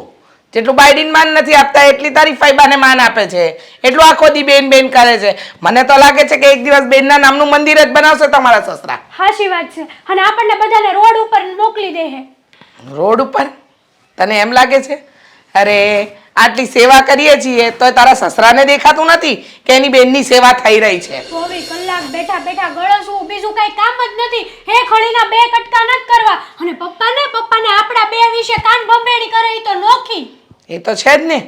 જેટલું બાયડીને માન નથી આપતા એટલી તારી ફાઈબાને માન આપે છે. એટલું આખો દી બેન બેન કરે છે. મને તો લાગે છે કે એક દિવસ બેનના નામનું મંદિર જ બનાવશે તમારા સસરા. હાચી વાત છે. અને આપણને બધાને રોડ ઉપર મોકલી દે હે. રોડ ઉપર? તને એમ લાગે છે? અરે આટલી સેવા કરીએ છીએ તો તારા સસરાને દેખાતું નથી કે એની બેનની સેવા થઈ રહી છે? 24 કલાક બેઠા બેઠા ગળસવું, બીજું કઈ કામ જ નથી. હે ખળીના બે કટકા નથી કરવા. અને પપ્પાને આપણા બે વિશે કાન ભંભેણી કરે ઈ તો નોખી. એ તો છે જ ને.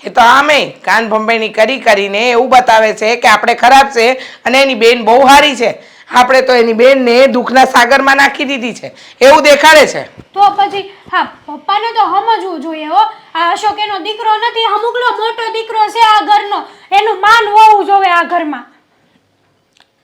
એ તો આમે કાન ભંભેણી કરીને એવું બતાવે છે કે આપણે ખરાબ છે અને એની બેન બહુ સારી છે. આપણે તો એની બેનને દુઃખના સાગરમાં નાખી દીધી છે એવું દેખાડે છે. તો પછી હા પપ્પાને તો સમજવું જોઈએ હો. આ અશોક એનો દીકરો નથી, અમુકલો મોટો દીકરો છે આ ઘરનો. એનું માન હોવું જોઈએ આ ઘરમાં.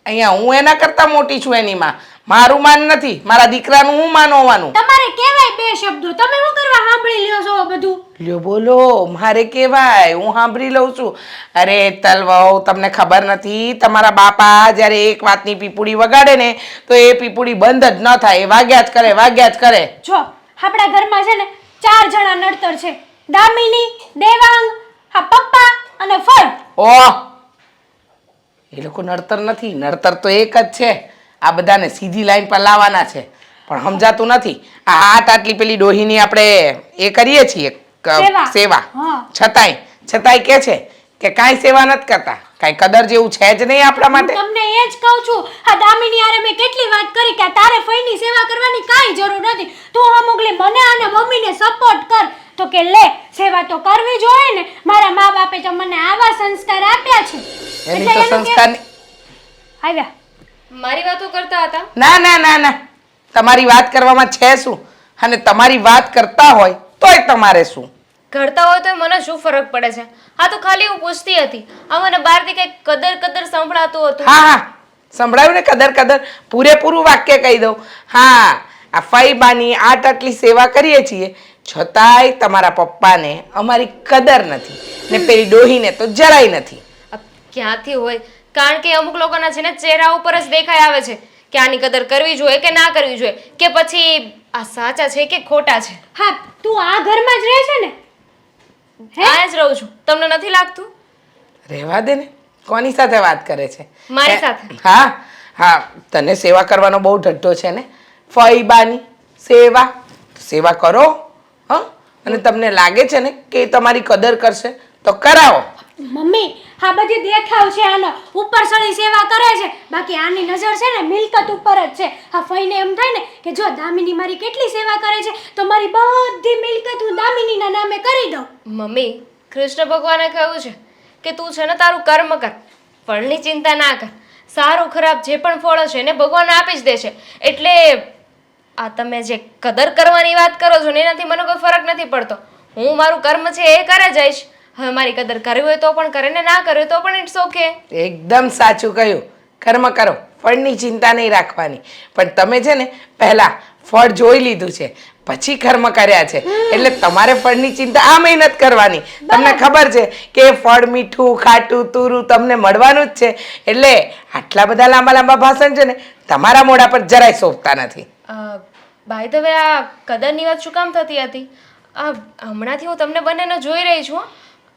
અહીંયા હું એના કરતા મોટી છું એની માં. મારું માન નથી, મારા દીકરાનું હું માન હોવાનું. તમારે કહેવાય બે શબ્દો, તમે શું કરવા સાંભળી લ્યો છો બધું? લ્યો બોલો, મારે કહેવાય, હું સાંભળી લઉં છું. અરે તલવાઓ, તમને ખબર નથી તમારા બાપા જ્યારે એક વાતની પીપુડી વગાડે ને તો એ પીપુડી બંધ જ ન થાય, એ વાગ્યા જ કરે, વાગ્યા જ કરે. જો આપણા ઘરમાં છે ને 4 જણા નડતર છે. દામિની, દેવાંગ, હા પપ્પા અને ફળ. ઓહ, એ લોકો નડતર નથી, નડતર તો એક જ છે. આ બધાને સીધી લાઈન પર લાવવાના છે પણ સમજાતું નથી. આ હાથ આટલી પેલી ડોહીની આપણે એ કરીએ છીએ સેવા, હા. છતાંય કે છે કે કાંઈ સેવા નથી કરતા. કાંઈ કદર જેવું છે જ નહીં આપણા માટે. હું તમને એ જ કહું છું. આ દામિની યારે મેં કેટલી વાત કરી કે તારે ફઈની સેવા કરવાની કાંઈ જરૂર નથી. તું અમુકલી મને અને મમ્મીને સપોર્ટ કર. તો કે લે સેવા તો કરવી જોઈએ ને. મારા મા બાપે તો મને આવા સંસ્કાર આપ્યા છે. એની તો સંસ્કારની આવ્યા. મારી વાતો કરતા હતા. ના ના ના ના, તમારી વાત કરવામાં છે શું? અને તમારી વાત કરતા હોય તોય તમારે શું? કરતા હોય તો મને શું ફરક પડે છે? આ તો ખાલી હું પૂછતી હતી. આ મને બહારથી કંઈક કદર સંભળાતું હતું. હા હા, સંભળાયું ને કદર. પૂરેપૂરું વાક્ય કહી દઉં. હા, આ ફઈબાની આટલી સેવા કરીએ છીએ છતાંય તમારા પપ્પાને અમારી કદર નથી ને પેલી ડોહીને તો જરાય નથી. આ ક્યાંથી હોય? કારણ કે અમુક લોકોના છે ને ચહેરા ઉપર જ દેખાઈ આવે છે કે આની કદર કરવી જોઈએ કે ના કરવી જોઈએ, કે પછી આ સાચા છે કે ખોટા છે. હા તું આ ઘરમાં જ રહે છે ને? આ જ રહું છું. તમને નથી લાગતું? રહેવા દે ને, કોની સાથે વાત કરે છે? મારી સાથે. હા હા, તને સેવા કરવાનો બહુ ઢટ્ટો છે ને. ફઈબાની સેવા કરો. હા, અને તમને લાગે છે ને કે એ તમારી કદર કરશે તો કરાવો. મમ્મી આ બધી દેખાવ છે આનો. ઉપર ચડી સેવા કરે છે, બાકી આની નજર છે ને મિલકત ઉપર જ છે. આ ફઈને એમ થાય ને કે જો દામિની મારી કેટલી સેવા કરે છે તો મારી બધી મિલકત હું દામિનીના નામે કરી દઉં. મમ્મી, કૃષ્ણ ભગવાને કહ્યું છે કે તું છે ને તારું કર્મ કર, ફળની ચિંતા ના કર. સારું ખરાબ જે પણ ફળ હશે એને ભગવાન આપી જ દે છે. એટલે આ તમે જે કદર કરવાની વાત કરો છો ને એનાથી મને કોઈ ફરક નથી પડતો. હું મારું કર્મ છે એ કરે જઈશ. હવે મારી કદર કરવી હોય તો પણ કરે ને ના કરવી હોય તો પણ ઇટ્સ ઓકે. એકદમ સાચું કહ્યું. કર્મ કરો, ફળની ચિંતા નહીં રાખવાની. પણ તમે છે ને પહેલા ફળ જોઈ લીધું છે પછી કર્મ કર્યા છે એટલે તમારે ફળની ચિંતા આ મહેનત કરવાની. તમને ખબર છે કે ફળ મીઠું ખાટું તુરું તમને મળવાનું જ છે. એટલે આટલા બધા લાંબા ભાષણ છે ને તમારા મોઢા પર જરાય શોભતા નથી. બાય ધ વે, આ કદરની વાત શું કામ થતી હતી? આ હમણાંથી હું તમને બંનેને જોઈ રહી છું.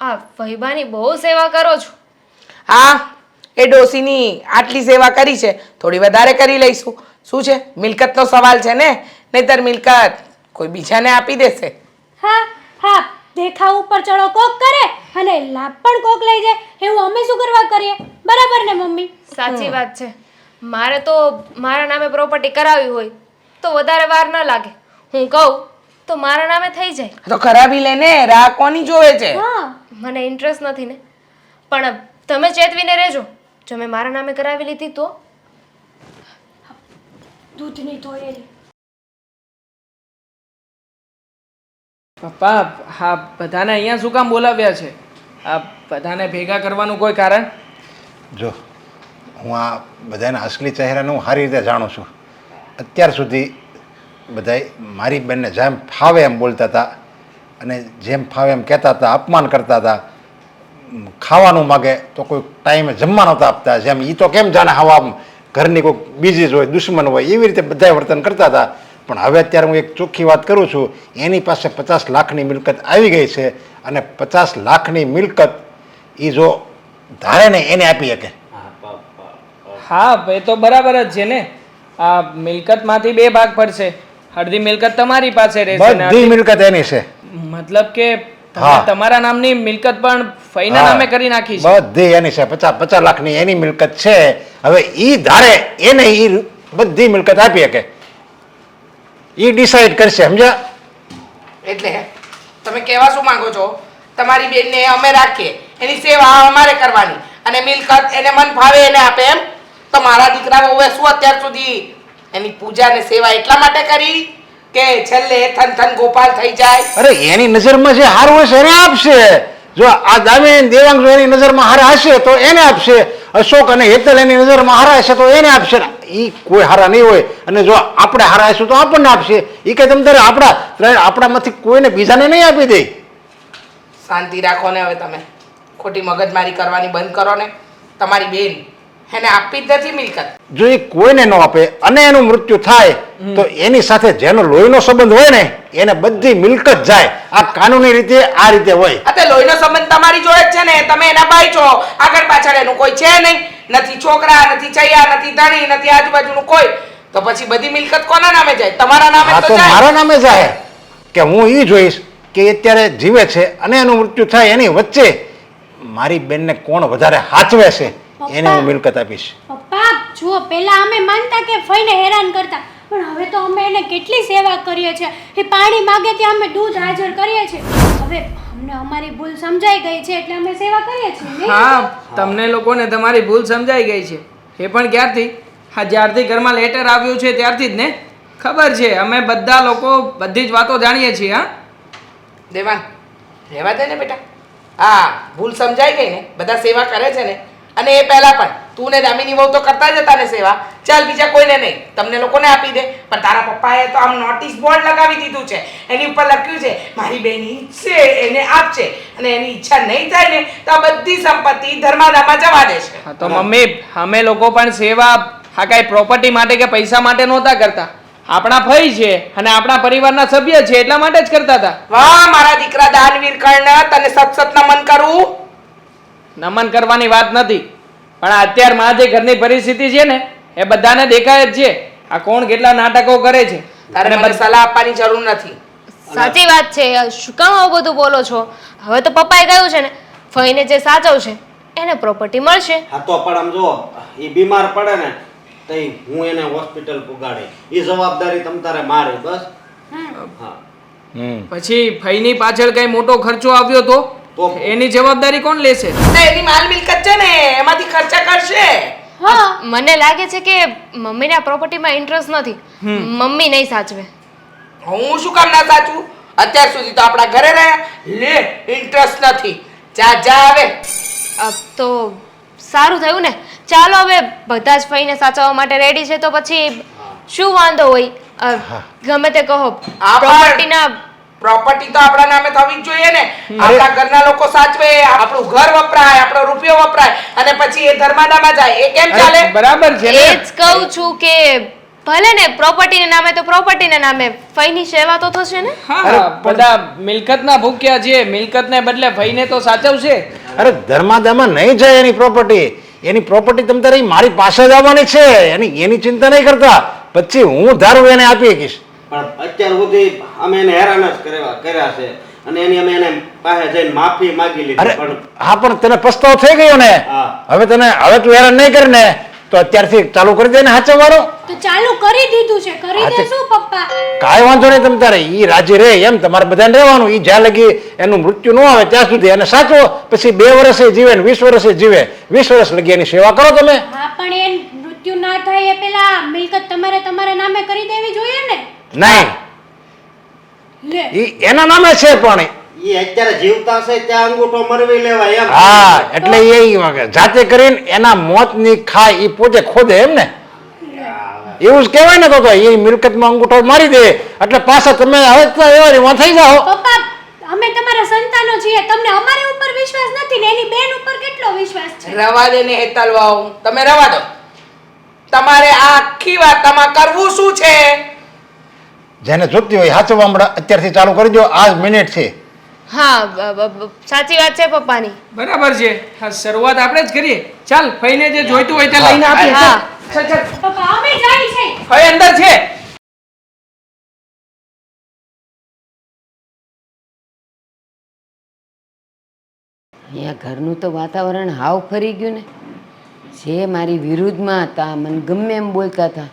આ વૈભાની બહુ સેવા કરો છો. હા, એ ડોસીની આટલી સેવા કરી છે, થોડી વધારે કરી લઈશું. શું છે, મિલકતનો સવાલ છે ને, નહીતર મિલકત કોઈ બીજાને આપી દેશે. હા હા, દેખાવ ઉપર ચડો કોક કરે અને લાભ પણ કોક લઈ જાય. એવું અમે શું કરવા કરીએ? બરાબર ને મમ્મી? સાચી વાત છે. મારે તો મારા નામે પ્રોપર્ટી કરાવી હોય તો વધારે વાર ન લાગે. હું કહું તો મારા નામે થઈ જાય. તો ખરાબી લઈને રાહ કોની જોવે છે? હા મને ઇન્ટરેસ્ટ નથી ને. પણ તમે ચેતવીને રહેજો, જો મેં મારા નામે કરાવી લીધી તો. દૂધની ધોયેલી. પપ્પા, હા બધાને અહીંયા શું કામ બોલાવ્યા છે? આ બધાને ભેગા કરવાનું કોઈ કારણ? જો હું આ બધાના અસલી ચહેરાને હું સારી રીતે જાણું છું. અત્યાર સુધી બધાય મારી બેનને જેમ ફાવે એમ બોલતા હતા અને જેમ ફાવે એમ કહેતા હતા, અપમાન કરતા હતા. ખાવાનું માગે તો કોઈ ટાઈમે જમવા નહોતા આપતા. જેમ એ તો કેમ જાણે હવા ઘરની કોઈ બીજી જ હોય, દુશ્મન હોય, એવી રીતે બધાય વર્તન કરતા હતા. પણ હવે અત્યારે હું એક ચોખ્ખી વાત કરું છું, એની પાસે 50 લાખની મિલકત આવી ગઈ છે અને 50 લાખની મિલકત એ જો ધારે ને એને આપી શકે. હા એ તો બરાબર જ છે ને. આ મિલકતમાંથી 2 ભાગ પડશે. અડધી મિલકત તમારી પાસે રહેશે ને બધી મિલકત એની છે. મતલબ કે તમે હા. તમારા નામની મિલકત પણ ફઈના નામે કરી નાખી છે. બધી એની છે. 50 લાખની એની મિલકત છે. હવે ઈ ધારે એને ઈ બધી મિલકત આપી શકે. ઈ ડિસાઈડ કરશે, સમજ્યા? એટલે તમે કહેવા શું માંગો છો? તમારી બેનને અમે રાખીએ, એની સેવા અમારે કરવાની અને મિલકત એને મન ફાવે એને આપે એમ? તો મારા દીકરા વહુએ શું અત્યાર સુધી એની પૂજા ને સેવા એટલા માટે કરી કે છેલ્લે થન થન ગોપાલ થઈ જાય? અરે એની નજરમાં જે હારું હશે એને આપશે. જો આ દામિની દેવાંગ જો એની નજરમાં હારા હશે તો એને આપશે. અશોક અને હેતલ એની નજરમાં હારા હશે તો એને આપશે. ઈ કોઈ હારા નહીં હોય અને જો આપણે હારા હશું તો આપણને આપશે. ઈ કે તમ તારે આપણામાંથી કોઈને બીજાને નહીં આપી દે. શાંતિ રાખો ને હવે તમે ખોટી મગજમારી કરવાની બંધ કરો ને. તમારી બેન એને આપી જ નથી મિલકત. જો એ કોઈને ન આપે અને એનું મૃત્યુ થાય તો એની સાથે જેનો લોહીનો સંબંધ હોય ને એને બધી મિલકત જાય. આ કાનૂની રીતે આ રીતે હોય. આ તે લોહીનો સંબંધ તમારી જોડે જ છે ને. તમે એના ભાઈ છો. આગળ પાછળ એનું કોઈ છે નહીં. નથી છોકરા, નથી ચૈયા, નથી ધણી, નથી આજુબાજુનું કોઈ. તો પછી બધી મિલકત કોના નામે જાય? તમારા નામે હા તો તો જાય. મારા નામે જાય કે હું ઈ જોઈશ કે અત્યારે જીવે છે અને એનું મૃત્યુ થાય એની વચ્ચે મારી બેનને કોણ વધારે હાચવે છે એને હું મિલકત આપીશ. પપ્પા જુઓ, પહેલા અમે માનતા કે ફઈને હેરાન કરતા, પણ હવે તો અમે એને કેટલી સેવા કરીએ છીએ. એ પાણી માગે ત્યાં અમે દૂધ હાજર કરીએ છીએ. હવે અમને અમારી ભૂલ સમજાઈ ગઈ છે એટલે અમે સેવા કરીએ છીએ નહીં? હા તમને લોકોને તમારી ભૂલ સમજાઈ ગઈ છે. એ પણ ક્યારથી? હા જ્યારથી ઘરમાં લેટર આવ્યું છે ત્યારથી જ ને. ખબર છે, અમે બધા લોકો બધી જ વાતો જાણીએ છીએ. હા દેવાંગ રહેવા દે ને બેટા. હા ભૂલ સમજાઈ ગઈ ને. બધા સેવા કરે છે ને. અને એ પહેલા પણ તું ને દામિની વહુ તો કરતા જ હતા ને સેવા. ચાલ બીજા કોઈને નહીં, તમને લોકોને આપી દે. પણ તારા પપ્પાએ તો આમ નોટિસ બોર્ડ લગાવી દીધું છે. એની ઉપર લખ્યું છે મારી બેન ઈચ્છે એને આપશે અને એની ઈચ્છા નહીં થાય ને તો આ બધી સંપત્તિ ધર્માદામાં જવા દેશે. હા તો મમ્મી અમે લોકો પણ સેવા હા કાંઈ પ્રોપર્ટી માટે કે પૈસા માટે નહોતા કરતા. આપણા ફઈ છે અને આપણા પરિવારના સભ્ય છે એટલા માટે જ કરતા હતા. વાહ મારા દીકરા દાનવીર કર્ણ, તને સત નમન કરું. નમન કરવાની વાત નથી, પણ અત્યારમાં જે ઘરની પરિસ્થિતિ છે ને એ બધાને દેખાય જ છે. આ કોણ કેટલા નાટકો કરે છે. તારે મને સલાહ આપવાની જરૂર નથી. સાચી વાત છે. શું કામ આવું બધું બોલો છો? હવે તો પપ્પાએ કહ્યું છે ને ફઈને જે સાચવશે એને પ્રોપર્ટી મળશે. હા તો પણ આમ જો એ બીમાર પડે ને તો હું એને હોસ્પિટલ પુગાડે. એ જવાબદારી તમ તારે મારે. બસ. હા પછી ફઈની પાછળ કઈ મોટો ખર્ચો આવ્યો તો એની જવાબદારી કોણ લેશે? તો એની માલ મિલકત છે ને એમાંથી ખર્ચા કરશે. હા મને લાગે છે કે મમ્મીને આ પ્રોપર્ટીમાં ઇન્ટરેસ્ટ નથી. મમ્મી નહીં સાચવે. હું શું કામ ના સાચું? અત્યાર સુધી તો આપણા ઘરે રહ્યા. લે ઇન્ટરેસ્ટ નથી. જા જા આવે. તો સારું થયું ને. ચાલો હવે બધા જ ફઈને સાચવવા માટે રેડી છે તો પછી શું વાંધો હોય? ગમે તે કહો. પ્રોપર્ટીના પ્રોપર્ટી તો આપણા નામે થવી જ જોઈએ ને. આપણા ઘરના લોકો સાચવે, આપણું ઘર વપરાય, આપણો રૂપિયો વપરાય અને પછી એ ધર્માદામાં જાય. એ કેમ ચાલે? બરાબર છે એ ને? જ કહું છું કે ભલે ને પ્રોપર્ટીના નામે તો પ્રોપર્ટીના નામે ફઈની સેવા તો થશે ને. હા બધા મિલકતના ભૂખ્યા છે. મિલકતને બદલે ફઈને તો સાચવશે. અરે ધર્માદામાં નહીં જાય એની પ્રોપર્ટી. એની પ્રોપર્ટી તમ તારે મારી પાસે જ આવવાની છે. એની ચિંતા નહીં કરતા. પછી હું ધારું એને આપી શકીશ. પણ અત્યાર સુધી અમે એને હેરાન જ કર્યા છે અને એની અમે એને પાસે જઈને માફી માંગી લીધી. અરે પણ હા પણ તને પસ્તાવો થઈ ગયો ને. હા. હવે તું હેરાન નહીં કરે ને તો અત્યારથી ચાલુ કરી દે ને હાચવવાનું. તો ચાલુ કરી દીધું છે, કરી દેશું પપ્પા. કાંઈ વાંધો નહીં તમ તારે. ઈ રાજી રહે એમ તમારે બધાને રહેવાનું. ઈ જ્યાં લગી એનું મૃત્યુ ન આવે ત્યાં સુધી એને સાચવો. પછી 2 વર્ષે જીવે ને 20 વર્ષે જીવે. 20 વર્ષ લગી એની સેવા કરો તમે. હા પણ એ મૃત્યુ ના થાય એ પેલા મિલકત તમારા નામે કરી દેવી જોઈએ ને. નહીં લે ઈ એના નામે છે પણ ઈ અત્યારે જીવતા છે ત્યાં અંગૂઠો મરવી લેવાય એમ. હા એટલે એ જાતે કરીને એના મોતની ખાય એ પોતે ખોદે એમ ને એવું જ કહેવાય ને તો એ મિલકતમાં અંગૂઠો મારી દે એટલે પાછા તમે હવે તો એવા એવા થઈ જાઓ. પપ્પા અમે તમારા સંતાનો છીએ, તમને અમારી ઉપર વિશ્વાસ નથી ને એની બેન ઉપર કેટલો વિશ્વાસ છે. રવા દે ને હેતલ વાવ, તમે રવા દો. તમારે આ આખી વાતમાં કરવું શું છે? જેને જોતી હોય સાચવવા મળે અત્યારથી ચાલુ કરી દો. આ મિનિટ છે. હા સાચી વાત છે પપ્પાની. બરાબર છે. હા શરૂઆત આપણે જ કરીએ. ચાલ ફઈને જે જોઈતું હોય તે લઈને આપીએ. હા. ચાલ ચાલ પપ્પા અમે જાય છે. હવે અંદર છે. અહીંયા ઘરનું તો વાતાવરણ હાવ ફરી ગયું ને. જે મારી વિરુદ્ધમાં હતા, મને ગમે એમ બોલતા હતા,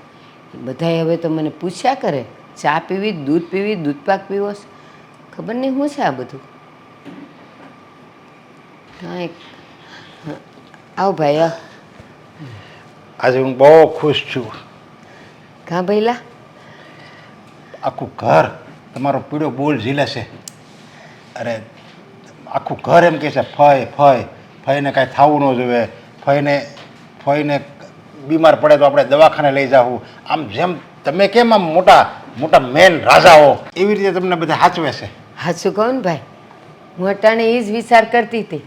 એ બધાય હવે તો મને પૂછ્યા કરે, ચા પીવી, દૂધ પીવી, દૂધપાક પીવો છે? ખબર નહીં શું છે આ બધું. કાંઈક આવ ભાઈ આવ. આજે હું બહુ ખુશ છું. કાં ભઈલા? આખું ઘર તમારો પીળો બોલ ઝીલે છે. અરે આખું ઘર એમ કહે છે ફઈને કાંઈ થવું ન જોઈએ, ફઈને બીમાર પડે તો આપણે દવાખાને લઈ જાવું. આમ જેમ તમે કેમ આમ મોટા મોટા મેન રાજાઓ એવી રીતે તમને બધા સાચવે છે. સાચું કહું ને ભાઈ, હું અટાણે એ જ વિચાર કરતી હતી.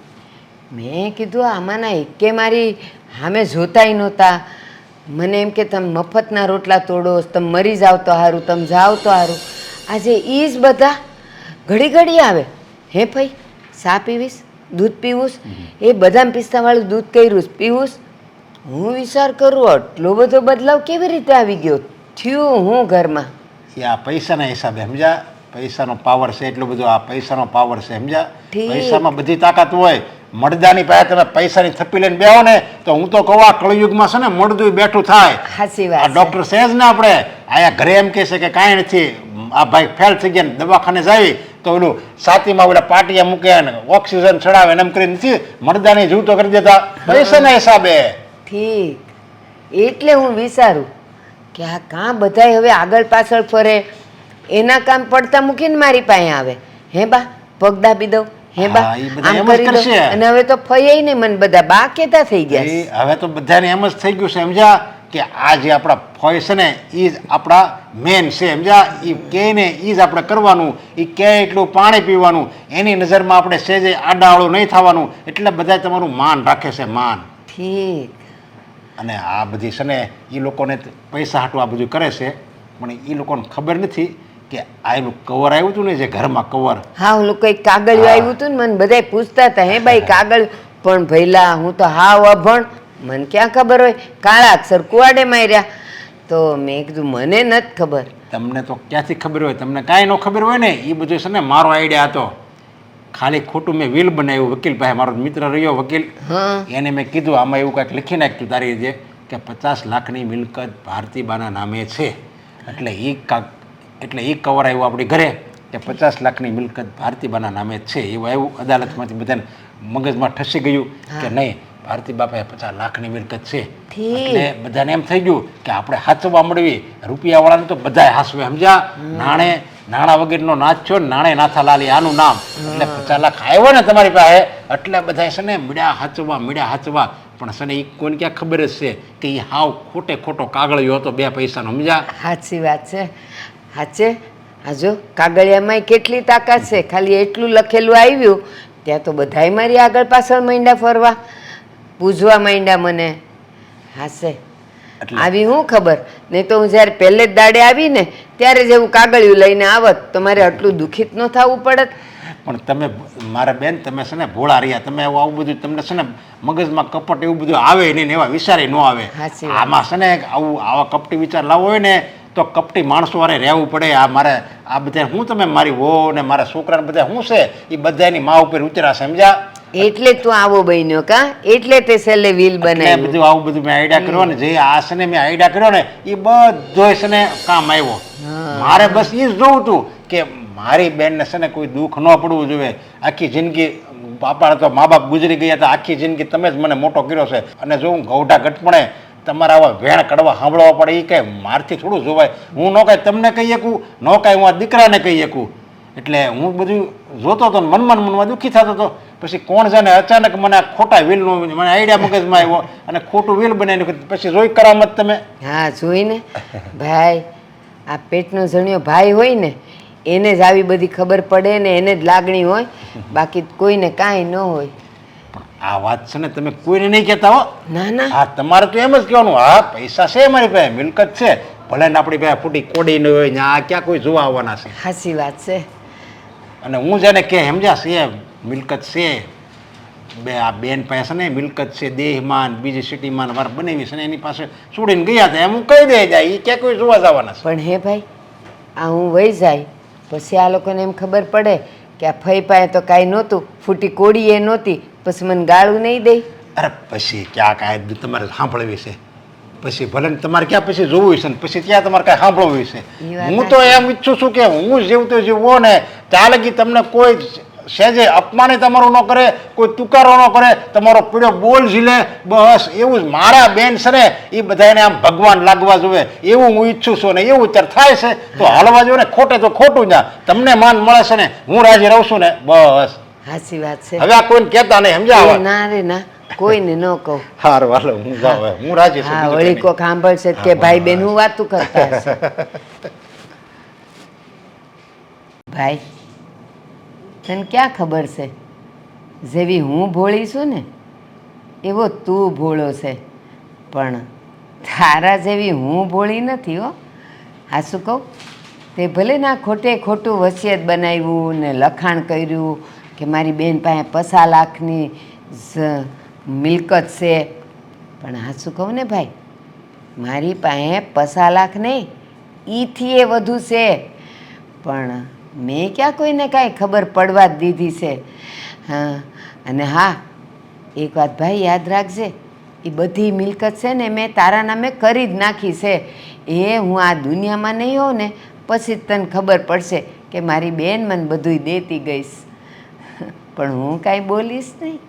મેં કીધું આમાંના એકે મારી સામે જોતાય નહોતા. મને એમ કે તમે મફતના રોટલા તોડો, તમે મરી જાઓ તો સારું, તમે જાઓ તો સારું. આજે એ જ બધા ઘડી ઘડી આવે, હે ભાઈ ચા પીવીશ, દૂધ પીવું, એ બદામ પિસ્તાવાળું દૂધ કર્યું પીવું. હું વિચાર કરું આટલો બધો બદલાવ કેવી રીતે આવી ગયો, થયું હું ઘરમાં. એ આ પૈસાના હિસાબે સમજ્યા. પૈસાનો પાવર છે એટલો બધો. આ પૈસાનો પાવર છે સમજ્યા. ઠીક. પૈસામાં બધી તાકાત હોય. મળદાની પાસે તમે પૈસાની થપ્પી લઈને બેહો ને તો હું તો કહું આ કળયુગમાં છે ને મળદું બેઠું થાય. સાચી આ વાત છે. ડોક્ટર છે જ ને આપણે આયા ઘરે એમ કહે છે કે કાંઈ નથી, આ ભાઈ ફેલ થઈ ગયા ને દવાખાને જાવી તો ઓલું છાતીમાં ઓલા પાટિયા મૂકે ને ઓક્સિજન ચડાવે ને એમ કરીને નથી મળદાની જીવ તો કરી દેતા પૈસાના હિસાબે. ઠીક. એટલે હું વિચારું કે આ કાં બધાય હવે આગળ પાછળ ફરે, એના કામ પડતા મૂકીને મારી પાસે આવે, હે બા પગ દાબી દઉં, હે બા હા, ઈ બધા આમ એમ જ કરી દઉં. કરશે. અને હવે તો ફૈયાઈ ને મને બધા બા કેતા થઈ ગયા છે. એ હવે તો બધાને એમ જ થઈ ગયું છે સમજ્યા કે આ જે આપણા ફોય છે ને એ જ આપણા મેન છે સમજ્યા. એ કહે ને એ જ આપણે કરવાનું, એ કહે એટલું પાણી પીવાનું, એની નજરમાં આપણે સહેજે આડાવાળું નહીં થવાનું. એટલે બધા તમારું માન રાખે છે, માન. ઠીક. અને આ બધી છે ને એ લોકોને પૈસા હાટું આ બધું કરે છે, પણ એ લોકોને ખબર નથી કે આ એનું કવર આવ્યું હતું ને જે ઘરમાં કવર. હા ઓલું કંઈક કાગળિયું આવ્યું હતું ને મને બધાય પૂછતા હતા, હે ભાઈ કાગળ, પણ ભઈલા હું તો હાવ અભણ, મને ક્યાં ખબર હોય. કાળા અક્ષર કુવાડે માર્યા. તો મેં કીધું મને નથી ખબર. તમને તો ક્યાંથી ખબર હોય? તમને કાંઈ ન ખબર હોય ને એ બધું છે ને મારો આઈડિયા હતો. ખાલી ખોટું મેં વિલ બનાવ્યું વકીલ પાસે. મારો મિત્ર રહ્યો વકીલ, હા એને મેં કીધું આમાં એવું કાંઈક લખી નાખ્યું તારી રીતે કે 50 લાખની મિલકત ભારતીબાના નામે છે. એટલે એ કવર આવ્યું આપણી ઘરે કે 50 લાખની મિલકત ભારતીબાના નામે જ છે. એવું આવ્યું અદાલતમાંથી બધાને મગજમાં ઠસી ગયું કે નહીં ભારતીબા પાસે 50 લાખની મિલકત છે. ઠીક. એટલે બધાને એમ થઈ ગયું કે આપણે હાચવા મળવી. રૂપિયાવાળાને તો બધાય હાસવે સમજ્યા. નાણાં વગરનો નાચ છો ને નાણે નાથા લાલી આનું નામ. એટલે 50 લાખ આવ્યો ને તમારી પાસે એટલે બધા છે ને મીડા હાચવા. પણ છે ને એ કોઈને ક્યાં ખબર જ છે કે એ હાવ ખોટો કાગળિયો હતો 2 પૈસાનો સમજ્યા. સાચી વાત છે. સાચે આ જો કાગળિયામાં કેટલી તાકાત છે. ખાલી એટલું લખેલું આવ્યું ત્યાં તો બધાય મારી આગળ પાછળ માંડ્યા ફરવા, પૂછવા માંડ્યા મને. હાશે આવી હું ખબર નહીં તો હું જ્યારે પહેલે જ દાડે આવી ને ત્યારે જ એવું કાગળિયું લઈને આવત તો મારે આટલું દુઃખિત ન થવું પડત. પણ તમે મારા બેન તમે છે ને ભોળા રહ્યા. તમે આવું બધું તમને છે ને મગજમાં કપટ એવું બધું આવે નહીં ને એવા વિચારે ન આવે. સાચી વાત. આમાં છે ને આવા કપટી વિચાર લાવવો હોય ને તો કપટી માણસો વારે રહેવું પડે. આ મારે આ બધા હું તમે મારી વહુ ને મારા છોકરાને બધા શું છે એ બધાની મા ઉપર ઉતરા સમજ્યા. એટલે તું આવો બન્યો કા, એટલે તે છેલ્લે વિલ એટલે બનાવ્યું. બધું આવું બધું મેં આઈડિયા કર્યો ને જે આ છે ને મેં આઈડિયા કર્યો ને એ બધો છે ને કામ આવ્યો. મારે બસ એ જ જોવું હતું કે મારી બેનને છે ને કોઈ દુઃખ ન પડવું જોઈએ. આખી જિંદગી બાપા તો મા બાપ ગુજરી ગયા હતા, આખી જિંદગી તમે જ મને મોટો કર્યો છે. અને જો હું ગૌઢા ઘટપણે તમારા આવા વેણ કડવા સાંભળવા પડે એ કાંઈ મારથી થોડું જોવાય. હું ન કાંઈ તમને કહી શકું, ન કાંઈ હું આ દીકરાને કહી શકું. એટલે હું બધું જોતો હતો ને મનમાં દુઃખી થતો હતો. પછી કોણ જાણે અચાનક મને આ ખોટા વ્હીલનો મને આઈડિયા મગજમાં આવ્યો અને ખોટું વ્હીલ બનાવી નાખ્યું. પછી જોઈ કરામત તમે. હા જોઈને ભાઈ, આ પેટનો જણિયો ભાઈ હોય ને એને જ આવી બધી ખબર પડે ને એને જ લાગણી હોય, બાકી કોઈને કાંઈ ન હોય. આ વાત છે ને તમે કોઈને નહીં કહેતા હો. ના ના, હા તમારે તો એમ જ કહેવાનું, હા પૈસા છે મારી પાસે, મિલકત છે, ભલે ને આપણી પાસે ફૂટી કોડી ન હોય ને આ ક્યાં કોઈ જોવા આવવાના છે. સાચી વાત છે. અને હું જેને કે સમજ્યા છે મિલકત છે, આ બેન પાસે ને મિલકત છે દેહમાં બીજી સિટીમાં વાર બનાવી છે ને એની પાસે છોડીને ગયા હતા એમ હું કહી દે જાય, એ ક્યાં કોઈ જોવા જવાના છે. પણ હે ભાઈ, આ હું વહી જાય પછી આ લોકોને એમ ખબર પડે કે આ ફઈ પાસે તો કાંઈ નહોતું, ફૂટી કોડી એ નહોતી, પછી મને ગાળું નહીં દે. અરે પછી ક્યાં કાંઈ તમારે સાંભળવી છે, પછી ભલે ને તમારે ક્યાં પછી જોવું છે ને પછી ત્યાં તમારે કાંઈ સાંભળવું છે. ઈ વાત હું તો એમ ઈચ્છું છું કે હું જીવતો જીવવો ને ત્યાં લગી તમને કોઈ સહેજે અપમાને તમારું ન કરે, કોઈ તુકારો ન કરે, તમારો પીળો બોલ ઝીલે, બસ એવું જ મારા બેન છે ને એ બધાને આમ ભગવાન લાગવા જોઈએ એવું હું ઈચ્છું છું ને એવું અત્યારે થાય છે તો હાલવા જોઈએ ને, ખોટે તો ખોટું જ. તમને માન મળે છે ને હું રાજી રહું છું ને બસ. સાચી વાત છે. હવે આ કોઈને કહેતા નહીં સમજાવે. ના રે ના, કોઈને ન કહું. હાર વાલો હું જાઉં હવે, હું રાજી છું. હા, બીજું વળી કંઈ કોક સાંભળશે કે ભાઈ બેન હું વાતું કરતા હશે. ભાઈ, તને ક્યાં ખબર છે, જેવી હું ભોળી છું ને એવો તું ભોળો છે, પણ તારા જેવી હું ભોળી નથી હો. હા શું કહું, તે ભલે ના ખોટે ખોટું વસિયત બનાવ્યું ને લખાણ કર્યું કે મારી બેન પાસે 50 લાખની મિલકત છે, પણ હા શું કહું ને ભાઈ, મારી પાસે 50 લાખ નહીં ઈથી એ વધુ છે, પણ મેં ક્યાં કોઈને કાંઈ ખબર પડવા જ દીધી છે. હા, અને હા એક વાત ભાઈ યાદ રાખજે, એ બધી મિલકત છે ને મેં તારા નામે કરી જ નાખી છે. એ હું આ દુનિયામાં નહીં હોઉં ને પછી જ તને ખબર પડશે કે મારી બેન મને બધુંય દેતી ગઈશ, પણ હું કાંઈ બોલીશ નહીં.